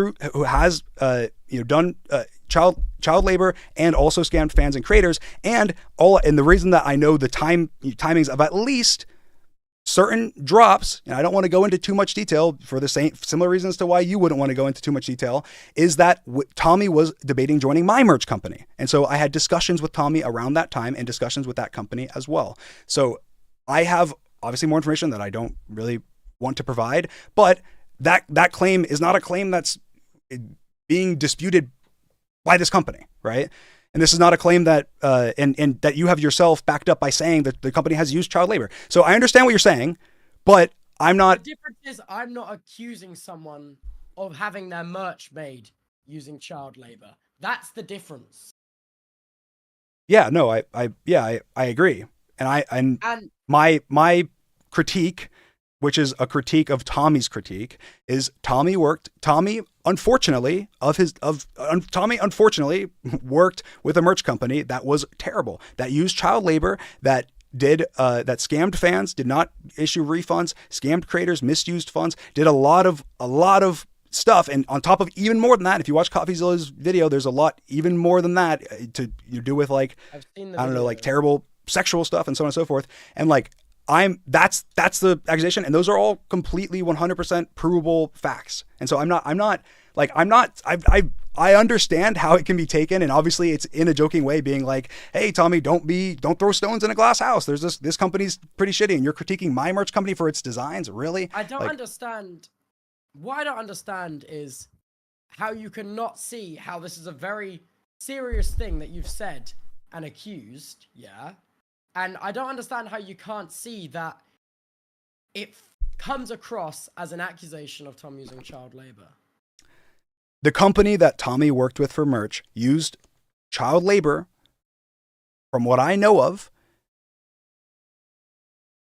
child labor and also scammed fans and creators, and the reason that I know the timings of at least certain drops, and I don't want to go into too much detail for the similar reasons to why you wouldn't want to go into too much detail, is that Tommy was debating joining my merch company. And so I had discussions with Tommy around that time and discussions with that company as well. So I have obviously more information that I don't really want to provide, but that claim is not a claim that's being disputed by this company, right? And this is not a claim that, and that you have yourself backed up by saying that the company has used child labor. So I understand what you're saying, but I'm not. The difference is I'm not accusing someone of having their merch made using child labor. That's the difference. Yeah, no, I agree. And my critique, which is a critique of Tommy's critique, is Tommy unfortunately worked with a merch company that was terrible, that used child labor, that scammed fans, did not issue refunds, scammed creators, misused funds, did a lot of stuff. And on top of even more than that, if you watch CoffeeZilla's video, there's a lot even more than that to do with like, terrible sexual stuff and so on and so forth. And like, that's the accusation, and those are all completely 100% provable facts. And so I understand how it can be taken, and obviously it's in a joking way, being like, hey Tommy, don't throw stones in a glass house. There's this company's pretty shitty and you're critiquing my merch company for its designs. Really? I don't understand. What I don't understand is how you cannot see how this is a very serious thing that you've said and accused. Yeah. And I don't understand how you can't see that it comes across as an accusation of Tom using child labor. The company that Tommy worked with for merch used child labor, from what I know of.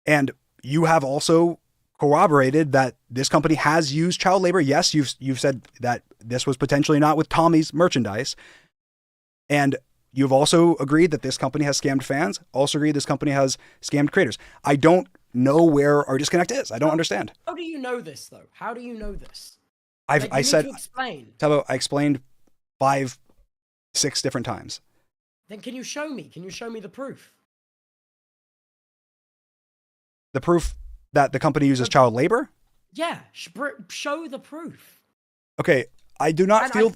And you have also corroborated that this company has used child labor. Yes, you've said that this was potentially not with Tommy's merchandise. And you've also agreed that this company has scammed fans, also agreed this company has scammed creators. I don't know where our disconnect is. I don't understand. How do you know this, though? How do you know this? I said, explain. Tubbo, I explained 5-6 different times. Then can you show me? Can you show me the proof? The proof that the company uses child labor? Yeah, show the proof. Okay, I do not feel...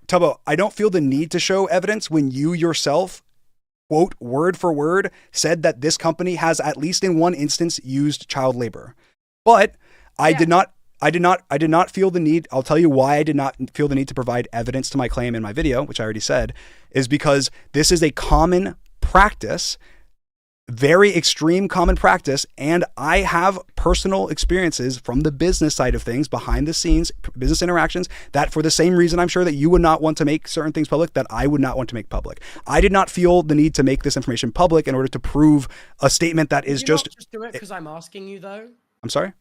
Tubbo, I don't feel the need to show evidence when you yourself, quote, word for word, said that this company has at least in one instance used child labor. But I did not feel the need. I'll tell you why I did not feel the need to provide evidence to my claim in my video, which I already said, is because this is a common practice, very extreme common practice. And I have personal experiences from the business side of things, behind the scenes, business interactions, that for the same reason I'm sure that you would not want to make certain things public, that I would not want to make public. I did not feel the need to make this information public in order to prove a statement that is just... Could you not just do it because I'm asking you, though? I'm sorry?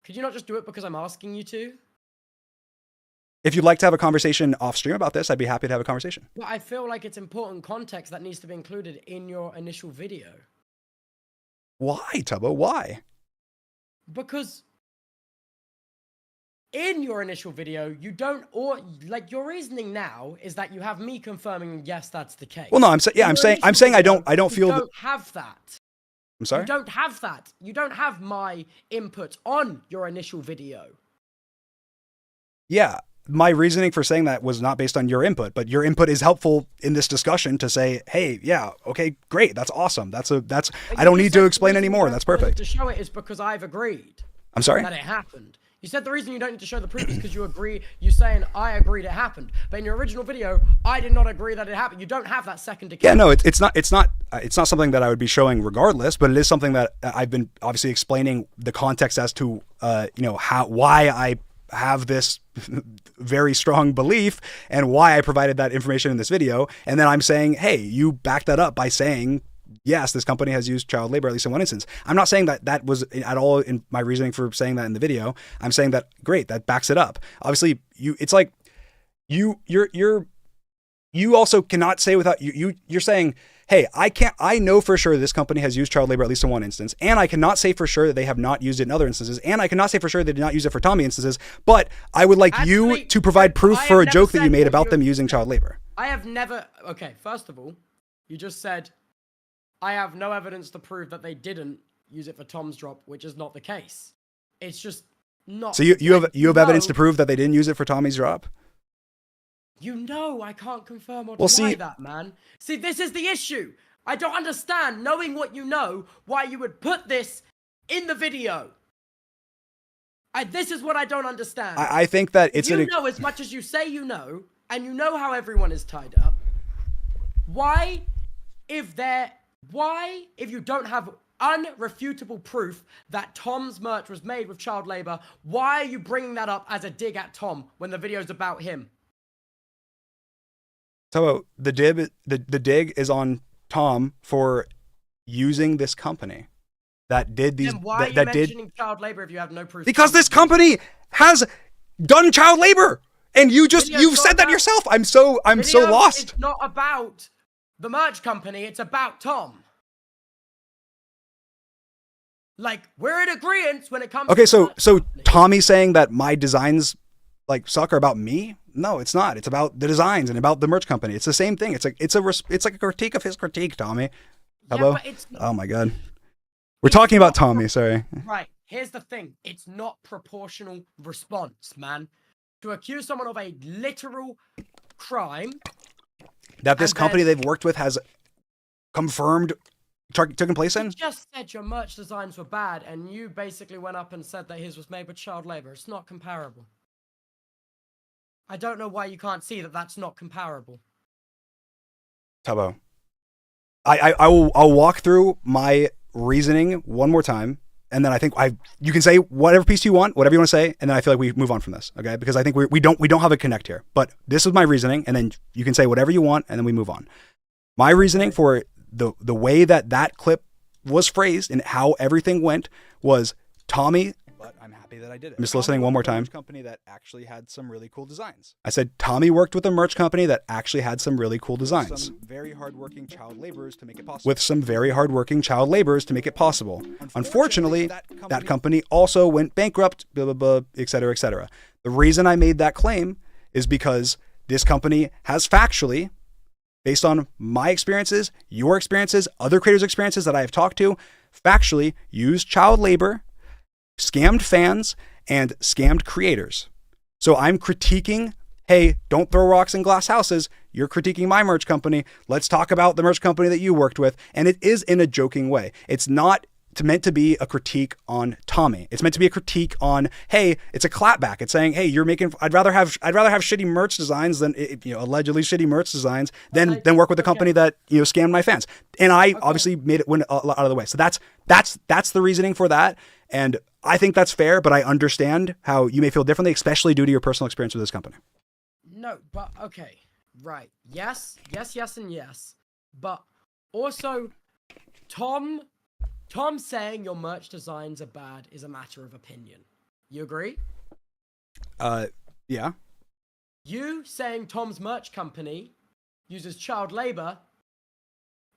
Could you not just do it because I'm asking you to? If you'd like to have a conversation off stream about this, I'd be happy to have a conversation. But I feel like it's important context that needs to be included in your initial video. Why, Tubbo? Why? Because in your initial video, you don't, or like your reasoning now is that you have me confirming, yes, that's the case. Well, no, I'm saying I don't feel you don't have that. I'm sorry? You don't have that. You don't have my input on your initial video. Yeah. My reasoning for saying that was not based on your input, but your input is helpful in this discussion to say, hey, yeah, okay, great. That's awesome. I don't need to explain anymore. That's perfect. To show it is because I've agreed. I'm sorry? That it happened. You said the reason you don't need to show the proof is because you agree, you're saying I agreed it happened. But in your original video, I did not agree that it happened. You don't have that second account. Yeah, no, it's not something that I would be showing regardless, but it is something that I've been obviously explaining the context as to, why I have this very strong belief and why I provided that information in this video. And then I'm saying, hey, you back that up by saying yes, this company has used child labor at least in one instance. I'm not saying that that was at all in my reasoning for saying that in the video. I'm saying that great, that backs it up. Obviously, it's like you also cannot say without you're saying, hey, I know for sure this company has used child labor at least in one instance, and I cannot say for sure that they have not used it in other instances, and I cannot say for sure they did not use it for Tommy instances, but I would like you to provide proof for a joke that you made about them using child labor. I have never, okay, first of all, you just said, I have no evidence to prove that they didn't use it for Tom's drop, which is not the case. It's just not. So you have evidence to prove that they didn't use it for Tommy's drop? You know I can't confirm or deny that, man. See, this is the issue. I don't understand, knowing what you know, why you would put this in the video. This is what I don't understand. I think that it's you know as much as you say you know, and you know how everyone is tied up. Why, if you don't have unrefutable proof that Tom's merch was made with child labor, why are you bringing that up as a dig at Tom when the video's about him? So the dig is on Tom for using this company that did these. Then why are you mentioning child labor if you have no proof? Because this company has done child labor, and you've said that yourself. I'm so lost. It's not about the merch company. It's about Tom. Like, we're in agreement when it comes. Okay, to so Tommy saying that my designs like suck are about me? No, it's not. It's about the designs and about the merch company. It's the same thing. It's like a critique of his critique, Tommy. Hello? Yeah, oh my God. We're talking about Tommy, sorry. Right. Here's the thing. It's not proportional response, man. To accuse someone of a literal crime that this company they've worked with has confirmed taken place in? You just said your merch designs were bad, and you basically went up and said that his was made with child labor. It's not comparable. I don't know why you can't see that that's not comparable. Tubbo, I'll walk through my reasoning one more time, and then I think you can say whatever piece you want, whatever you want to say, and then I feel like we move on from this, okay? Because I think we don't have a connect here. But this is my reasoning, and then you can say whatever you want, and then we move on. My reasoning for the way that clip was phrased and how everything went was Tommy. But I'm happy that I did it. I'm just listening one more time. Company that actually had some really cool designs. I said Tommy worked with a merch company that actually had some really cool designs. Some very hardworking child laborers to make it possible. With some very hardworking child laborers to make it possible. Unfortunately, that company also went bankrupt, blah, blah, blah, et cetera, et cetera. The reason I made that claim is because this company has factually, based on my experiences, your experiences, other creators' experiences that I have talked to, factually used child labor, scammed fans, and scammed creators. So I'm critiquing, hey, don't throw rocks in glass houses. You're critiquing my merch company. Let's talk about the merch company that you worked with. And it is in a joking way. It's not meant to be a critique on Tommy. It's meant to be a critique on, hey, it's a clapback. It's saying, hey, I'd rather have shitty merch designs than, allegedly shitty merch designs than work with a company that, scammed my fans. And I obviously made it win out of the way. So that's the reasoning for that. And I think that's fair, but I understand how you may feel differently, especially due to your personal experience with this company. No, but okay. Right. Yes, and yes. But also, Tom saying your merch designs are bad is a matter of opinion. You agree? Yeah. You saying Tom's merch company uses child labor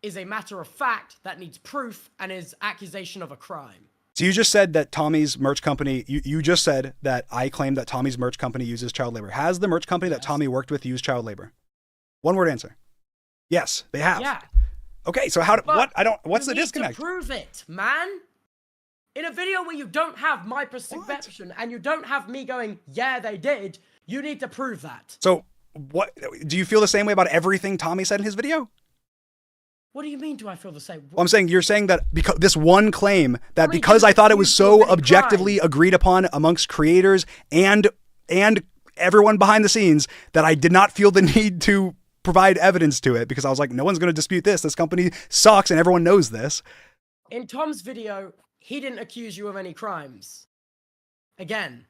is a matter of fact that needs proof and is accusation of a crime. So you just said that Tommy's merch company, you just said that I claim that Tommy's merch company uses child labor. Has the merch company that Tommy worked with used child labor? One word answer. Yes, they have. Yeah. Okay, so what's the disconnect? To prove it, man. In a video where you don't have my perception and you don't have me going, yeah, they did, you need to prove that. So what, do you feel the same way about everything Tommy said in his video? What do you mean, do I feel the same? Well, I'm saying you're saying that because this one claim that because I thought it was so objectively agreed upon amongst creators and everyone behind the scenes that I did not feel the need to provide evidence to it because I was like, no one's going to dispute this. This company sucks and everyone knows this. In Tom's video, he didn't accuse you of any crimes. Again.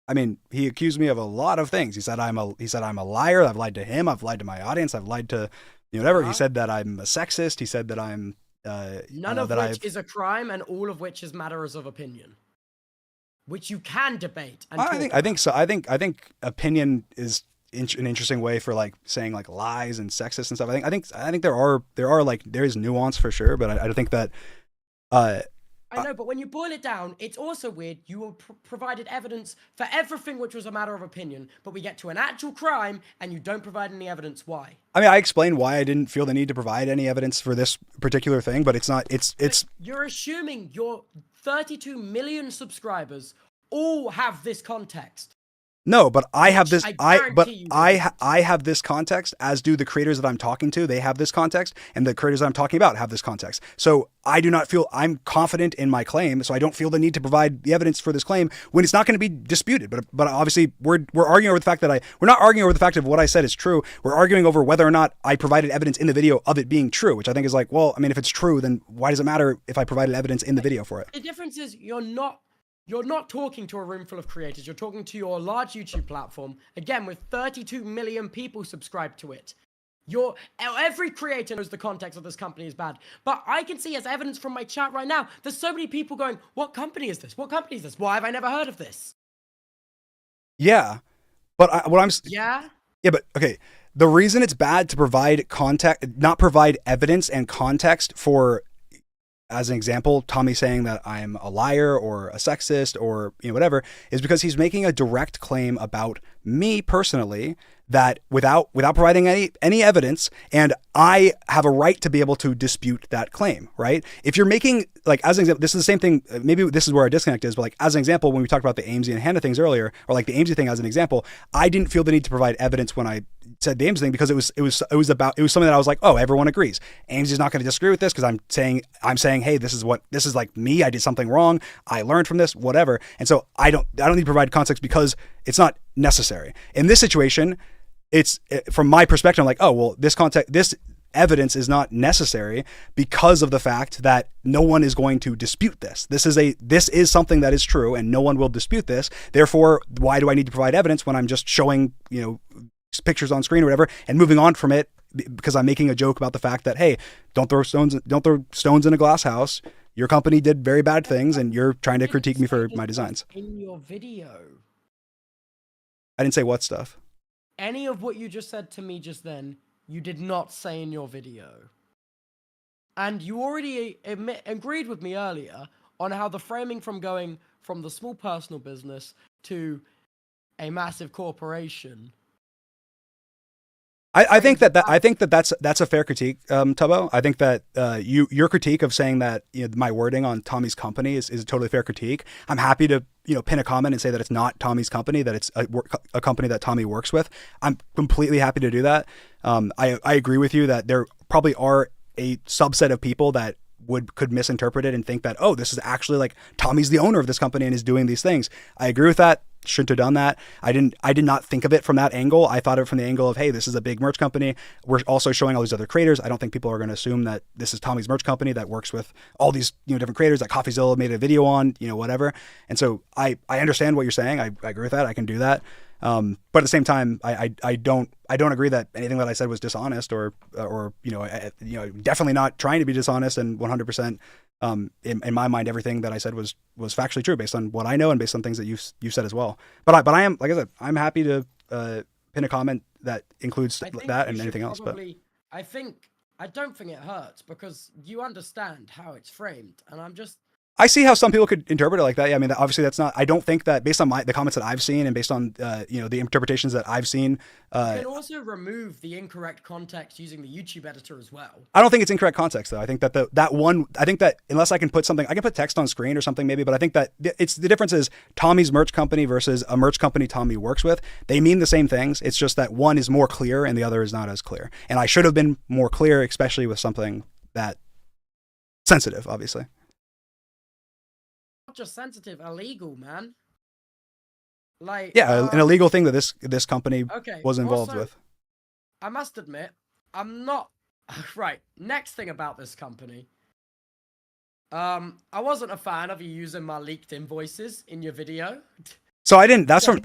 I mean, he accused me of a lot of things. He said I'm a liar. I've lied to him. I've lied to my audience. I've lied to whatever. He Uh-huh. said that I'm a sexist. He said that I'm None of that which I've. is a crime, and all of which is matters of opinion, which you can debate and I talk think about. so. I think opinion is an interesting way for like saying like lies and sexist and stuff. I think there is nuance for sure, but I think that uh, I know, but when you boil it down, it's also weird. You were provided evidence for everything which was a matter of opinion, but we get to an actual crime and you don't provide any evidence why. I mean, I explained why I didn't feel the need to provide any evidence for this particular thing, but it's not. It's. You're assuming your 32 million subscribers all have this context. No, but I have Which this. I guarantee you they don't. I have this context, as do the creators that I'm talking to. They have this context, and the creators that I'm talking about have this context. So I do not feel I'm confident in my claim. So I don't feel the need to provide the evidence for this claim when it's not going to be disputed. But obviously we're arguing over the fact that we're not arguing over the fact of what I said is true. We're arguing over whether or not I provided evidence in the video of it being true, which I think is like, well, I mean, if it's true, then why does it matter if I provided evidence in the video for it? The difference is you're not talking to a room full of creators. You're talking to your large YouTube platform, again, with 32 million people subscribed to it. Every creator knows the context of this company is bad. But I can see as evidence from my chat right now, there's so many people going, what company is this? What company is this? Why have I never heard of this? Yeah, but Yeah? yeah, but okay. The reason it's bad to provide not provide evidence and context for, as an example, Tommy saying that I'm a liar or a sexist or whatever, is because he's making a direct claim about me personally that without providing any evidence, and I have a right to be able to dispute that claim, right? If you're making, like, as an example, this is the same thing, maybe this is where our disconnect is, but like as an example, when we talked about the Amesy and Hannah things earlier, or like the Amesy thing as an example, I didn't feel the need to provide evidence when I said the Amesy thing because it was something that I was like, oh, everyone agrees. Amesy's not going to disagree with this because I'm saying, hey, this is like me. I did something wrong. I learned from this, whatever. And so I don't need to provide context because it's not necessary. In this situation, from my perspective, I'm like, oh, well, this evidence is not necessary because of the fact that no one is going to dispute this. This is something that is true and no one will dispute this. Therefore, why do I need to provide evidence when I'm just showing, pictures on screen or whatever and moving on from it because I'm making a joke about the fact that, hey, don't throw stones in a glass house. Your company did very bad things and you're trying to critique me for my designs. In your video. I didn't say what stuff. Any of what you just said to me just then, you did not say in your video. And you already agreed with me earlier on how the framing from going from the small personal business to a massive corporation. I think that's a fair critique, Tubbo. I think that your critique of saying that my wording on Tommy's company is a totally fair critique. I'm happy to pin a comment and say that it's not Tommy's company, that it's a company that Tommy works with. I'm completely happy to do that. I agree with you that there probably are a subset of people that could misinterpret it and think that, oh, this is actually like Tommy's the owner of this company and is doing these things. I agree with that. Shouldn't have done that. I did not think of it from that angle. I thought of it from the angle of, hey, this is a big merch company. We're also showing all these other creators. I don't think people are going to assume that this is Tommy's merch company that works with all these different creators that CoffeeZilla made a video on, whatever. And so I understand what you're saying. I agree with that. I can do that. But at the same time, I don't agree that anything that I said was dishonest or definitely not trying to be dishonest, and 100%. In my mind, everything that I said was factually true based on what I know and based on things that you said as well. But I am, like I said, I'm happy to pin a comment that includes that and anything else. But I don't think it hurts because you understand how it's framed, and I see how some people could interpret it like that. Yeah, I mean, obviously that's not. I don't think that based on the comments that I've seen and based on the interpretations that I've seen. You can also remove the incorrect context using the YouTube editor as well. I don't think it's incorrect context though. I think that I think that unless I can put something, I can put text on screen or something maybe. But I think that the difference is Tommy's merch company versus a merch company Tommy works with. They mean the same things. It's just that one is more clear and the other is not as clear. And I should have been more clear, especially with something that sensitive, obviously. Not just sensitive, illegal, man. Like, yeah, an illegal thing that this company was involved with. I must admit, I'm not right. Next thing about this company, I wasn't a fan of you using my leaked invoices in your video. So I didn't. That's Yeah, from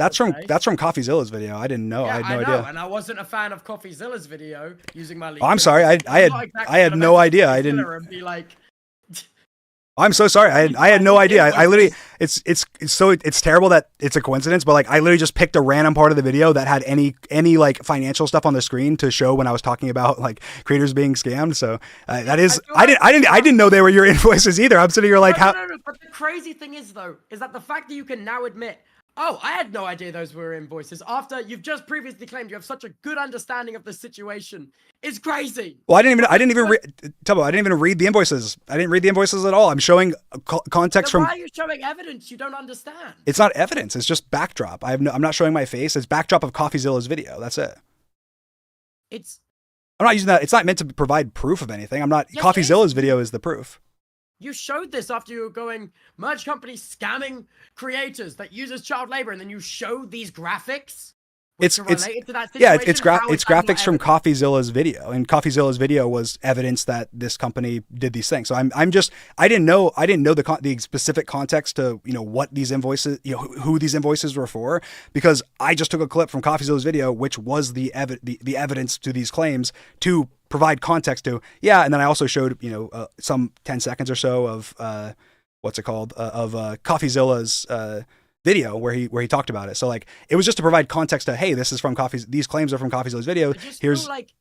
CoffeeZilla's video. I didn't know. Yeah, I had no know, idea. and I wasn't a fan of CoffeeZilla's video using my link. Oh, I'm sorry. I had no idea. I didn't. And be like, I'm so sorry. I had no idea. I literally, it's terrible that it's a coincidence, but like I literally just picked a random part of the video that had any like financial stuff on the screen to show when I was talking about like creators being scammed. So that is, I didn't know they were your invoices either. I'm sitting here like, how? No. But the crazy thing is though, is that the fact that you can now admit, oh, I had no idea those were invoices after you've just previously claimed you have such a good understanding of the situation is crazy. Well, I didn't even read the invoices. I didn't read the invoices at all. I'm showing context Then from. Why are you showing evidence you don't understand? It's not evidence. It's just backdrop. I'm not showing my face. It's backdrop of CoffeeZilla's video. That's it. I'm not using that. It's not meant to provide proof of anything. I'm not. Yes, CoffeeZilla's video is the proof. You showed this after you were going, merge companies scamming creators that uses child labor, and then you showed these graphics. It's related to that situation. Yeah, it's graphics from CoffeeZilla's video, and CoffeeZilla's video was evidence that this company did these things. So I didn't know the specific context to what these invoices, who these invoices were for, because I just took a clip from CoffeeZilla's video, which was the evidence to these claims to provide context to. Yeah, and then I also showed some 10 seconds or so of CoffeeZilla's video where he talked about it. So like it was just to provide context to, hey, this is from these claims are from CoffeeZilla's video. Here's like,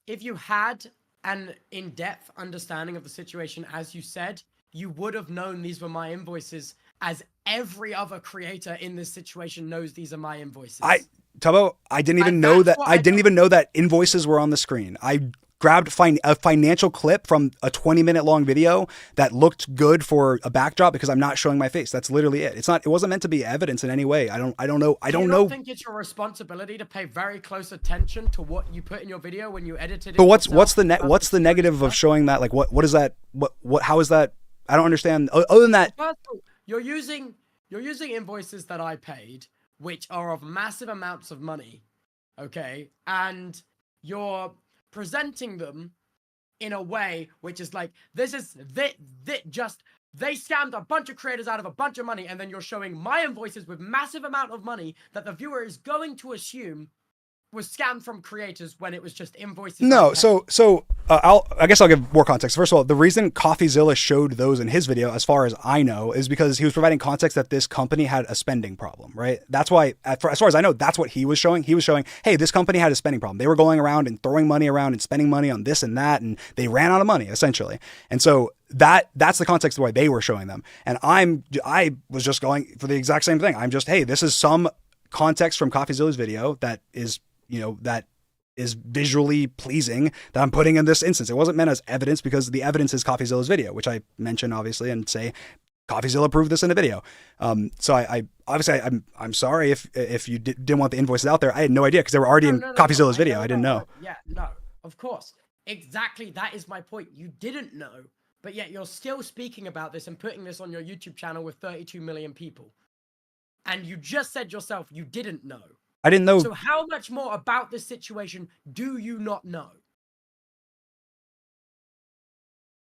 if you had an in-depth understanding of the situation, as you said, you would have known these were my invoices, as every other creator in this situation knows these are my invoices. Tubbo, I didn't even know that. I didn't even know that invoices were on the screen. I grabbed a financial clip from a 20-minute long video that looked good for a backdrop because I'm not showing my face. That's literally it. It wasn't meant to be evidence in any way. I don't know. I don't know. I think it's your responsibility to pay very close attention to what you put in your video when you edit it. But what's the negative of showing that? Like what is that? How is that? I don't understand. Other than that, first of all, you're using invoices that I paid, which are of massive amounts of money, okay, and you're presenting them in a way which is like, they scammed a bunch of creators out of a bunch of money, and then you're showing my invoices with massive amount of money that the viewer is going to assume was scammed from creators when it was just invoices. No, I guess I'll give more context. First of all, the reason CoffeeZilla showed those in his video, as far as I know, is because he was providing context that this company had a spending problem, right? That's why, as far as I know, that's what he was showing. He was showing, hey, this company had a spending problem. They were going around and throwing money around and spending money on this and that, and they ran out of money, essentially. And so that's the context of why they were showing them. And I was just going for the exact same thing. I'm just, hey, this is some context from CoffeeZilla's video that is visually pleasing that I'm putting in this instance. It wasn't meant as evidence because the evidence is CoffeeZilla's video, which I mention obviously and say CoffeeZilla proved this in the video. So I'm sorry if you didn't want the invoices out there. I had no idea because they were already in CoffeeZilla's video. I didn't know. Yeah, no, of course. Exactly. That is my point. You didn't know, but yet you're still speaking about this and putting this on your YouTube channel with 32 million people. And you just said yourself you didn't know. I didn't know. So how much more about this situation do you not know?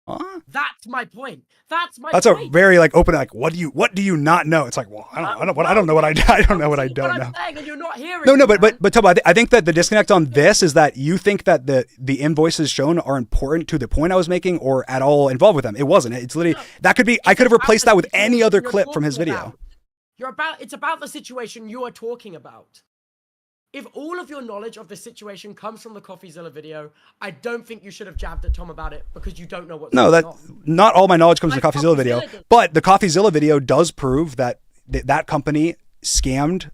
Huh? That's my point. That's point. A very like open, like, what do you not know? It's like, well, I don't know what I don't know what I don't know. I'm saying, and you're not hearing. No, but Tubbo, I think that the disconnect on this is that you think that the invoices shown are important to the point I was making or at all involved with them. It wasn't. It's literally that could be. I could have replaced that with any other clip from his video. It's about the situation you are talking about. If all of your knowledge of the situation comes from the CoffeeZilla video, I don't think you should have jabbed at Tom about it because you don't know what's going on. Not all my knowledge comes from the CoffeeZilla video, but the CoffeeZilla video does prove that that company scammed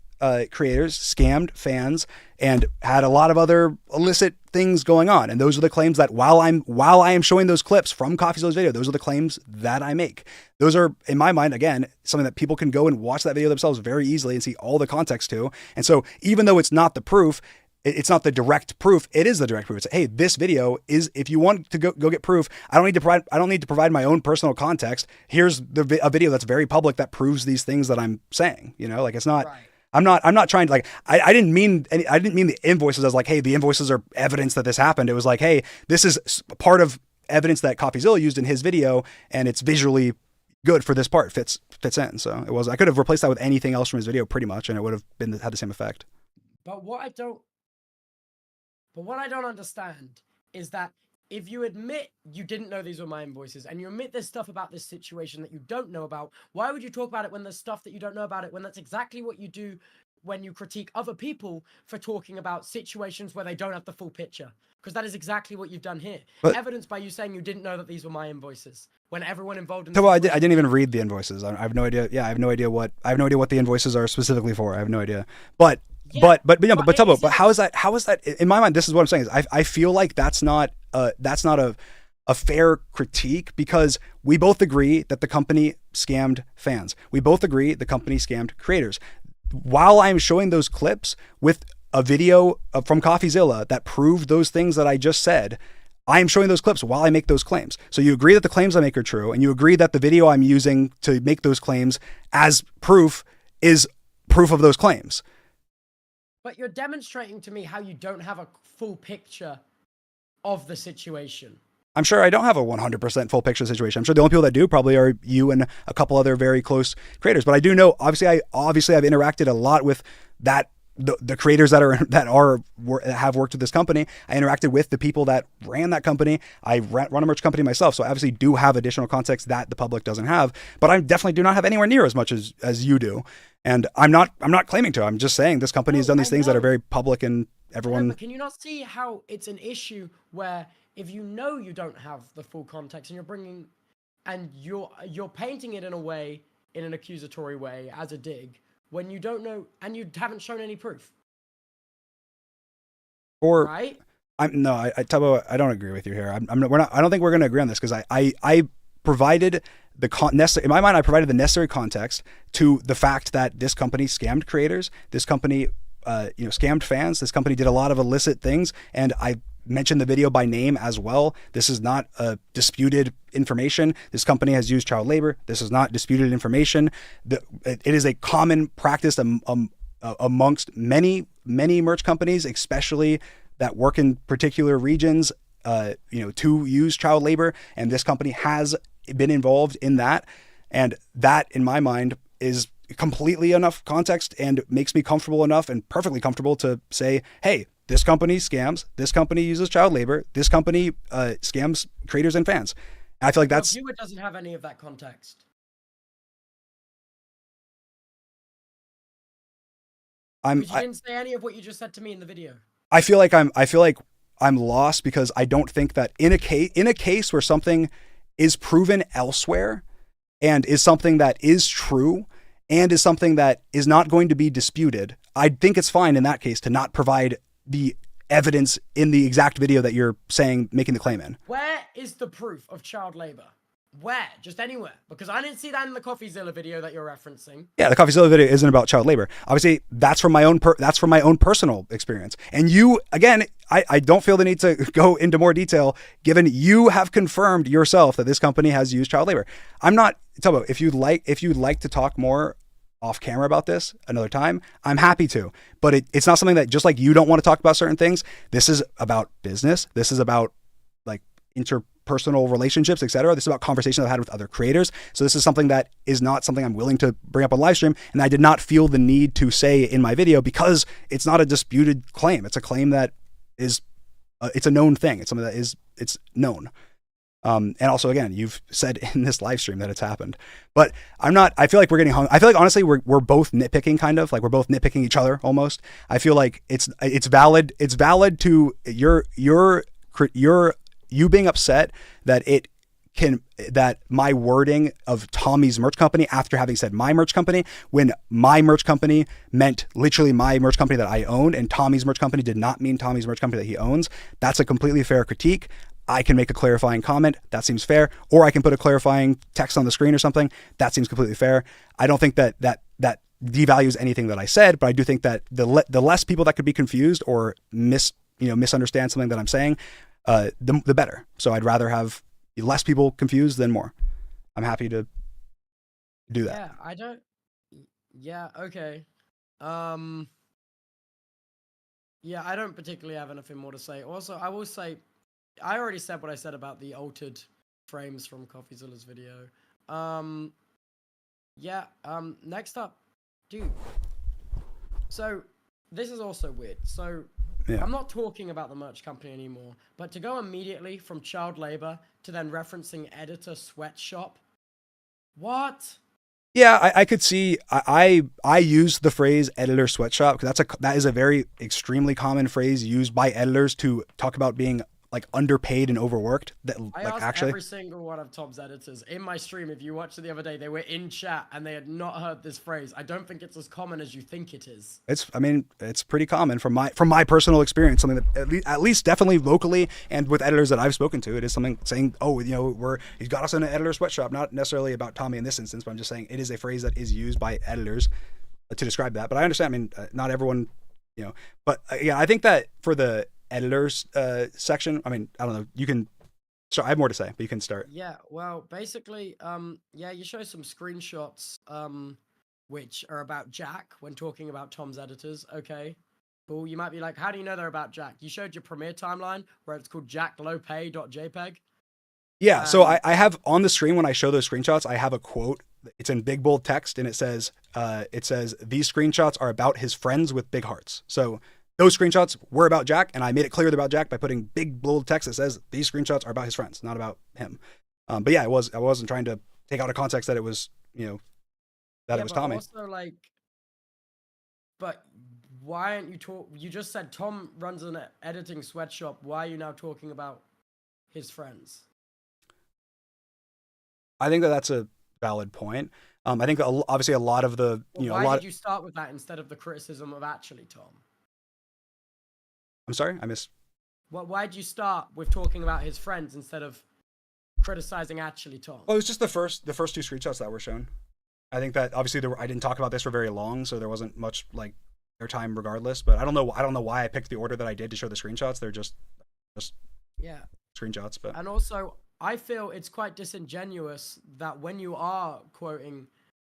creators, scammed fans, and had a lot of other illicit things going on. And those are the claims that while I am showing those clips from CoffeeZilla's video, those are the claims that I make. Those are, in my mind, again, something that people can go and watch that video themselves very easily and see all the context to. And so even though it's not the proof, it's not the direct proof, it is the direct proof. It's, hey, this video is, if you want to go get proof, I don't need to provide my own personal context. Here's a video that's very public that proves these things that I'm saying. Like it's not. Right. I'm not trying to like, I didn't mean the invoices as like, hey, the invoices are evidence that this happened. It was like, hey, this is part of evidence that CoffeeZilla used in his video, and it's visually good for this part, fits in. So it was, I could have replaced that with anything else from his video pretty much, and it would have had the same effect. But what I don't understand is that if you admit you didn't know these were my invoices, and you admit there's stuff about this situation that you don't know about, why would you talk about it when there's stuff that you don't know about it, when that's exactly what you do when you critique other people for talking about situations where they don't have the full picture? Because that is exactly what you've done here. But, evidenced by you saying you didn't know that these were my invoices when everyone involved in well, I didn't even read the invoices. I have no idea. Yeah, I have no idea what the invoices are specifically for. I have no idea. But Tubbo, but how is that in my mind? This is what I'm saying is I feel like that's not a fair critique, because we both agree that the company scammed fans. We both agree the company scammed creators. While I'm showing those clips with a video from CoffeeZilla that proved those things that I just said, I am showing those clips while I make those claims. So you agree that the claims I make are true, and you agree that the video I'm using to make those claims as proof is proof of those claims. But you're demonstrating to me how you don't have a full picture of the situation. I'm sure I don't have a 100% full picture situation. I'm sure the only people that do probably are you and a couple other very close creators. But I do know, obviously I've interacted a lot with the creators that have worked with this company. I interacted with the people that ran that company. I run a merch company myself, so I obviously do have additional context that the public doesn't have. But I definitely do not have anywhere near as much as you do. And I'm not claiming to. I'm just saying this company has done these things that are very public, and everyone. But can you not see how it's an issue where if you know you don't have the full context and you're painting it in a way, in an accusatory way, as a dig, when you don't know and you haven't shown any proof? Right? Tubbo, I don't agree with you here. I don't think we're going to agree on this, because I provided in my mind, I provided the necessary context to the fact that this company scammed creators. This company, scammed fans. This company did a lot of illicit things, and I mentioned the video by name as well. This is not disputed information. This company has used child labor. This is not disputed information. It is a common practice amongst many merch companies, especially that work in particular regions, to use child labor. And this company has been involved in that. And that, in my mind, is completely enough context and makes me comfortable enough and perfectly comfortable to say, hey, this company scams. This company uses child labor. This company scams creators and fans. And I feel like that's. The viewer doesn't have any of that context. You didn't say any of what you just said to me in the video. I feel like I'm lost, because I don't think that in a case where something is proven elsewhere and is something that is true and is something that is not going to be disputed, I think it's fine in that case to not provide the evidence in the exact video that you're saying, making the claim in. Where is the proof of child labor? Where? Just anywhere? Because I didn't see that in the CoffeeZilla video that you're referencing. Yeah, the CoffeeZilla video isn't about child labor. Obviously, that's from my own personal experience. And you, again, I don't feel the need to go into more detail, given you have confirmed yourself that this company has used child labor. I'm not, Tubbo, if you'd like to talk more off camera about this another time, I'm happy to. But it's not something that, just like you don't want to talk about certain things, this is about business. This is about like interpersonal relationships, etc. This is about conversations I've had with other creators. So this is something that is not something I'm willing to bring up on live stream, and I did not feel the need to say in my video, because it's not a disputed claim. It's a claim that is it's a known thing. It's something that it's known. And also, again, you've said in this live stream that it's happened, but I feel like we're getting hung. I feel like, honestly, we're both nitpicking, kind of like we're both nitpicking each other almost. I feel like it's valid. It's valid to you being upset that my wording of Tommy's merch company, after having said my merch company, when my merch company meant literally my merch company that I owned, and Tommy's merch company did not mean Tommy's merch company that he owns. That's a completely fair critique. I can make a clarifying comment. That seems fair. Or I can put a clarifying text on the screen or something. That seems completely fair. I don't think that devalues anything that I said, but I do think that the less people that could be confused or misunderstand something that I'm saying, the better. So I'd rather have less people confused than more. I'm happy to do that. Yeah, okay. Yeah, I don't particularly have anything more to say. Also, I will say, I already said what I said about the altered frames from CoffeeZilla's video. Yeah. Next up, dude. So this is also weird. So Yeah. I'm not talking about the merch company anymore, but to go immediately from child labor to then referencing editor sweatshop, what? Yeah, I could see. I use the phrase editor sweatshop because that is a very extremely common phrase used by editors to talk about being like underpaid and overworked. That I like asked actually, every single one of Tom's editors in my stream. If you watched it the other day, they were in chat and they had not heard this phrase. I don't think it's as common as you think it is. it's pretty common from my personal experience. Something that at least definitely locally and with editors that I've spoken to, it is something saying, oh, he's got us in an editor sweatshop. Not necessarily about Tommy in this instance, but I'm just saying it is a phrase that is used by editors to describe that. But I understand. I mean, not everyone, but yeah, I think that for the editors section, I mean, I don't know, you can I have more to say, but you can start. Yeah, well, basically, yeah, you show some screenshots which are about Jack when talking about Tom's editors. Okay, cool. You might be like, how do you know they're about Jack? You showed your Premiere timeline where it's called jacklowpay.jpg. Yeah, so I have on the screen when I show those screenshots, I have a quote. It's in big bold text and it says these screenshots are about his friends with big hearts. So those screenshots were about Jack, and I made it clear they're about Jack by putting big bold text that says these screenshots are about his friends, not about him. But yeah, I wasn't trying to take out of context that it was, it was Tommy. Also, like, but why aren't you you just said Tom runs an editing sweatshop. Why are you now talking about his friends? I think that's a valid point. I think obviously a lot of the, why did you start with that instead of the criticism of actually Tom? I'm sorry, I missed. Why did you start with talking about his friends instead of criticizing actually Tom? Well, it was just the first two screenshots that were shown. I think that obviously I didn't talk about this for very long, so there wasn't much like airtime regardless. But I don't know why I picked the order that I did to show the screenshots. They're just yeah screenshots. But and also I feel it's quite disingenuous that when you are quoting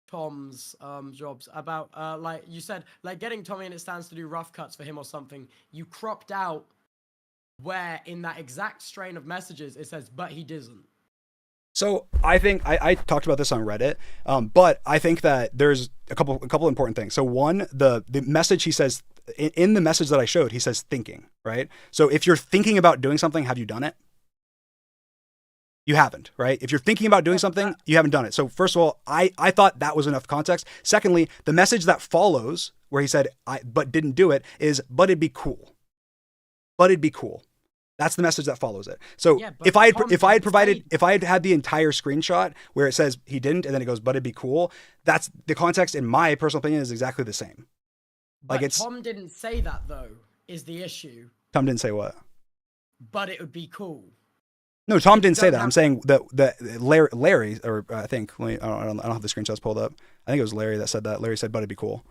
Tom's jobs about like you said, like getting Tommy in it stands to do rough cuts for him or something, you cropped out where in that exact strain of messages it says but he doesn't. So I think I talked about this on Reddit, but I think that there's a couple important things. So one, the message he says in the message that I showed, he says thinking, right? So if you're thinking about doing something, have you done it? You haven't, right? If you're thinking about doing something, you haven't done it. So first of all, I thought that was enough context. Secondly, the message that follows where he said, but didn't do it is, but it'd be cool. But it'd be cool. That's the message that follows it. So yeah, if I had had the entire screenshot where it says he didn't, and then it goes, but it'd be cool. That's the context in my personal opinion is exactly the same. But Tom didn't say that though, is the issue. Tom didn't say what? But it would be cool. No, Tom didn't say that. I'm saying that Larry, or I think, I don't have the screenshots pulled up. I think it was Larry that said that. Larry said, but it'd be cool.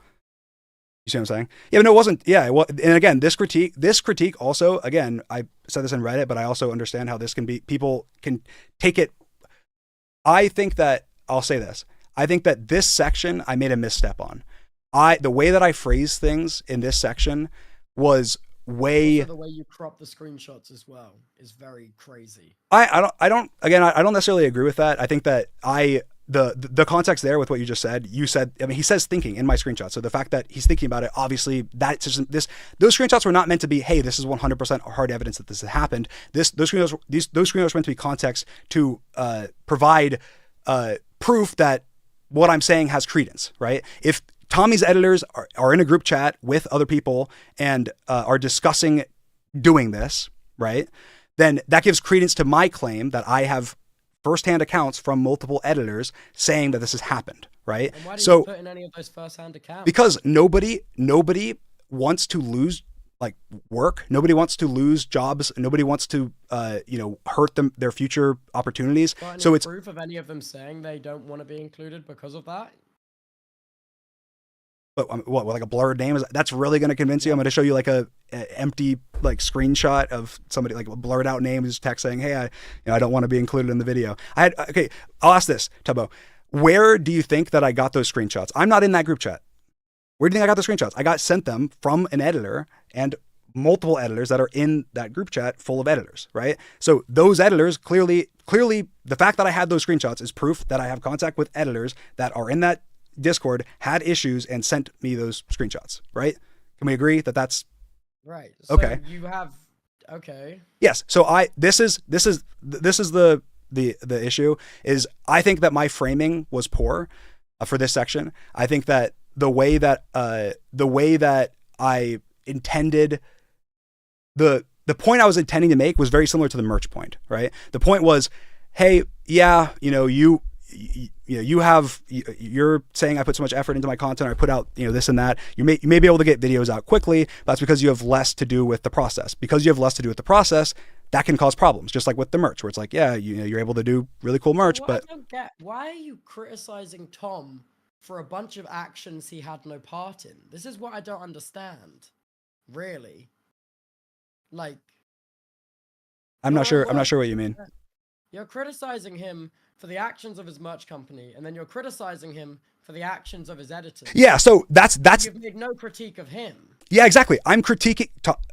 You see what I'm saying? Yeah, but no, it wasn't. Yeah, well, and again, this critique also, again, I said this in Reddit, but I also understand how this can be, people can take it. I think that, I'll say this. I think that this section, I made a misstep on. The way that I phrased things in this section was way. Also the way you crop the screenshots as well is very crazy. I don't necessarily agree with that. I think that the context there with what you said, I mean, he says thinking in my screenshot. So the fact that he's thinking about it, obviously those screenshots were not meant to be, hey, this is 100% hard evidence that this has happened. Those screenshots were meant to be context to provide proof that what I'm saying has credence, right? If Tommy's editors are in a group chat with other people and are discussing doing this, right? Then that gives credence to my claim that I have firsthand accounts from multiple editors saying that this has happened, right? And why did you put in any of those firsthand accounts? Because nobody wants to lose like work. Nobody wants to lose jobs. Nobody wants to hurt their future opportunities. So it's proof of any of them saying they don't want to be included because of that. But what, like a blurred name? That's really going to convince you? I'm going to show you like a empty like screenshot of somebody, like a blurred out name, just text saying, "Hey, I don't want to be included in the video." Okay, I'll ask this, Tubbo. Where do you think that I got those screenshots? I'm not in that group chat. Where do you think I got the screenshots? I got sent them from an editor, and multiple editors that are in that group chat full of editors, right? So those editors clearly, the fact that I had those screenshots is proof that I have contact with editors that are in that Discord, had issues, and sent me those screenshots, right? Can we agree that that's right? So okay? You have okay. Yes. So this is the issue is I think that my framing was poor for this section. I think that the way that I intended the point I was intending to make was very similar to the merch point, right? The point was, hey, yeah, you're saying I put so much effort into my content, or I put out, this and that. You may be able to get videos out quickly, but that's because you have less to do with the process. Because you have less to do with the process, that can cause problems, just like with the merch, where it's like, yeah, you're able to do really cool merch, but I don't get, why are you criticizing Tom for a bunch of actions he had no part in? This is what I don't understand, really. Like, I'm not sure what you mean. You're criticizing him for the actions of his merch company, and then you're criticizing him for the actions of his editors. Yeah, so that's you've made no critique of him. Yeah, exactly. I'm critiquing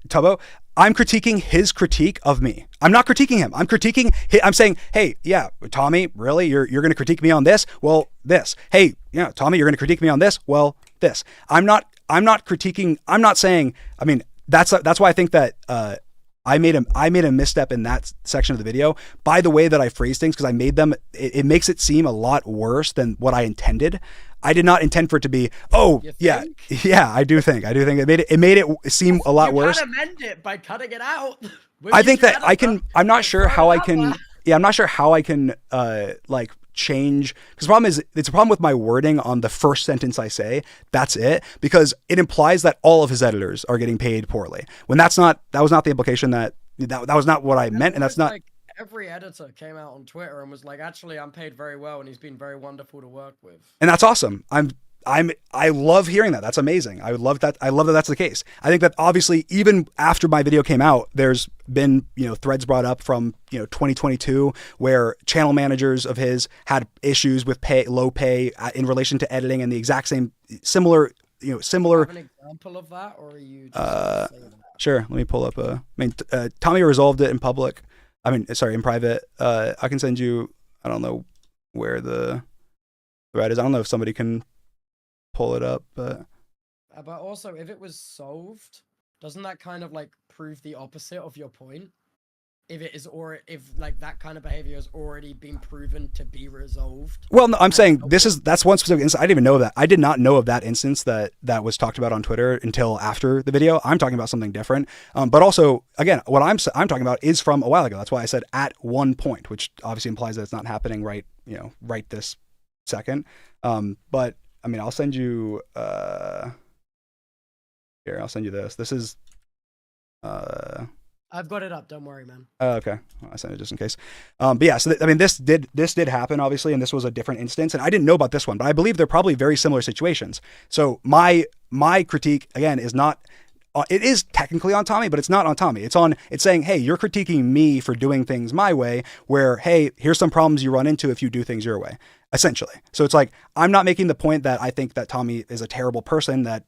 Tubbo. I'm critiquing his critique of me. I'm not critiquing him. I'm saying, hey, yeah, Tommy, really? You're going to critique me on this? Well, this. Hey, yeah, Tommy, you're going to critique me on this? Well, this. I'm not critiquing. I'm not saying. I mean, that's why I think that I made a misstep in that section of the video by the way that I phrased things, because I made them. It makes it seem a lot worse than what I intended. I did not intend for it to be. Oh, yeah. I do think it made it seem a lot worse. You gotta amend it by cutting it out. I think that I can. I'm not sure how I can. Yeah, I'm not sure how I can like change, because the problem is it's a problem with my wording on the first sentence I say. That's it, because it implies that all of his editors are getting paid poorly, when that was not the implication. That was not what I meant, and that's not. Like, every editor came out on Twitter and was like, actually, I'm paid very well, and he's been very wonderful to work with. And that's awesome. I love hearing that. That's amazing. I love that that's the case. I think that obviously even after my video came out, there's been, threads brought up from, 2022 where channel managers of his had issues with low pay in relation to editing, and the exact same similar. Do you have an example of that, or are you just saying that? Sure. Let me pull up Tommy resolved it in public. in private. I can send you, I don't know where the thread is. I don't know if somebody can pull it up, but also, if it was solved, doesn't that kind of like prove the opposite of your point? If like that kind of behavior has already been proven to be resolved. Well, no, I'm saying that's one specific instance. I didn't even know that. I did not know of that instance that was talked about on Twitter until after the video. I'm talking about something different. But also, again, what I'm talking about is from a while ago. That's why I said at one point, which obviously implies that it's not happening right this second. But I mean, I'll send you here. I'll send you this. This is I've got it up. Don't worry, man. Okay, I sent it just in case. But yeah, so this did happen, obviously, and this was a different instance, and I didn't know about this one, but I believe they're probably very similar situations. So my critique again is not. It is technically on Tommy, but it's not on Tommy. It's saying, hey, you're critiquing me for doing things my way, where, hey, here's some problems you run into if you do things your way, essentially. So it's like, I'm not making the point that I think that Tommy is a terrible person, that,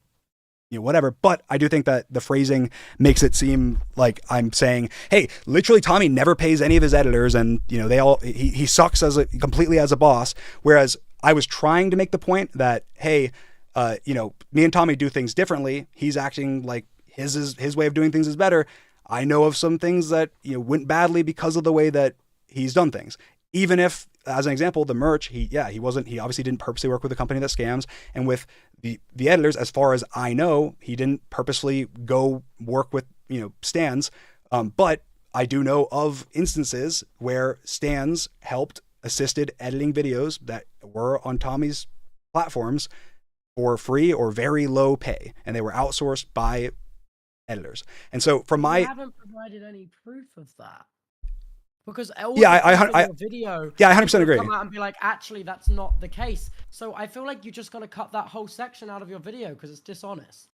whatever, but I do think that the phrasing makes it seem like I'm saying, hey, literally Tommy never pays any of his editors, and, he sucks completely as a boss. Whereas I was trying to make the point that, hey, me and Tommy do things differently. He's acting like his way of doing things is better. I know of some things that went badly because of the way that he's done things. Even if, as an example, the merch, he obviously didn't purposely work with a company that scams, and with the editors, as far as I know, he didn't purposely go work with stands. But I do know of instances where stands assisted editing videos that were on Tommy's platforms for free or very low pay, and they were outsourced by editors. And so I haven't provided any proof of that, because I 100% agree. Come out and be like, actually, that's not the case. So I feel like you're just gonna cut that whole section out of your video because it's dishonest.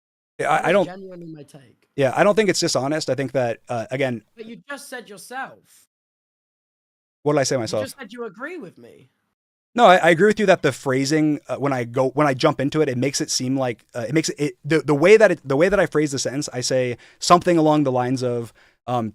Yeah, I don't genuinely my take. Yeah, I don't think it's dishonest. I think that again. But you just said yourself. What did I say myself? You just said you agree with me. No, I agree with you that the phrasing when I jump into it, it makes it seem like the way that I phrase the sentence, I say something along the lines of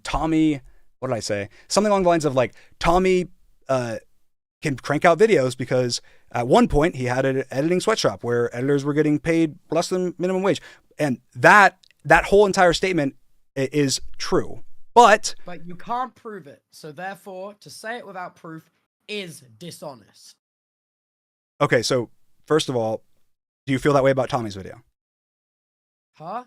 Tommy. What did I say? Something along the lines of like Tommy can crank out videos because at one point he had an editing sweatshop where editors were getting paid less than minimum wage, and that whole entire statement is true. But you can't prove it, so therefore to say it without proof is dishonest. Okay, so first of all, do you feel that way about Tommy's video? Huh?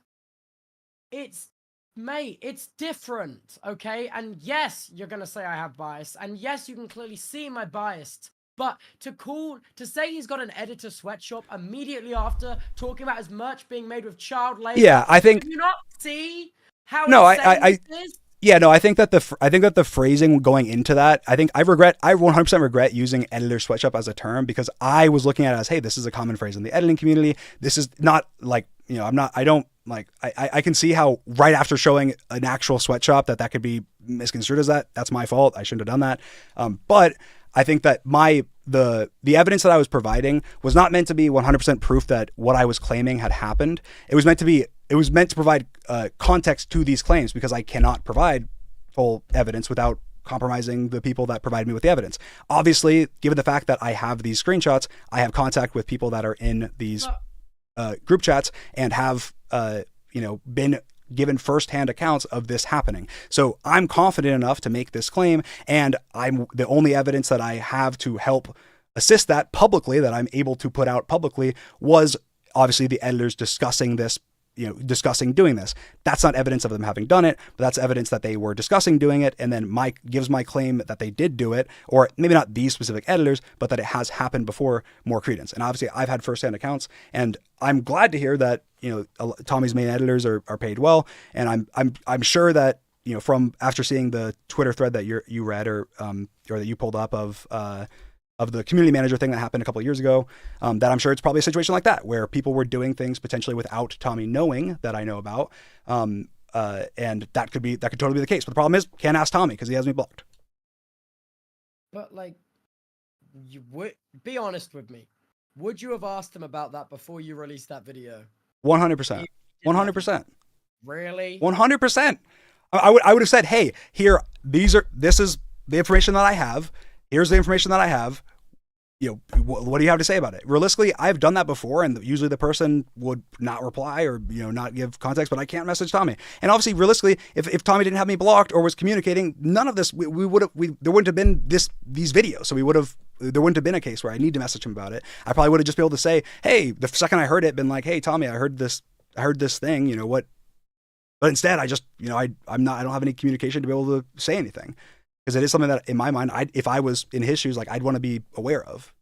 Mate, it's different, okay? And yes, you're gonna say I have bias, and yes, you can clearly see my bias. But to say he's got an editor sweatshop immediately after talking about his merch being made with child labor. Yeah, I think. Do you not see how? No, I yeah, no, I think that the phrasing going into that, I 100% regret using editor sweatshop as a term because I was looking at it as, hey, this is a common phrase in the editing community. This is not like, I can see how right after showing an actual sweatshop that could be misconstrued as that. That's my fault. I shouldn't have done that. But I think that the evidence that I was providing was not meant to be 100% proof that what I was claiming had happened. It was meant to provide context to these claims because I cannot provide full evidence without compromising the people that provided me with the evidence. Obviously, given the fact that I have these screenshots, I have contact with people that are in these group chats and have been given firsthand accounts of this happening. So I'm confident enough to make this claim, and the only evidence that I have to help assist that publicly, that I'm able to put out publicly, was obviously the editors discussing doing this. That's not evidence of them having done it, but that's evidence that they were discussing doing it, and then gives my claim that they did do it, or maybe not these specific editors, but that it has happened before, more credence. And obviously I've had firsthand accounts, and I'm glad to hear that Tommy's main editors are paid well, and I'm sure that from after seeing the Twitter thread that you read or that you pulled up of the community manager thing that happened a couple of years ago, that I'm sure it's probably a situation like that where people were doing things potentially without Tommy knowing that I know about, and that could totally be the case. But the problem is, can't ask Tommy because he has me blocked. But you would be honest with me. Would you have asked him about that before you released that video? 100%. 100%. Really? 100%. I would have said, hey, this is the information that I have. Here's the information that I have. What do you have to say about it? Realistically, I've done that before, and usually the person would not reply or not give context. But I can't message Tommy. And obviously, realistically, if Tommy didn't have me blocked or was communicating, none of this there wouldn't have been these videos. So there wouldn't have been a case where I need to message him about it. I probably would have just been able to say, hey, the second I heard it, been like, hey, Tommy, I heard this thing. What? But instead, I just I don't have any communication to be able to say anything. Because it is something that, in my mind, if I was in his shoes, I'd want to be aware of,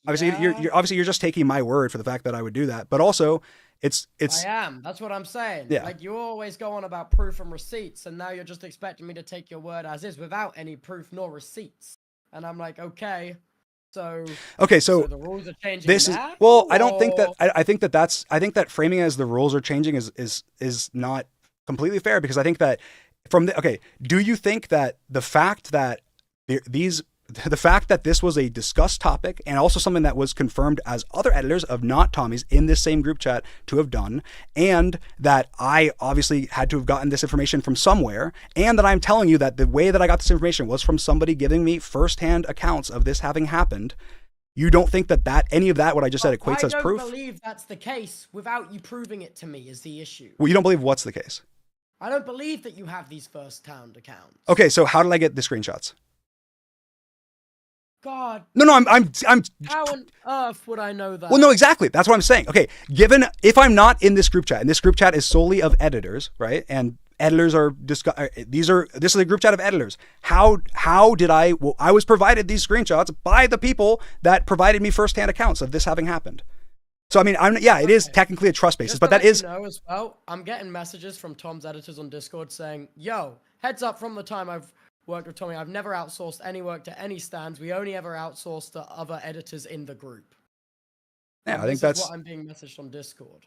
Obviously, you're just taking my word for the fact that I would do that. But also, it's. I am. That's what I'm saying. Yeah. You always go on about proof and receipts, and now you're just expecting me to take your word as is without any proof nor receipts. And I'm like, okay. So the rules are changing. I don't think that. I think that framing as the rules are changing is not completely fair, because I think that do you think that the fact that this was a discussed topic and also something that was confirmed as other editors of not Tommy's in this same group chat to have done, and that I obviously had to have gotten this information from somewhere, and that I'm telling you that the way that I got this information was from somebody giving me firsthand accounts of this having happened, you don't think that any of that, what I just said, equates as proof? I don't believe that's the case without you proving it to me is the issue. Well, you don't believe what's the case? I don't believe that you have these first-hand accounts. Okay, so how did I get the screenshots? God. No, I'm. How on earth would I know that? Well, no, exactly. That's what I'm saying. Okay, if I'm not in this group chat, and this group chat is solely of editors, right? And editors are this is a group chat of editors. How did I? Well, I was provided these screenshots by the people that provided me firsthand accounts of this having happened. So I mean, it is technically a trust basis, but that is. As well, I'm getting messages from Tom's editors on Discord saying, "Yo, heads up! From the time I've worked with Tommy, I've never outsourced any work to any stands. We only ever outsource to other editors in the group." Yeah, I think that's what I'm being messaged on Discord,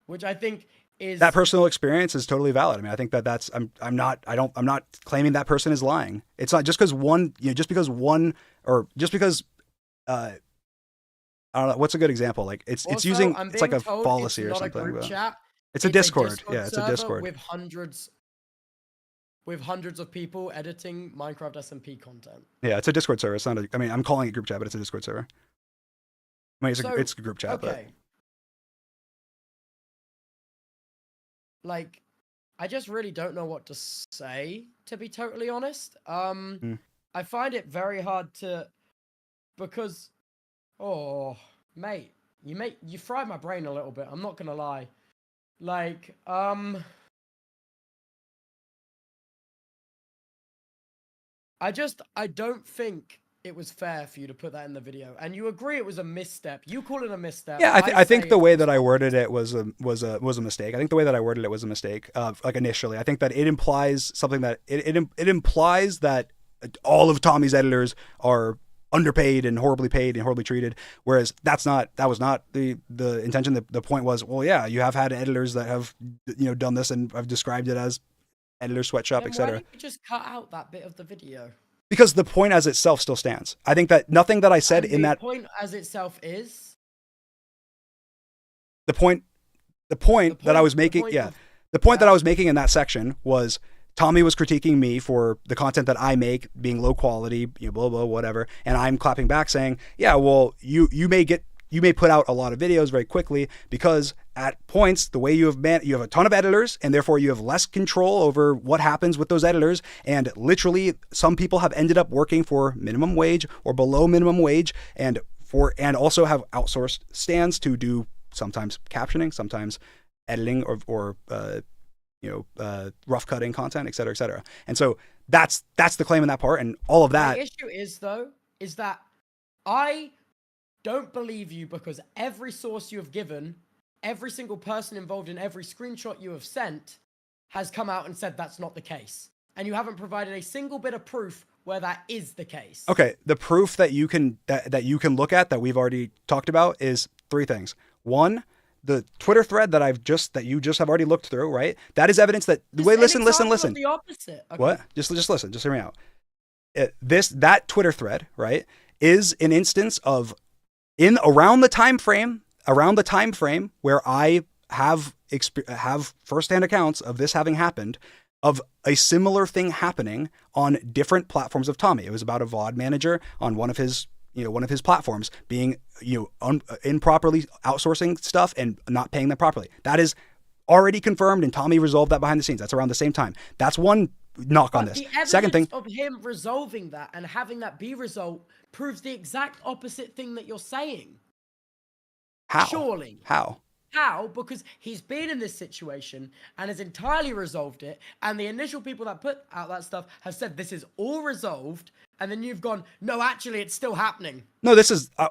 which I think that personal experience is totally valid. I mean, I think that that's I'm not claiming that person is lying. It's not just because one, just because one, or just because I don't know, what's a good example? Like it's Also, using, I'm it's like being a told fallacy it's or not something. a group chat. It's a Discord. A Yeah, it's a Discord with hundreds of people editing Minecraft SMP content. Yeah, it's a Discord server. It's not a, I mean, I'm calling it group chat, but it's a Discord server. I mean, it's a group chat, okay. Like, I just really don't know what to say, to be totally honest. I find it very hard to, because, oh, mate, you fried my brain a little bit. I'm not gonna lie. Like, I don't think it was fair for you to put that in the video, and you agree it was a misstep. You call it a misstep. Yeah, I think the way that I worded it was a mistake. I think the way that I worded it was a mistake. Like initially, I think that it implies something that it implies that all of Tommy's editors are underpaid and horribly paid and horribly treated, whereas that was not the intention. The point was, well, yeah, you have had editors that have done this, and I've described it as editor sweatshop, etc. Why did you just cut out that bit of the video? Because the point as itself still stands. I think that nothing that I said in that point as itself is the point that I was making. The point that I was making in that section was Tommy was critiquing me for the content that I make being low quality, blah blah whatever, and I'm clapping back saying, yeah, well, you may put out a lot of videos very quickly because at points the way you have a ton of editors, and therefore you have less control over what happens with those editors, and literally some people have ended up working for minimum wage or below minimum wage, and also have outsourced stands to do sometimes captioning, sometimes editing, or rough cutting content, etc., etc. And so that's the claim in that part, and all of that. The issue is that I don't believe you, because every source you have given, every single person involved in every screenshot you have sent has come out and said that's not the case. And you haven't provided a single bit of proof where that is the case. Okay, the proof that you can look at that we've already talked about is three things. One, the Twitter thread that you just have already looked through, right? That is evidence that the way listen. The opposite. Okay. What? Just listen. Just hear me out. That Twitter thread, right, is an instance of around the time frame where I have firsthand accounts of this having happened, of a similar thing happening on different platforms of Tommy. It was about a VOD manager on one of his platforms being improperly outsourcing stuff and not paying them properly. That is already confirmed, and Tommy resolved that behind the scenes. That's around the same time. That's one knock on this. Second thing, of him resolving that and having that be resolved proves the exact opposite thing that you're saying. How? Surely. How? Because he's been in this situation and has entirely resolved it, and the initial people that put out that stuff have said this is all resolved, and then you've gone, no, actually, it's still happening. No,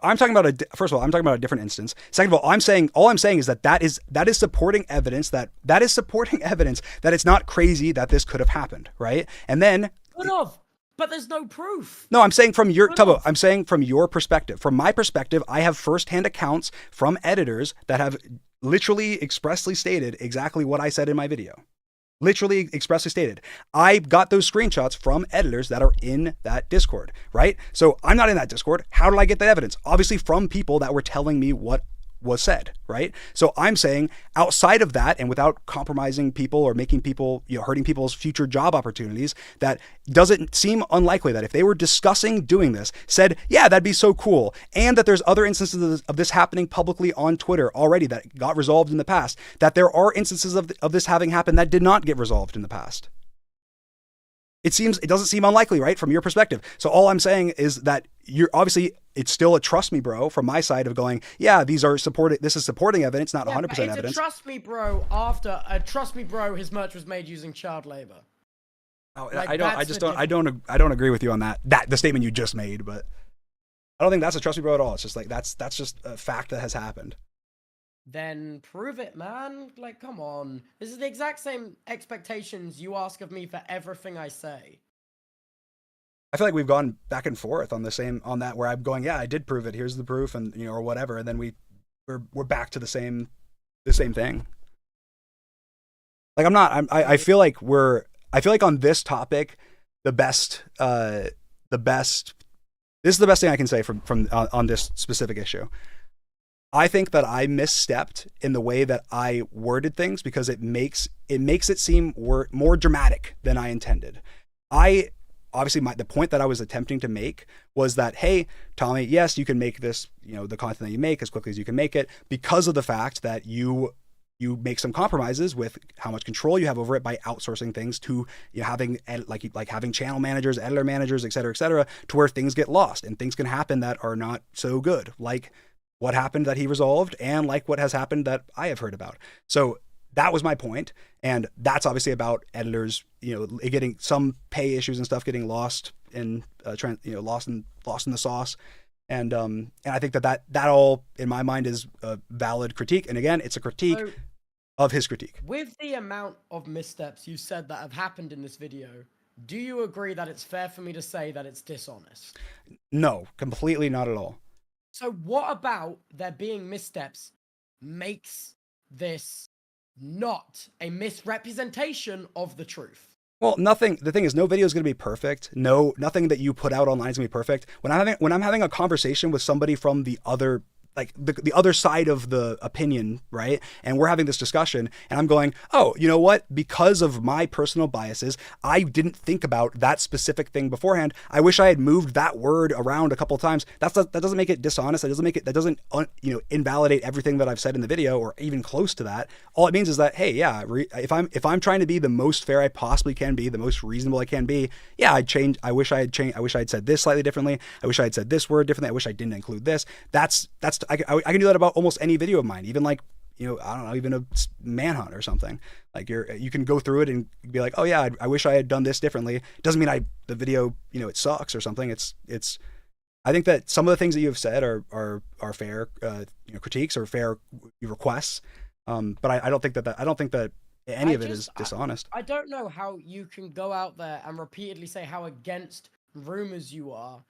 I'm talking about first of all, I'm talking about a different instance. Second of all, all I'm saying is that is supporting evidence that it's not crazy that this could have happened, right? And then could have. But there's no proof. No, I'm saying from your perspective. From my perspective, I have firsthand accounts from editors that have literally expressly stated exactly what I said in my video. Literally expressly stated. I got those screenshots from editors that are in that Discord, right? So I'm not in that Discord. How did I get that evidence? Obviously from people that were telling me what was said, right? So I'm saying outside of that, and without compromising people or making people, hurting people's future job opportunities, that doesn't seem unlikely that if they were discussing doing this, said, yeah, that'd be so cool, and that there's other instances of this happening publicly on Twitter already that got resolved in the past, that there are instances of this having happened that did not get resolved in the past. It doesn't seem unlikely, right? From your perspective. So all I'm saying is that it's still a trust me bro from my side of going, yeah, this is supporting evidence, not 100% evidence. It's a trust me bro after a trust me bro, his merch was made using child labor. Oh, I don't agree with you on that the statement you just made, but I don't think that's a trust me bro at all. It's just like, that's just a fact that has happened. Then prove it, man. Like, come on. This is the exact same expectations you ask of me for everything I say. I feel like we've gone back and forth on that, where I'm going, yeah, I did prove it. Here's the proof, and or whatever, and then we're back to the same thing. Like I feel like I feel like on this topic, the best, this is the best thing I can say from on this specific issue. I think that I misstepped in the way that I worded things because it makes it seem more dramatic than I intended. I obviously the point that I was attempting to make was that, hey, Tommy, yes, you can make this, the content that you make as quickly as you can make it because of the fact that you make some compromises with how much control you have over it by outsourcing things to having like having channel managers, editor managers, et cetera, to where things get lost and things can happen that are not so good, like what happened that he resolved and like what has happened that I have heard about. So that was my point, and that's obviously about editors, getting some pay issues and stuff getting lost in lost in the sauce. And I think that all in my mind is a valid critique. And again, it's a critique of his critique. With the amount of missteps you said that have happened in this video, do you agree that it's fair for me to say that it's dishonest? No, completely not at all. So what about there being missteps makes this not a misrepresentation of the truth? Well, nothing. The thing is, no video is going to be perfect. Nothing that you put out online is going to be perfect. When I'm having a conversation with somebody from the other, like the other side of the opinion, right? And we're having this discussion, and I'm going, oh, you know what? Because of my personal biases, I didn't think about that specific thing beforehand. I wish I had moved that word around a couple of times. That doesn't make it dishonest. That doesn't invalidate everything that I've said in the video or even close to that. All it means is that, hey, yeah, if I'm trying to be the most fair I possibly can be, the most reasonable I can be, yeah, I'd change. I wish I had said this slightly differently. I wish I had said this word differently. I wish I didn't include this. That's I can do that about almost any video of mine, even like, I don't know, even a manhunt or something. Like you can go through it and be like, oh yeah, I wish I had done this differently. Doesn't mean the video, it sucks or something. It's, I think that some of the things that you have said are fair, critiques or fair requests. But I don't think that any of it is dishonest. I don't know how you can go out there and repeatedly say how against rumors you are,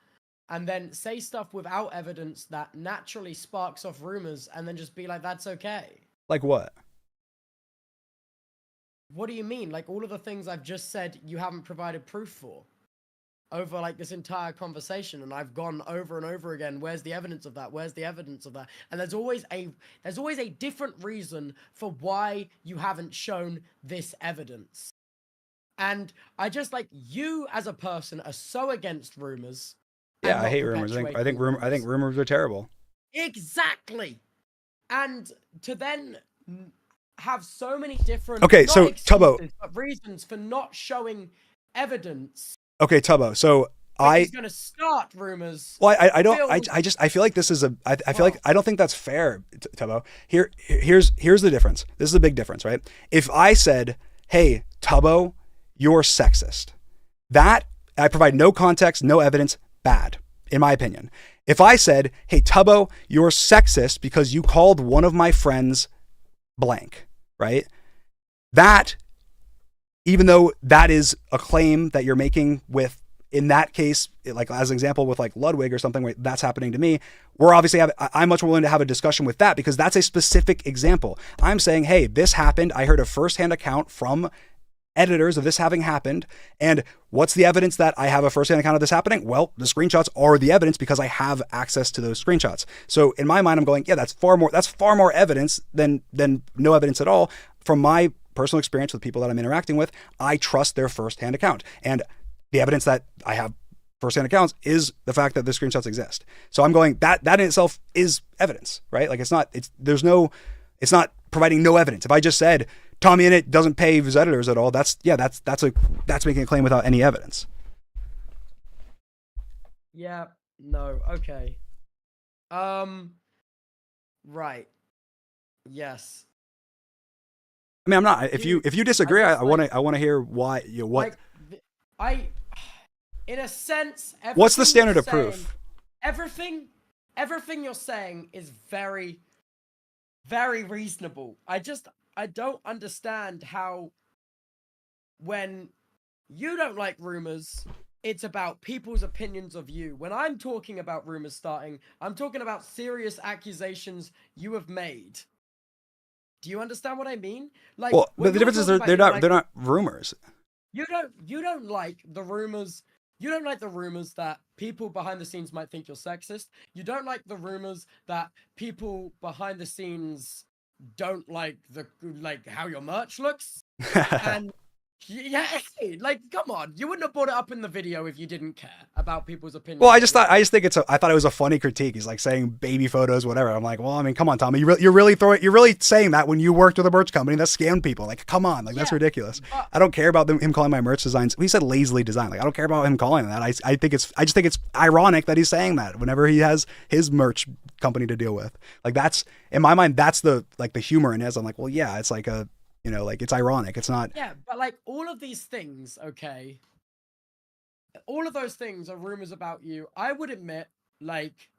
and then say stuff without evidence that naturally sparks off rumors, and then just be like, that's okay. Like what? What do you mean? Like all of the things I've just said you haven't provided proof for over like this entire conversation, and I've gone over and over again, where's the evidence of that? Where's the evidence of that? And there's always a different reason for why you haven't shown this evidence. And I just you as a person are so against rumors. Yeah, I hate rumors. I think rumors are terrible. Exactly. And to then have so many different so Tubbo, reasons for not showing evidence. Okay, Tubbo. So he's gonna start rumors. Well, I feel like this is I feel like I don't think that's fair, Tubbo. Here's the difference. This is a big difference, right? If I said, hey, Tubbo, you're sexist, that I provide no context, no evidence, bad, in my opinion. If I said, hey, Tubbo, you're sexist because you called one of my friends blank, right? That, even though that is a claim that you're making with, in that case, like as an example with like Ludwig or something, where that's happening to me, I'm much more willing to have a discussion with that because that's a specific example. I'm saying, hey, this happened. I heard a firsthand account from editors of this having happened. And what's the evidence that I have a firsthand account of this happening? Well, the screenshots are the evidence because I have access to those screenshots. So in my mind, I'm going, yeah, that's far more evidence than no evidence at all. From my personal experience with people that I'm interacting with, I trust their firsthand account. And the evidence that I have firsthand accounts is the fact that the screenshots exist. So I'm going, that in itself is evidence, right? Like it's not providing no evidence. If I just said Tommy Innit doesn't pay his editors at all, that's making a claim without any evidence. Yeah, no, okay. Right. Yes. I mean, I'm not. If you disagree, I want to hear why. What? In a sense, what's the standard of proof? Everything you're saying is very, very reasonable. I don't understand how, when you don't like rumors, it's about people's opinions of you. When I'm talking about rumors starting, I'm talking about serious accusations you have made. Do you understand what I mean? Like, Well, when but the you're difference is talking about, they're you're not like, they're not rumors. you don't like the rumors. You don't like the rumors that people behind the scenes might think you're sexist. You don't like the rumors that people behind the scenes don't like how your merch looks. And yeah, like, come on, you wouldn't have brought it up in the video if you didn't care about people's opinions. Well, I just think I thought it was a funny critique. He's like saying baby photos, whatever. I'm like, well, I mean, come on, Tommy, you're really saying that when you worked with a merch company that scammed people. Like, come on, like that's ridiculous. I don't care about him calling my merch designs. He said lazily designed. Like, I don't care about him calling that. I just think it's ironic that he's saying that whenever he has his merch company to deal with. Like, that's in my mind, that's the humor in it. I'm like, well, yeah, it's like a. Like it's ironic. It's not. Yeah, but like all of these things, okay. All of those things are rumors about you. I would admit, like,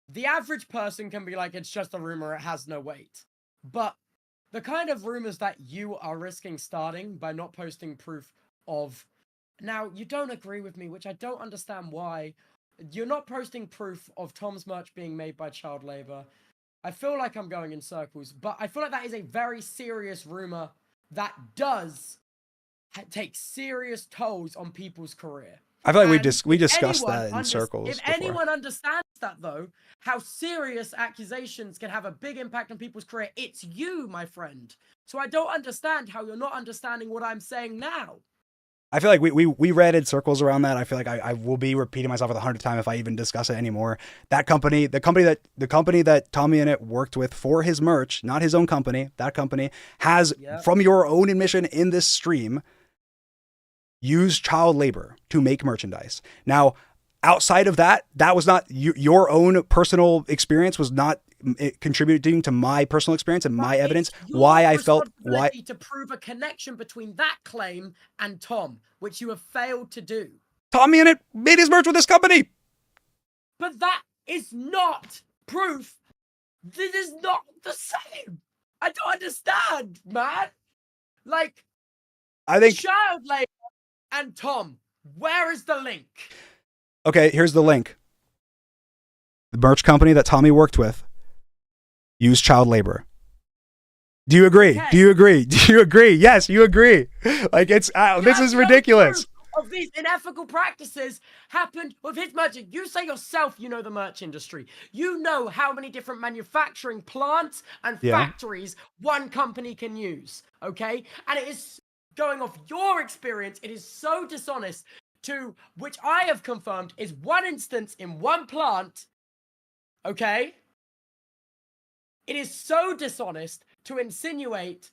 the average person can be like, it's just a rumor, it has no weight. But the kind of rumors that you are risking starting by not posting proof of. Now, you don't agree with me, which I don't understand why. You're not posting proof of Tom's merch being made by child labor. I feel like I'm going in circles, but I feel like that is a very serious rumor that does take serious tolls on people's career. I feel like we discussed that in circles. If anyone understands that, though, how serious accusations can have a big impact on people's career, it's you, my friend. So I don't understand how you're not understanding what I'm saying now. I feel like we read in circles around that. I feel like I will be repeating myself 100 times if I even discuss it anymore. That company, the company that Tommy and it worked with for his merch, not his own company, that company has, from your own admission in this stream, used child labor to make merchandise. Now, outside of that, that was not your own personal experience, was not contributing to my personal experience and my evidence. Why I felt to prove a connection between that claim and Tom, which you have failed to do. Tommy and it made his merch with this company, but that is not proof. This is not the same. I don't understand, man. Like, I think child labor and Tom. Where is the link? Okay, here's the link. The merch company that Tommy worked with use child labor. Do you agree? Okay. Do you agree? Do you agree? Yes, you agree. Like, it's this is ridiculous. Of these unethical practices happened with his merch. You say yourself, you know the merch industry. You know how many different manufacturing plants and factories one company can use. Okay, and it is going off your experience. It is so dishonest. To which I have confirmed is one instance in one plant. Okay. It is so dishonest to insinuate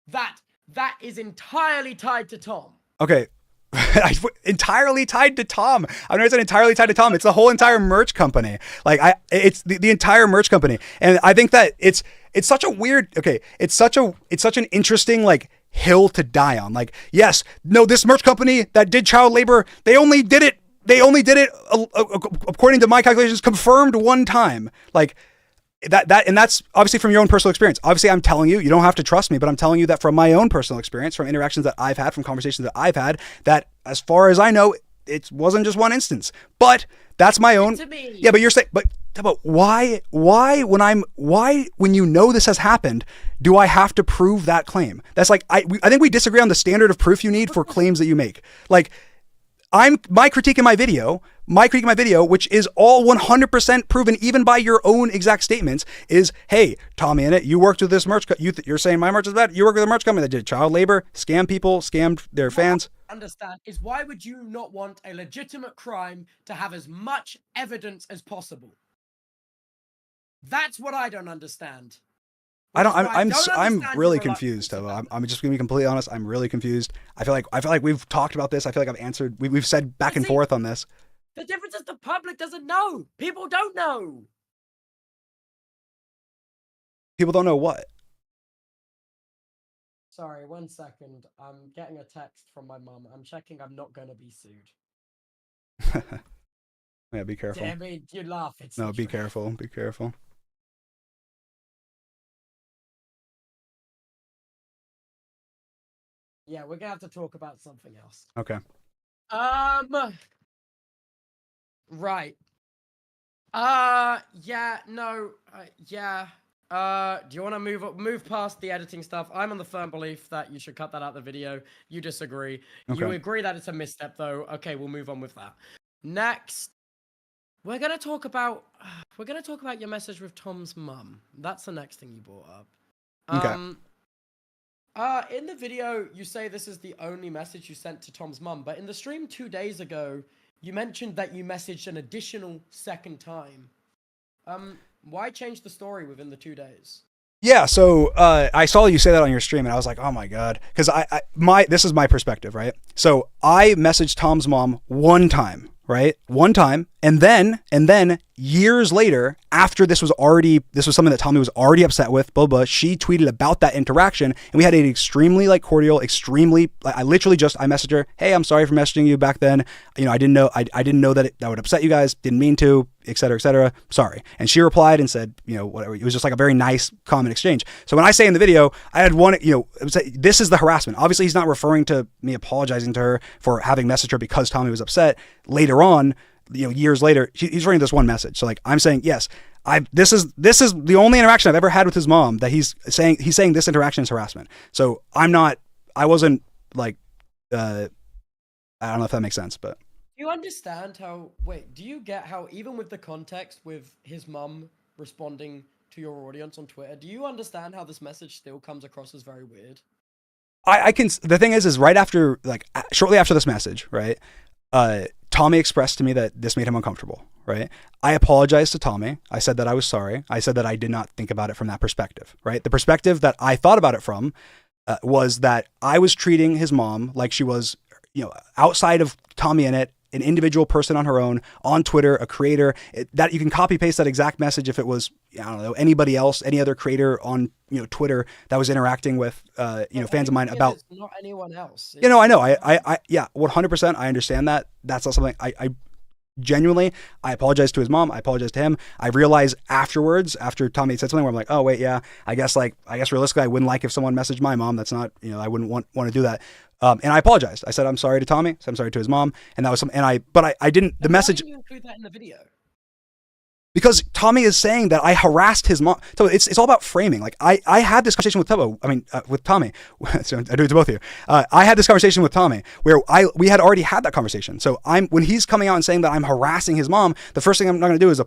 that that is entirely tied to Tom. Okay. Entirely tied to Tom. I know it's entirely tied to Tom. It's the whole entire merch company. Like it's the entire merch company. And I think that it's such a weird, it's such an interesting, like, hill to die on. Like, yes, no, this merch company that did child labor, they only did it according to my calculations, confirmed one time. Like, and that's obviously from your own personal experience. Obviously, I'm telling you, you don't have to trust me, but I'm telling you that from my own personal experience, from interactions that I've had, from conversations that I've had, that as far as I know, it wasn't just one instance. But that's my own. Yeah, but you're saying, but why when you know this has happened, do I have to prove that claim? That's like, I think we disagree on the standard of proof you need for claims that you make. Like, my critique in my video, which is all 100% proven, even by your own exact statements, is, hey, Tommy in it, you worked with this merch. You're saying my merch is bad. You work with a merch company that did child labor, scam people, scammed their fans. Understand is why would you not want a legitimate crime to have as much evidence as possible? That's what I don't understand. I'm really confused, Tubbo. I'm just gonna be completely honest. I'm really confused. I feel like we've talked about this. I feel like I've answered. We've said back and forth on this. The difference is the public doesn't know. People don't know. People don't know what. Sorry, 1 second. I'm getting a text from my mom. I'm checking I'm not gonna be sued. Yeah, be careful. I mean, you laugh. It's no, be careful. Be careful. Yeah, we're gonna have to talk about something else. Okay. Right. Yeah, no, yeah. Do you want to move past the editing stuff? I'm on the firm belief that you should cut that out of the video. You disagree. Okay. You agree that it's a misstep, though. Okay, we'll move on with that. Next, we're gonna talk about your message with Tom's mum. That's the next thing you brought up. Okay. In the video, you say this is the only message you sent to Tom's mum, but in the stream 2 days ago, you mentioned that you messaged an additional second time. Why change the story within the 2 days? Yeah, so I saw you say that on your stream, and I was like, oh my god, because this is my perspective, right? So I messaged Tom's mom one time, and then years later, after this was something that Tommy was already upset with, she tweeted about that interaction, and we had an extremely cordial, I messaged her, hey, I'm sorry for messaging you back then. I didn't know that that would upset you guys. Didn't mean to, et cetera, sorry. And she replied and said, whatever. It was just a very nice, common exchange. So when I say in the video, I had one, this is the harassment. Obviously, he's not referring to me apologizing to her for having messaged her because Tommy was upset. Later on, years later, he's reading this one message. So I'm saying, yes, this is the only interaction I've ever had with his mom that he's saying this interaction is harassment. So I wasn't I don't know if that makes sense, but. Do you understand do you get how even with the context with his mum responding to your audience on Twitter, do you understand how this message still comes across as very weird? I can, the thing is right after, shortly after this message, right? Tommy expressed to me that this made him uncomfortable, right? I apologized to Tommy. I said that I was sorry. I said that I did not think about it from that perspective, right? The perspective that I thought about it from was that I was treating his mom like she was, outside of Tommy in it, an individual person on her own, on Twitter, a creator, that you can copy paste that exact message if it was, I don't know, anybody else, any other creator on, Twitter that was interacting with, fans of mine about. It's not anyone else. I know. Yeah, 100%. I understand that. That's not something I genuinely, I apologize to his mom. I apologize to him. I realized afterwards, after Tommy said something where I'm like, oh wait, yeah, I guess realistically, I wouldn't like if someone messaged my mom. That's not, I wouldn't want to do that. And I apologized. I said, I'm sorry to Tommy. I'm sorry to his mom. And that was but I didn't, the message. Why didn't you include that in the video? Because Tommy is saying that I harassed his mom. So it's all about framing. I had this conversation with Tubbo. With Tommy. So I do it to both of you. I had this conversation with Tommy where we had already had that conversation. So when he's coming out and saying that I'm harassing his mom, the first thing I'm not going to do is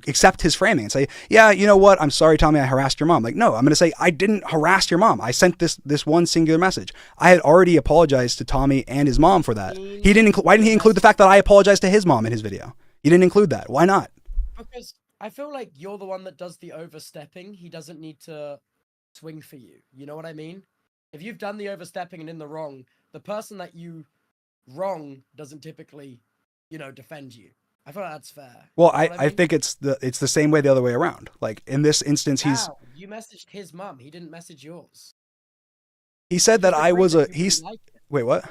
accept his framing and say, yeah, you know what? I'm sorry, Tommy, I harassed your mom. No, I'm going to say I didn't harass your mom. I sent this one singular message. I had already apologized to Tommy and his mom for that. Why didn't he include the fact that I apologized to his mom in his video? He didn't include that. Why not? Because I feel like you're the one that does the overstepping. He doesn't need to swing for you. You know what I mean? If you've done the overstepping and in the wrong, the person that you wrong doesn't typically, defend you. I feel like that's fair. Well, I think it's the same way the other way around. In this instance, you messaged his mom. He didn't message yours. He said that I was wait, what?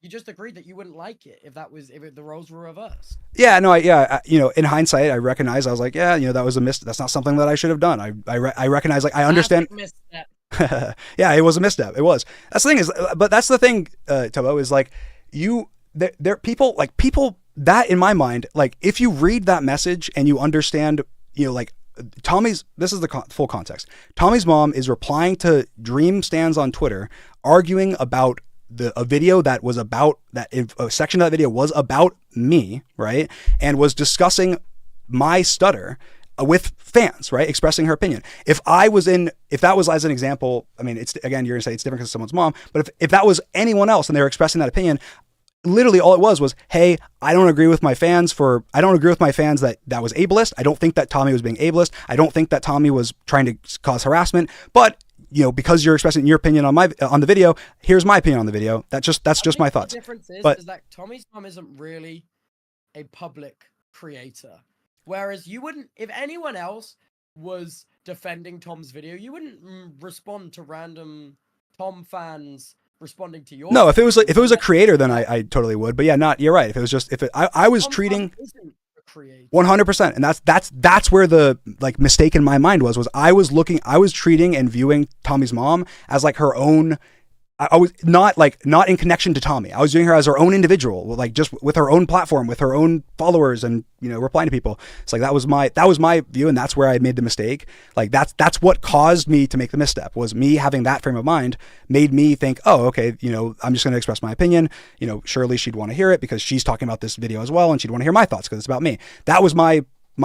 You just agreed that you wouldn't like it if the roles were reversed. Yeah, no, in hindsight, I recognize, I was like, yeah, that was a misstep. That's not something that I should have done. I recognize, I understand. Yeah, it was a misstep. It was. That's the thing but that's the thing, Tubbo, is there people that in my mind, if you read that message and you understand, Tommy's, this is the full context. Tommy's mom is replying to Dream Stands on Twitter, arguing about a video that was about a section of that video was about me, right? And was discussing my stutter with fans, right? Expressing her opinion. If that was as an example, it's, again, you're gonna say it's different because it's someone's mom, but if that was anyone else and they were expressing that opinion, literally all it was, hey, I don't agree with my fans that was ableist. I don't think that Tommy was being ableist. I don't think that Tommy was trying to cause harassment, but because you're expressing your opinion on the video, here's my opinion on the video. That's just my thoughts. The difference is that Tommy's mom isn't really a public creator. Whereas you wouldn't, if anyone else was defending Tom's video, you wouldn't respond to random Tom fans responding to your. No, if it was a creator, then I totally would. But yeah, you're right. If it was just, I was Tom treating. 100%, and that's where the mistake in my mind was I was treating and viewing Tommy's mom as her own I was not in connection to Tommy. I was doing her as her own individual, like just with her own platform, with her own followers, and replying to people. It's like that was my view, and that's where I made the mistake. Like that's what caused me to make the misstep. Was me having that frame of mind made me think, oh, okay, I'm just going to express my opinion. Surely she'd want to hear it because she's talking about this video as well, and she'd want to hear my thoughts because it's about me. That was my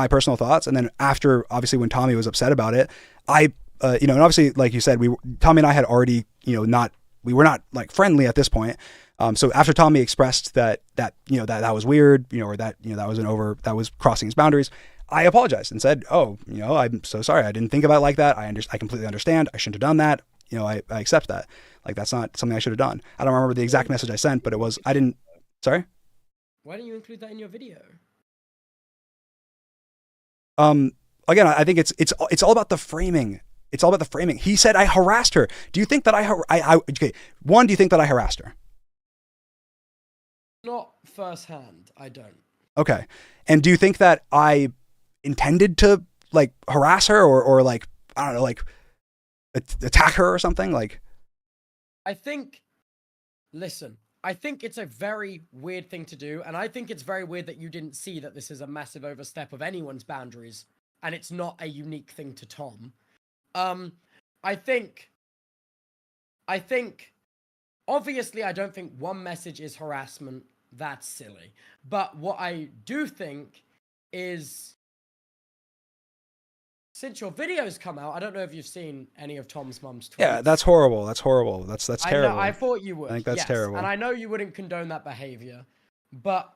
personal thoughts. And then after, obviously, when Tommy was upset about it, and obviously, like you said, Tommy and I had already, we were not like friendly at this point. So after Tommy expressed that was weird, or that was crossing his boundaries, I apologized and said, oh, I'm so sorry. I didn't think about it like that. I completely understand. I shouldn't have done that. I accept that. Like, that's not something I should have done. I don't remember the exact message I sent, but it was, sorry? Why didn't you include that in your video? Again, I think it's all about the framing. It's all about the framing. He said I harassed her. Do you think that okay, one, do you think that I harassed her? Not firsthand, I don't. Okay. And do you think that I intended to like harass her or like, I don't know, like attack her or something? Like, I think it's a very weird thing to do. And I think it's very weird that you didn't see that this is a massive overstep of anyone's boundaries. And it's not a unique thing to Tom. I think, obviously, I don't think one message is harassment. That's silly. But what I do think is, since your videos come out, I don't know if you've seen any of Tom's mum's tweets. Yeah, that's horrible. That's horrible. That's terrible. I thought you would. I think that's terrible. And I know you wouldn't condone that behavior, but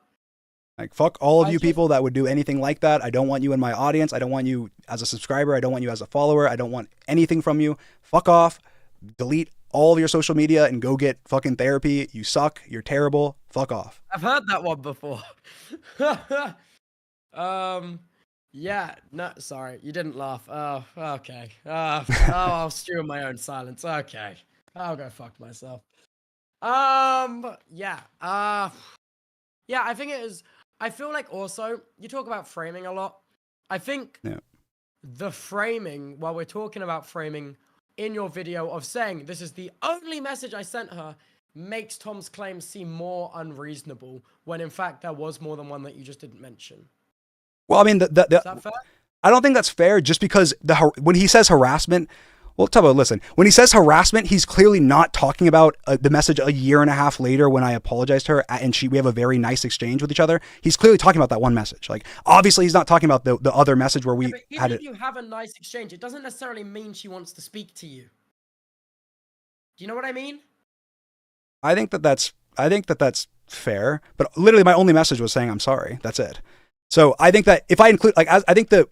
like, fuck all of you people that would do anything like that. I don't want you in my audience. I don't want you as a subscriber. I don't want you as a follower. I don't want anything from you. Fuck off. Delete all of your social media and go get fucking therapy. You suck. You're terrible. Fuck off. I've heard that one before. Yeah. No, sorry. You didn't laugh. Oh, okay. I'll stew in my own silence. Okay. I'll go fuck myself. Yeah. Yeah, I think it is. I feel like also, you talk about framing a lot. I think the framing, while we're talking about framing in your video of saying this is the only message I sent her, makes Tom's claims seem more unreasonable when in fact there was more than one that you just didn't mention. Well, I mean, is that fair? I don't think that's fair just because when he says harassment, well, Tubbo, listen, when he says harassment, he's clearly not talking about the message a year and a half later when I apologized to her and we have a very nice exchange with each other. He's clearly talking about that one message. Like, obviously he's not talking about the other message where we had it. Even if you have a nice exchange, it doesn't necessarily mean she wants to speak to you. Do you know what I mean? I think that's fair, but literally my only message was saying I'm sorry. That's it. So I think that if I include, like, I think that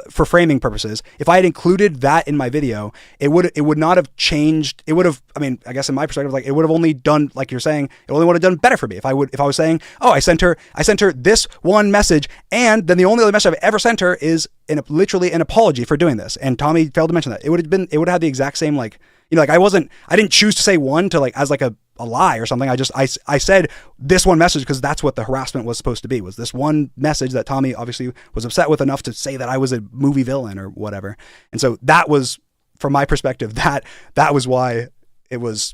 for framing purposes, if I had included that in my video, it would not have changed. It would have, I mean, I guess in my perspective, like, it would have only done, like you're saying, it only would have done better for me if I was saying, oh, I sent her this one message, and then the only other message I've ever sent her is literally an apology for doing this. And Tommy failed to mention that. It would have had the exact same, like, like I didn't choose to say one to like as like a lie or something. I said this one message because that's what the harassment was supposed to be, was this one message that Tommy obviously was upset with enough to say that I was a movie villain or whatever. And so that was, from my perspective, that was why it was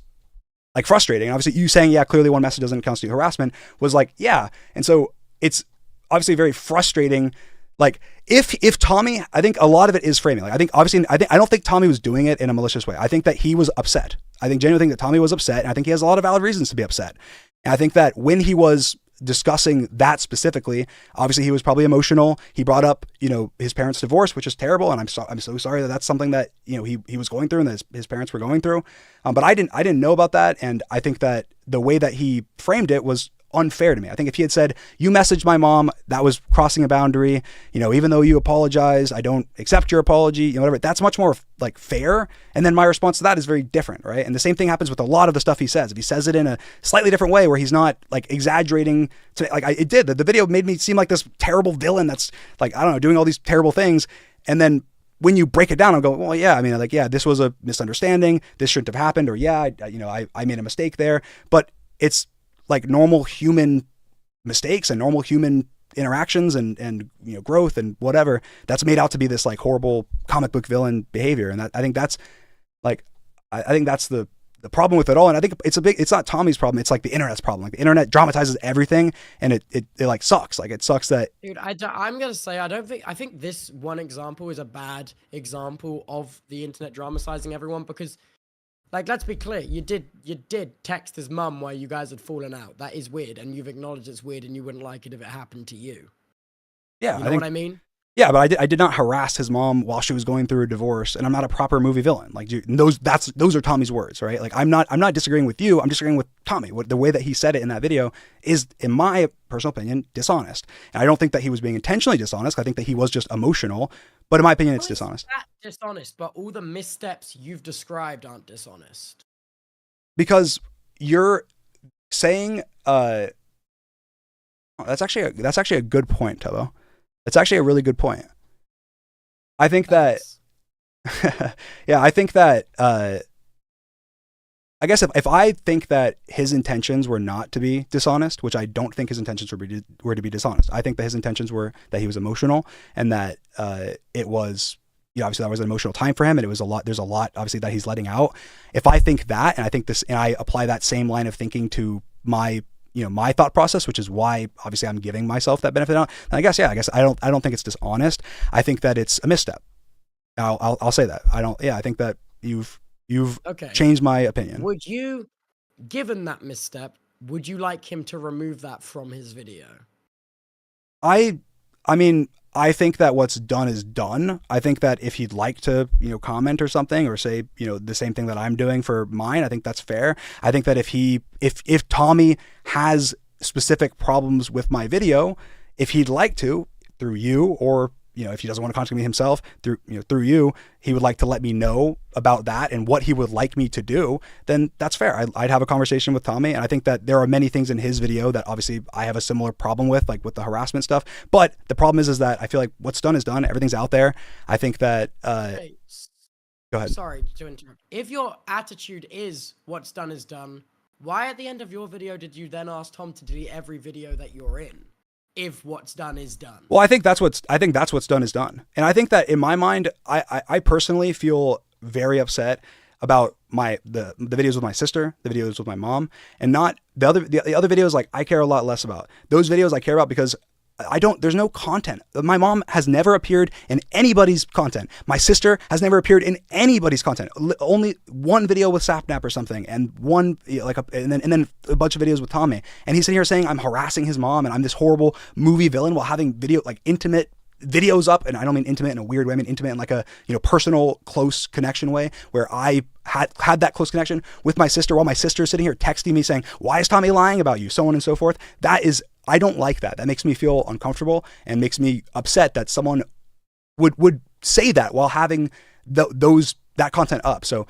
like frustrating. Obviously you saying, yeah, clearly one message doesn't constitute harassment was like, yeah. And so it's obviously very frustrating. Like if Tommy, I think a lot of it is framing. Like I don't think Tommy was doing it in a malicious way. I think that he was upset. I genuinely think that Tommy was upset, and I think he has a lot of valid reasons to be upset. And I think that when he was discussing that specifically, obviously he was probably emotional. He brought up, his parents' divorce, which is terrible, and I'm so sorry that that's something that he was going through and that his parents were going through. But I didn't know about that, and I think that the way that he framed it was unfair to me. I think if he had said, you messaged my mom, that was crossing a boundary, even though you apologize, I don't accept your apology, whatever, that's much more like fair. And then my response to that is very different, right? And the same thing happens with a lot of the stuff he says. If he says it in a slightly different way where he's not like exaggerating to, like it did, the video made me seem like this terrible villain that's like, I don't know, doing all these terrible things. And then when you break it down, I'm going, well, yeah, I mean, like, yeah, this was a misunderstanding. This shouldn't have happened. Or yeah, I made a mistake there, but it's like normal human mistakes and normal human interactions and growth and whatever that's made out to be this like horrible comic book villain behavior. And I think that's like, I think that's the the problem with it all. And I think it's not Tommy's problem. It's like the internet's problem. Like the internet dramatizes everything, and it like sucks. Like it sucks that. Dude, I'm gonna say I think this one example is a bad example of the internet dramatizing everyone, because, like, let's be clear, you did text his mum where you guys had fallen out. That is weird, and you've acknowledged it's weird, and you wouldn't like it if it happened to you. Yeah, You know what I mean? Yeah, but I did not harass his mom while she was going through a divorce, and I'm not a proper movie villain. Like, dude, those are Tommy's words, right? Like, I'm not disagreeing with you. I'm disagreeing with Tommy. The way that he said it in that video is, in my personal opinion, dishonest. And I don't think that he was being intentionally dishonest. I think that he was just emotional. But in my opinion, it's dishonest. Not dishonest, but all the missteps you've described aren't dishonest. Because you're saying, that's actually a good point, Tubbo. It's actually a really good point. I think that, yeah, I think that, I guess if I think that his intentions were not to be dishonest, which I don't think his intentions were to be dishonest. I think that his intentions were that he was emotional, and that it was, obviously that was an emotional time for him, and there's a lot obviously that he's letting out. If I think that, and I apply that same line of thinking to my thought process, which is why obviously I'm giving myself that benefit out. And I guess I don't think it's dishonest. I think that it's a misstep. I'll say that. I think that you've changed my opinion. Would you, given that misstep, would you like him to remove that from his video? I mean, I think that what's done is done. I think that if he'd like to, comment or something, or say, the same thing that I'm doing for mine, I think that's fair. I think that if Tommy has specific problems with my video, if he'd like to, through you, or, if he doesn't want to contact me himself, through you, he would like to let me know about that and what he would like me to do, then that's fair. I'd have a conversation with Tommy. And I think that there are many things in his video that obviously I have a similar problem with, like with the harassment stuff. But the problem is that I feel like what's done is done. Everything's out there. I think that, go ahead. Sorry to interrupt. If your attitude is what's done is done, why at the end of your video did you then ask Tom to delete every video that you're in? If what's done is done. Well, I think that's what's done is done. And I think that in my mind, I personally feel very upset about the videos with my sister, the videos with my mom, and not the other videos. Like, I care a lot less about those videos. I care about because there's no content. My mom has never appeared in anybody's content. My sister has never appeared in anybody's content. Only one video with Sapnap or something, and and then a bunch of videos with Tommy. And he's sitting here saying I'm harassing his mom and I'm this horrible movie villain while having intimate videos up. And I don't mean intimate in a weird way. I mean intimate in like a, personal, close connection way, where I had that close connection with my sister while my sister is sitting here texting me saying, why is Tommy lying about you? So on and so forth. I don't like that. That makes me feel uncomfortable and makes me upset that someone would say that while having that content up. So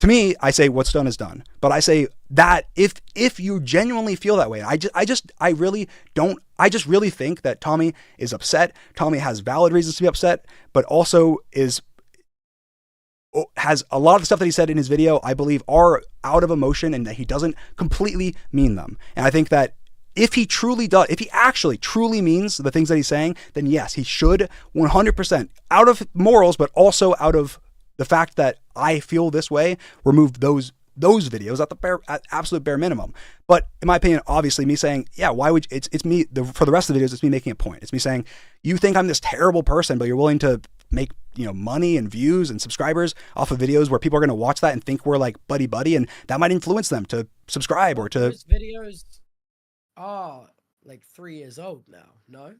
to me, I say what's done is done. But I say that if you genuinely feel that way, I really think that Tommy is upset. Tommy has valid reasons to be upset, but also has a lot of the stuff that he said in his video, I believe, are out of emotion and that he doesn't completely mean them. And I think that if he actually truly means the things that he's saying, then yes, he should 100%, out of morals, but also out of the fact that I feel this way, remove those videos at absolute bare minimum. But in my opinion, obviously me saying, yeah, why would it's me for the rest of the videos, it's me making a point. It's me saying, you think I'm this terrible person, but you're willing to make, money and views and subscribers off of videos where people are going to watch that and think we're like buddy, and that might influence them to subscribe or to. Those videos are like 3 years old now, no?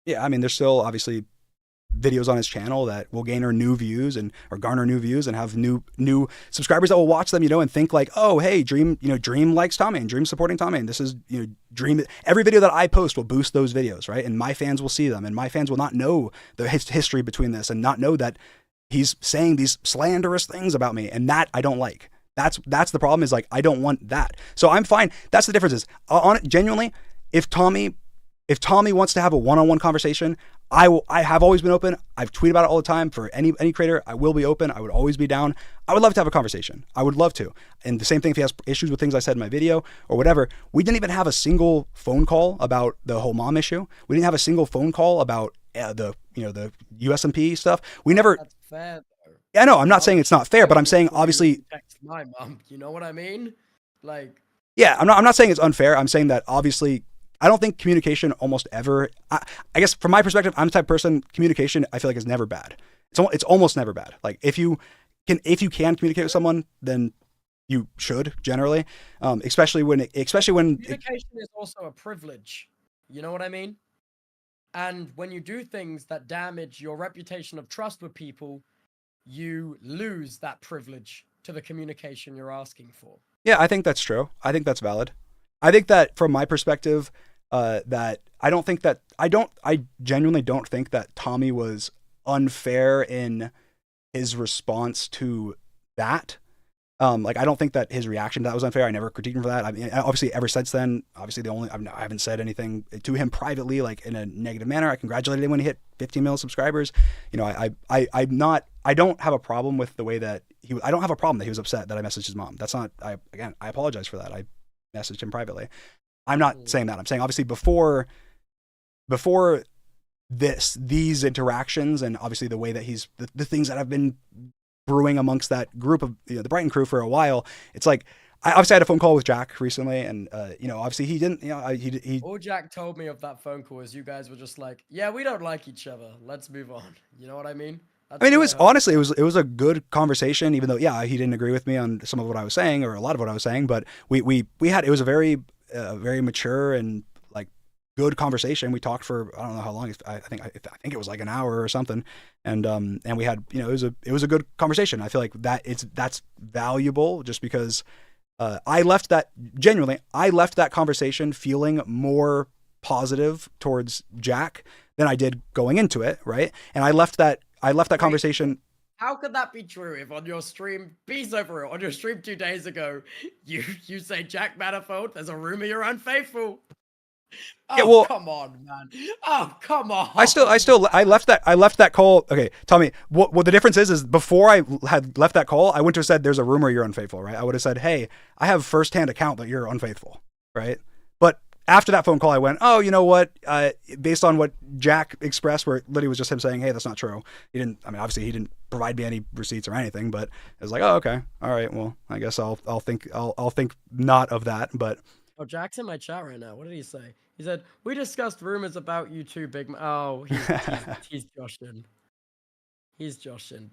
Yeah, I mean, there's still obviously videos on his channel that will garner new views and have new subscribers that will watch them, and think like, oh, hey, Dream likes Tommy and Dream supporting Tommy, and this is, Dream. Every video that I post will boost those videos, right? And my fans will see them, and my fans will not know the history between this and not know that he's saying these slanderous things about me, and that I don't like. That's the problem, is like, I don't want that. So I'm fine. That's the difference. Is genuinely, if Tommy wants to have a one-on-one conversation, I have always been open. I've tweeted about it all the time. For any creator, I will be open. I would always be down. I would love to have a conversation. I would love to. And the same thing if he has issues with things I said in my video or whatever. We didn't even have a single phone call about the whole mom issue. We didn't have a single phone call about the USMP stuff. We never. That's fair, though. Yeah, no, I'm not Why saying would it's not fair, but I'm saying before you obviously, even text my mom? You know what I mean? Like, yeah, I'm not saying it's unfair. I'm saying that obviously I don't think communication almost ever. I guess from my perspective, I'm the type of person. Communication, I feel like, is never bad. It's almost never bad. Like if you can communicate with someone, then you should generally, especially when communication is also a privilege. You know what I mean? And when you do things that damage your reputation of trust with people, you lose that privilege to the communication you're asking for. yeah, I think that's true. I think that's valid. I think that from my perspective, that I don't think that I genuinely don't think that Tommy was unfair in his response to that. Like I don't think that his reaction to that was unfair. I never critiqued him for that. I mean, obviously, ever since then, obviously I haven't said anything to him privately, like in a negative manner. I congratulated him when he hit 15 million subscribers. You know, I don't have a problem with the way that I don't have a problem that he was upset that I messaged his mom. That's not, I apologize for that. I messaged him privately. I'm not saying that. I'm saying obviously before these interactions and obviously the way that the things that have been brewing amongst that group of the Brighton crew for a while. It's like I obviously had a phone call with Jack recently, and obviously he didn't. He All Jack told me of that phone call is you guys were just like, yeah, we don't like each other. Let's move on. You know what I mean? I mean, it was honestly, it was a good conversation, even though, yeah, he didn't agree with me on some of what I was saying or a lot of what I was saying, but we had, it was a very, very mature and like good conversation. We talked for, I don't know how long, I think it was like an hour or something. And we had, it was a good conversation. I feel like that's valuable just because, I left that conversation feeling more positive towards Jack than I did going into it. Right. And I left that conversation. How could that be true if on your stream, peace over it, on your stream 2 days ago, you say Jack Manifold, there's a rumor you're unfaithful. Oh, Yeah, well, come on, man. Oh, come on. I left that call. Okay, tell me what the difference is before I had left that call, I wouldn't have said there's a rumor you're unfaithful, right? I would have said, hey, I have firsthand account that you're unfaithful, right? But after that phone call, I went, oh, you know what? Based on what Jack expressed, where literally was just him saying, hey, that's not true. He didn't. I mean, obviously, he didn't provide me any receipts or anything, but it was like, oh, okay, all right. Well, I guess I'll think not of that, but. Oh, Jack's in my chat right now. What did he say? He said, we discussed rumors about you too, Big Man. Oh, he's joshing. He's joshing.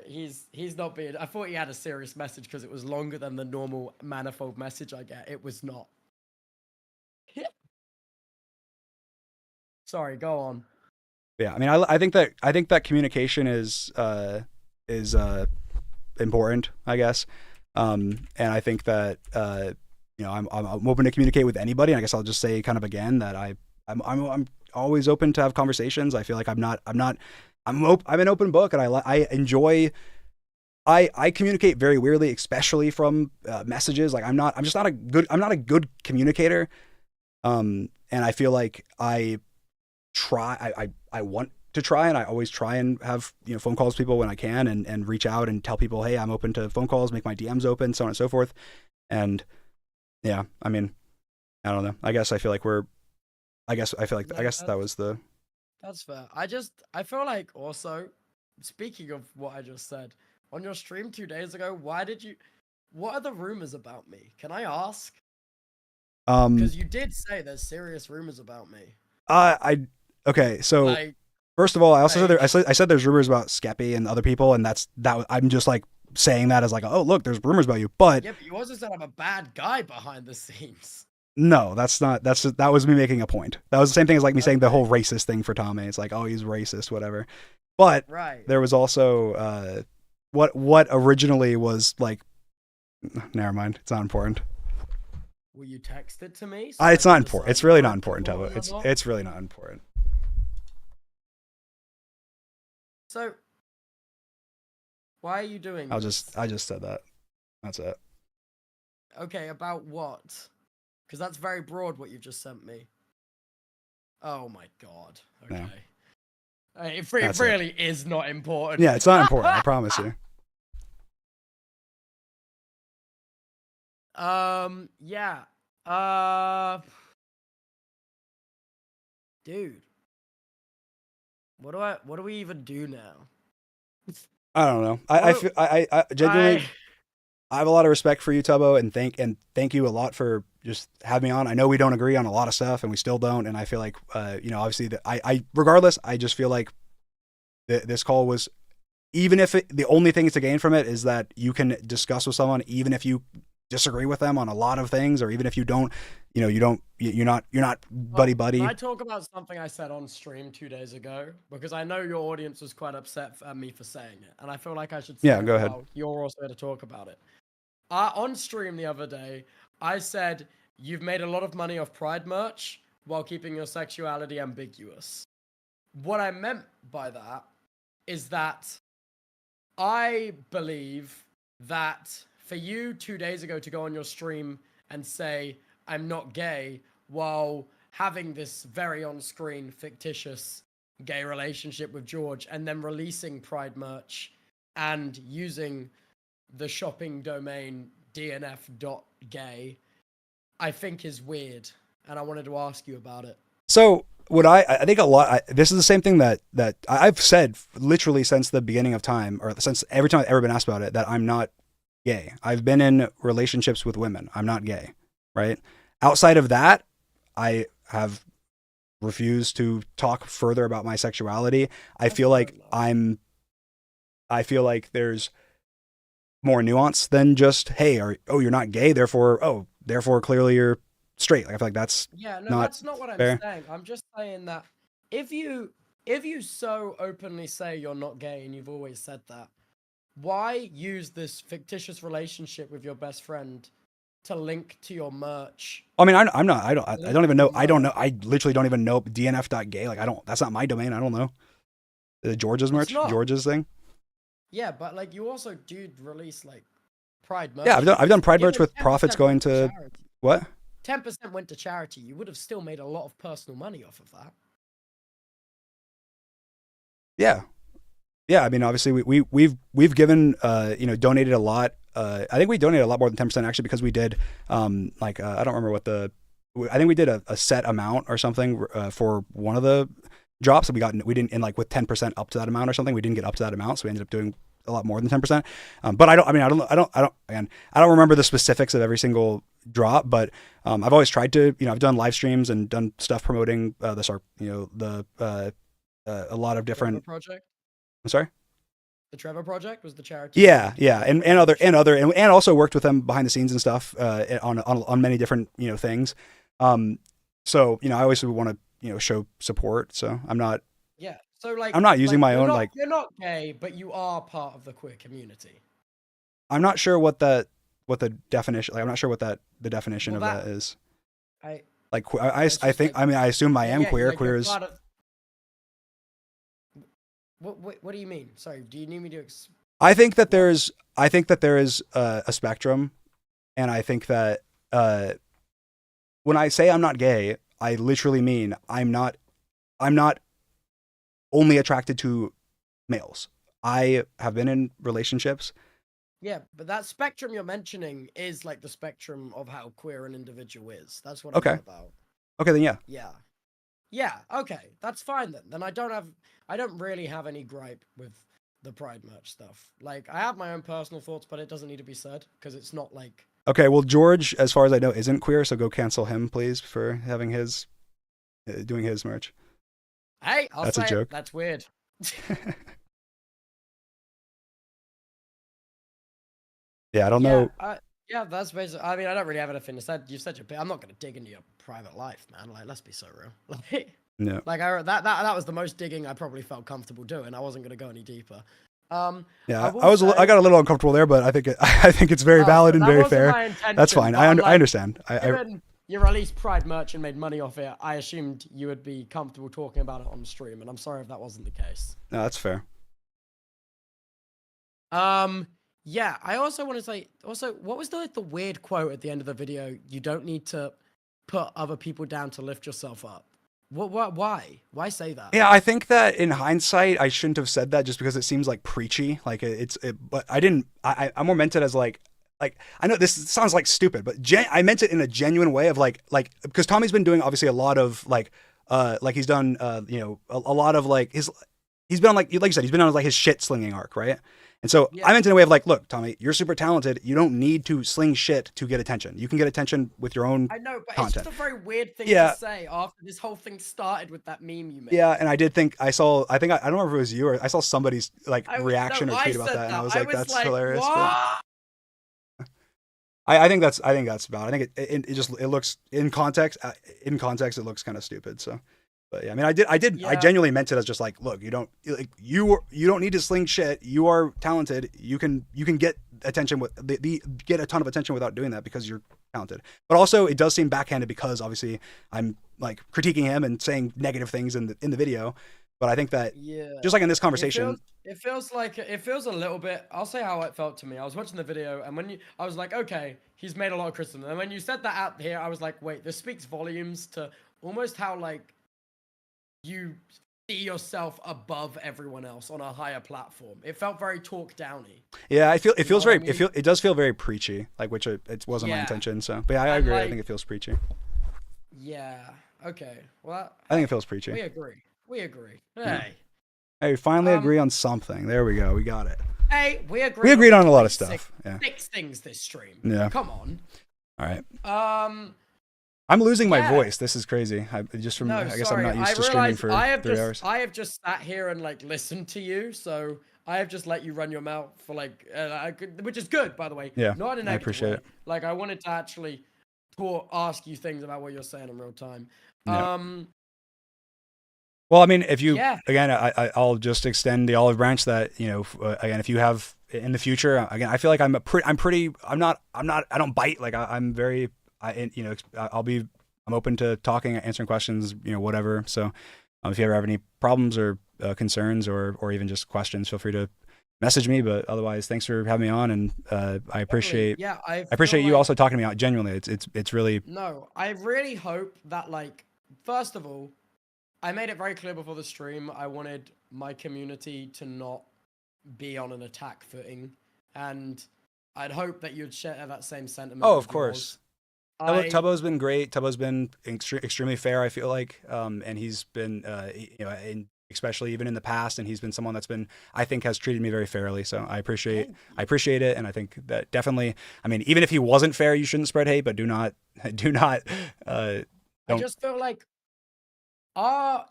He's not being. I thought he had a serious message because it was longer than the normal Manifold message I get. It was not. Sorry, go on. Yeah, I mean, I think that communication is important, I guess, and I think that I'm open to communicate with anybody. And I guess I'll just say kind of again that I'm always open to have conversations. I feel like I'm an open book, and I enjoy. I communicate very weirdly, especially from messages. Like I'm not a good communicator, and I feel like I want to try, and I always try and have phone calls with people when I can, and reach out and tell people, hey, I'm open to phone calls, make my DMs open, so on and so forth. And yeah, I mean, I don't know. I guess I feel like that was the. That's fair. I feel like also, speaking of what I just said, on your stream 2 days ago, what are the rumors about me? Can I ask? Because you did say there's serious rumors about me. Okay, so like, first of all, I also said there's rumors about Skeppy and other people, and I'm just like saying that as like, oh look, there's rumors about you, but yeah, but you also said I'm a bad guy behind the scenes. No, that was me making a point. That was the same thing as like me saying the whole racist thing for Tommy. It's like, oh, he's racist, whatever. But there was also what originally was like. Never mind, it's not important. Will you text it to me? So it's not important. It's really not important, Tubbo. It's really not important. So, why are you doing this? I just said that. That's it. Okay, about what? Because that's very broad what you've just sent me. Oh my god. Okay. No. It really is not important. Yeah, it's not important. I promise you. Yeah. Dude. What do we even do now? I don't know. I feel I genuinely I I have a lot of respect for you, Tubbo, and thank you a lot for just having me on. I know we don't agree on a lot of stuff, and we still don't. And I feel like, obviously, that I regardless, I just feel like this call was, even if the only thing to gain from it is that you can discuss with someone, even if you disagree with them on a lot of things, or even if you don't, you're not buddy buddy. Can I talk about something I said on stream 2 days ago? Because I know your audience was quite upset at me for saying it, and I feel like I should say Yeah, go ahead. you're also here to talk about it. On stream the other day, I said you've made a lot of money off Pride merch while keeping your sexuality ambiguous. What I meant by that is that I believe that for you 2 days ago to go on your stream and say, I'm not gay, while having this very on-screen fictitious gay relationship with George, and then releasing Pride merch and using the shopping domain dnf.gay, I think is weird, and I wanted to ask you about it. So what I think a lot, this is the same thing that I've said literally since the beginning of time, or since every time I've ever been asked about it, that I'm not gay. I've been in relationships with women. I'm not gay, right? Outside of that, I have refused to talk further about my sexuality. I feel like there's more nuance than just, hey, you're not gay, therefore clearly you're straight. Like, I feel like that's that's not what fair. I'm saying. I'm just saying that if you so openly say you're not gay and you've always said that, why use this fictitious relationship with your best friend to link to your merch? I mean, I don't even know. I don't know. I literally don't even know dnf.gay. Like, that's not my domain. I don't know. George's merch, George's thing. Yeah, but like you also do release like Pride merch. Yeah, I've done Pride merch with profits going to charity. What? 10% went to charity. You would have still made a lot of personal money off of that. Yeah. I mean, obviously we've given donated a lot. I think we donated a lot more than 10% actually, because we did I don't remember I think we did a set amount or something for one of the drops that we didn't, and like with 10% up to that amount or something, we didn't get up to that amount, so we ended up doing a lot more than 10%. But I don't remember the specifics of every single drop, but I've always tried to, I've done live streams and done stuff promoting a lot of different project. I'm sorry? The Trevor Project was the charity. Yeah, and also worked with them behind the scenes and stuff on many different things. So I always want to show support. So I'm not. Yeah. So like I'm not using my own like. You're not gay, but you are part of the queer community. I'm not sure what the definition. Like, I'm not sure what the definition of that is. I assume I am queer. Queer is. What do you mean? Sorry, do you need me to? I think that there is a spectrum, and I think that when I say I'm not gay, I literally mean I'm not only attracted to males. I have been in relationships. Yeah, but that spectrum you're mentioning is like the spectrum of how queer an individual is. That's what I'm about. Okay, then yeah. Yeah, okay. That's fine then. Then I don't really have any gripe with the Pride merch stuff. Like, I have my own personal thoughts, but it doesn't need to be said, because it's not like... Okay, well, George, as far as I know, isn't queer, so go cancel him, please, for having his... doing his merch. Hey, that's a joke. That's weird. Yeah, I don't know. Yeah, that's basically... I mean, I don't really have anything to say. You've said your bit. I'm not going to dig into your private life, man. Like, let's be so real. Like, no. Like, that was the most digging I probably felt comfortable doing. I wasn't going to go any deeper. Yeah, I got a little uncomfortable there, but I think it's very valid and very fair. That's fine. I understand. You released Pride merch and made money off it. I assumed you would be comfortable talking about it on stream, and I'm sorry if that wasn't the case. No, that's fair. Yeah, I also want to say, what was the weird quote at the end of the video? You don't need to put other people down to lift yourself up. What? Why? Why say that? Yeah, I think that in hindsight, I shouldn't have said that just because it seems like preachy. Like but I didn't. I more meant it as like I know this sounds like stupid, but I meant it in a genuine way of like because Tommy's been doing obviously a lot of like he's done a lot of like he's been on like you said, he's been on like his shit slinging arc, right? And so Yeah. I meant in a way of like, look, Tommy, you're super talented. You don't need to sling shit to get attention. You can get attention with your own I know, but content. it's just a very weird thing Yeah. to say after this whole thing started with that meme you made. Yeah, and I did think I don't remember if it was you or I saw somebody's like reaction or tweet about said that, and I was like, that's like, hilarious. What? But I think that's about. I think it looks in context. It looks kind of stupid. So, but yeah, I mean, I genuinely meant it as just like, look, you don't need to sling shit. You are talented. You can get attention with get a ton of attention without doing that because you're talented. But also, it does seem backhanded because obviously I'm like critiquing him and saying negative things in the video. But I think that just like in this conversation, it feels a little bit. I'll say how it felt to me. I was watching the video, and I was like, okay, he's made a lot of criticism. And when you said that out here, I was like, wait, this speaks volumes to almost how like you see yourself above everyone else on a higher platform. It felt very talk downy. Yeah, it does feel very preachy, like which it wasn't my intention. So, but yeah, I agree. Like, I think it feels preachy. Yeah. Okay. Well, I think it feels preachy. We agree. Hey. Yeah. Hey, we finally agree on something. There we go. We got it. Hey, we agreed on a lot of stuff. Yeah. 6 things this stream. Yeah. Come on. All right. I'm losing my voice. This is crazy. I guess I'm not used to streaming for 3 hours. I have just sat here and like listened to you, so I have just let you run your mouth for like, which is good, by the way. Yeah. Not in a I appreciate it. Like I wanted to actually ask you things about what you're saying in real time. Yeah. Well, I mean, if you again, I'll just extend the olive branch that again, if you have in the future, again, I feel like I don't bite. Like I'm very, I'm open to talking, answering questions, whatever. So, if you ever have any problems or concerns or even just questions, feel free to message me. But otherwise, thanks for having me on, and I appreciate. Yeah, I appreciate you also talking to me out. Genuinely, it's really. No, I really hope that like first of all, I made it very clear before the stream, I wanted my community to not be on an attack footing. And I'd hope that you'd share that same sentiment. Oh, of course. Tubbo's been great. Tubbo's been extremely fair, I feel like. And he's been, especially even in the past, and he's been someone that's been, I think, has treated me very fairly. So I appreciate it. And I think that definitely, I mean, even if he wasn't fair, you shouldn't spread hate, but do not. I just feel like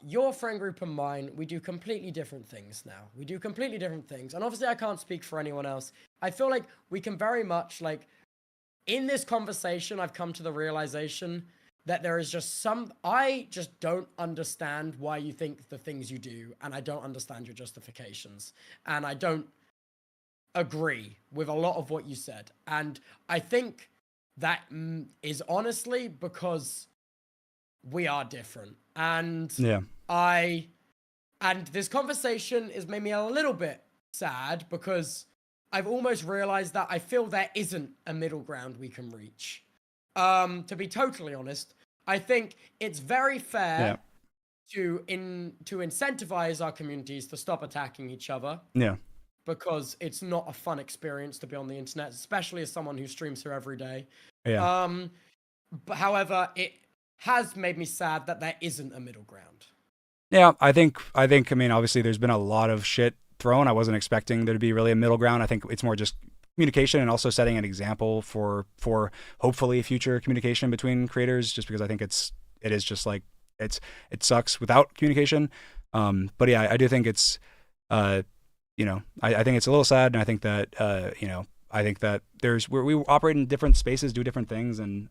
your friend group and mine, we do completely different things now. We do completely different things. And obviously I can't speak for anyone else. I feel like we can very much like in this conversation, I've come to the realization that there is just I just don't understand why you think the things you do. And I don't understand your justifications. And I don't agree with a lot of what you said. And I think that is honestly because we are different. And this conversation has made me a little bit sad because I've almost realized that I feel there isn't a middle ground we can reach. To be totally honest, I think it's very fair to incentivize our communities to stop attacking each other. Yeah. Because it's not a fun experience to be on the internet, especially as someone who streams here every day. Yeah. But however, it has made me sad that there isn't a middle ground. Yeah, I think, I mean, obviously there's been a lot of shit thrown. I wasn't expecting there to be really a middle ground. I think it's more just communication and also setting an example for hopefully future communication between creators, just because I think it is just like, it sucks without communication. But yeah, I do think it's, I think it's a little sad. And I think that, I think that we operate in different spaces, do different things. And,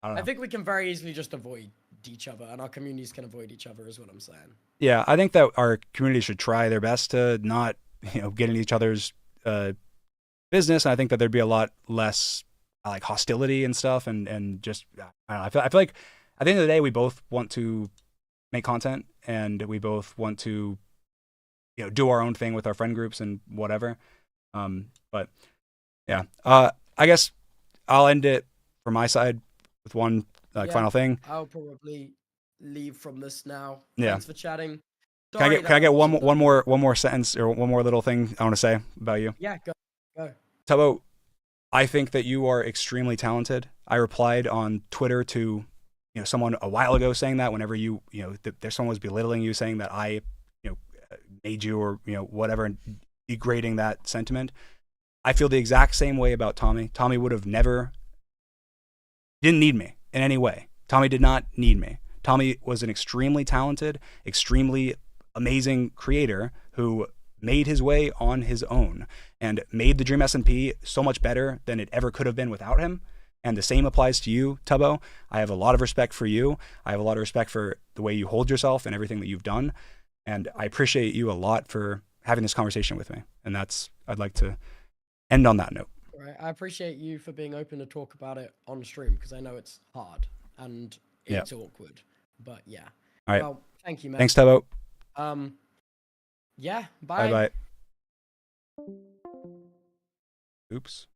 I think we can very easily just avoid each other, and our communities can avoid each other, is what I'm saying. Yeah, I think that our community should try their best to not, get in each other's business. And I think that there'd be a lot less like hostility and stuff, and just I feel like at the end of the day, we both want to make content, and we both want to, do our own thing with our friend groups and whatever. But yeah, I guess I'll end it from my side with one final thing. I'll probably leave from this now. Yeah. Thanks for chatting. Can I get one more sentence or one more little thing I want to say about you? Yeah, go. Tubbo, I think that you are extremely talented. I replied on Twitter to someone a while ago saying that whenever there's someone was belittling you, saying that I made you or whatever, and degrading that sentiment. I feel the exact same way about Tommy. Tommy would have never, didn't need me in any way. Tommy did not need me. Tommy was an extremely talented, extremely amazing creator who made his way on his own and made the Dream SMP so much better than it ever could have been without him. And the same applies to you, Tubbo. I have a lot of respect for you. I have a lot of respect for the way you hold yourself and everything that you've done. And I appreciate you a lot for having this conversation with me. And I'd like to end on that note. Right. I appreciate you for being open to talk about it on stream, because I know it's hard and it's awkward. But yeah. All right. Well, thank you, man. Thanks, Tubbo. Yeah. Bye. Bye. Oops.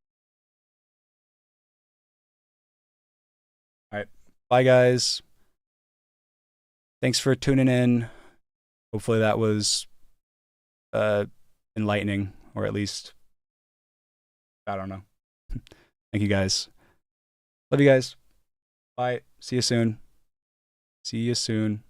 All right. Bye, guys. Thanks for tuning in. Hopefully that was enlightening, or at least, I don't know. Thank you, guys. Love you guys. Bye. See you soon. See you soon.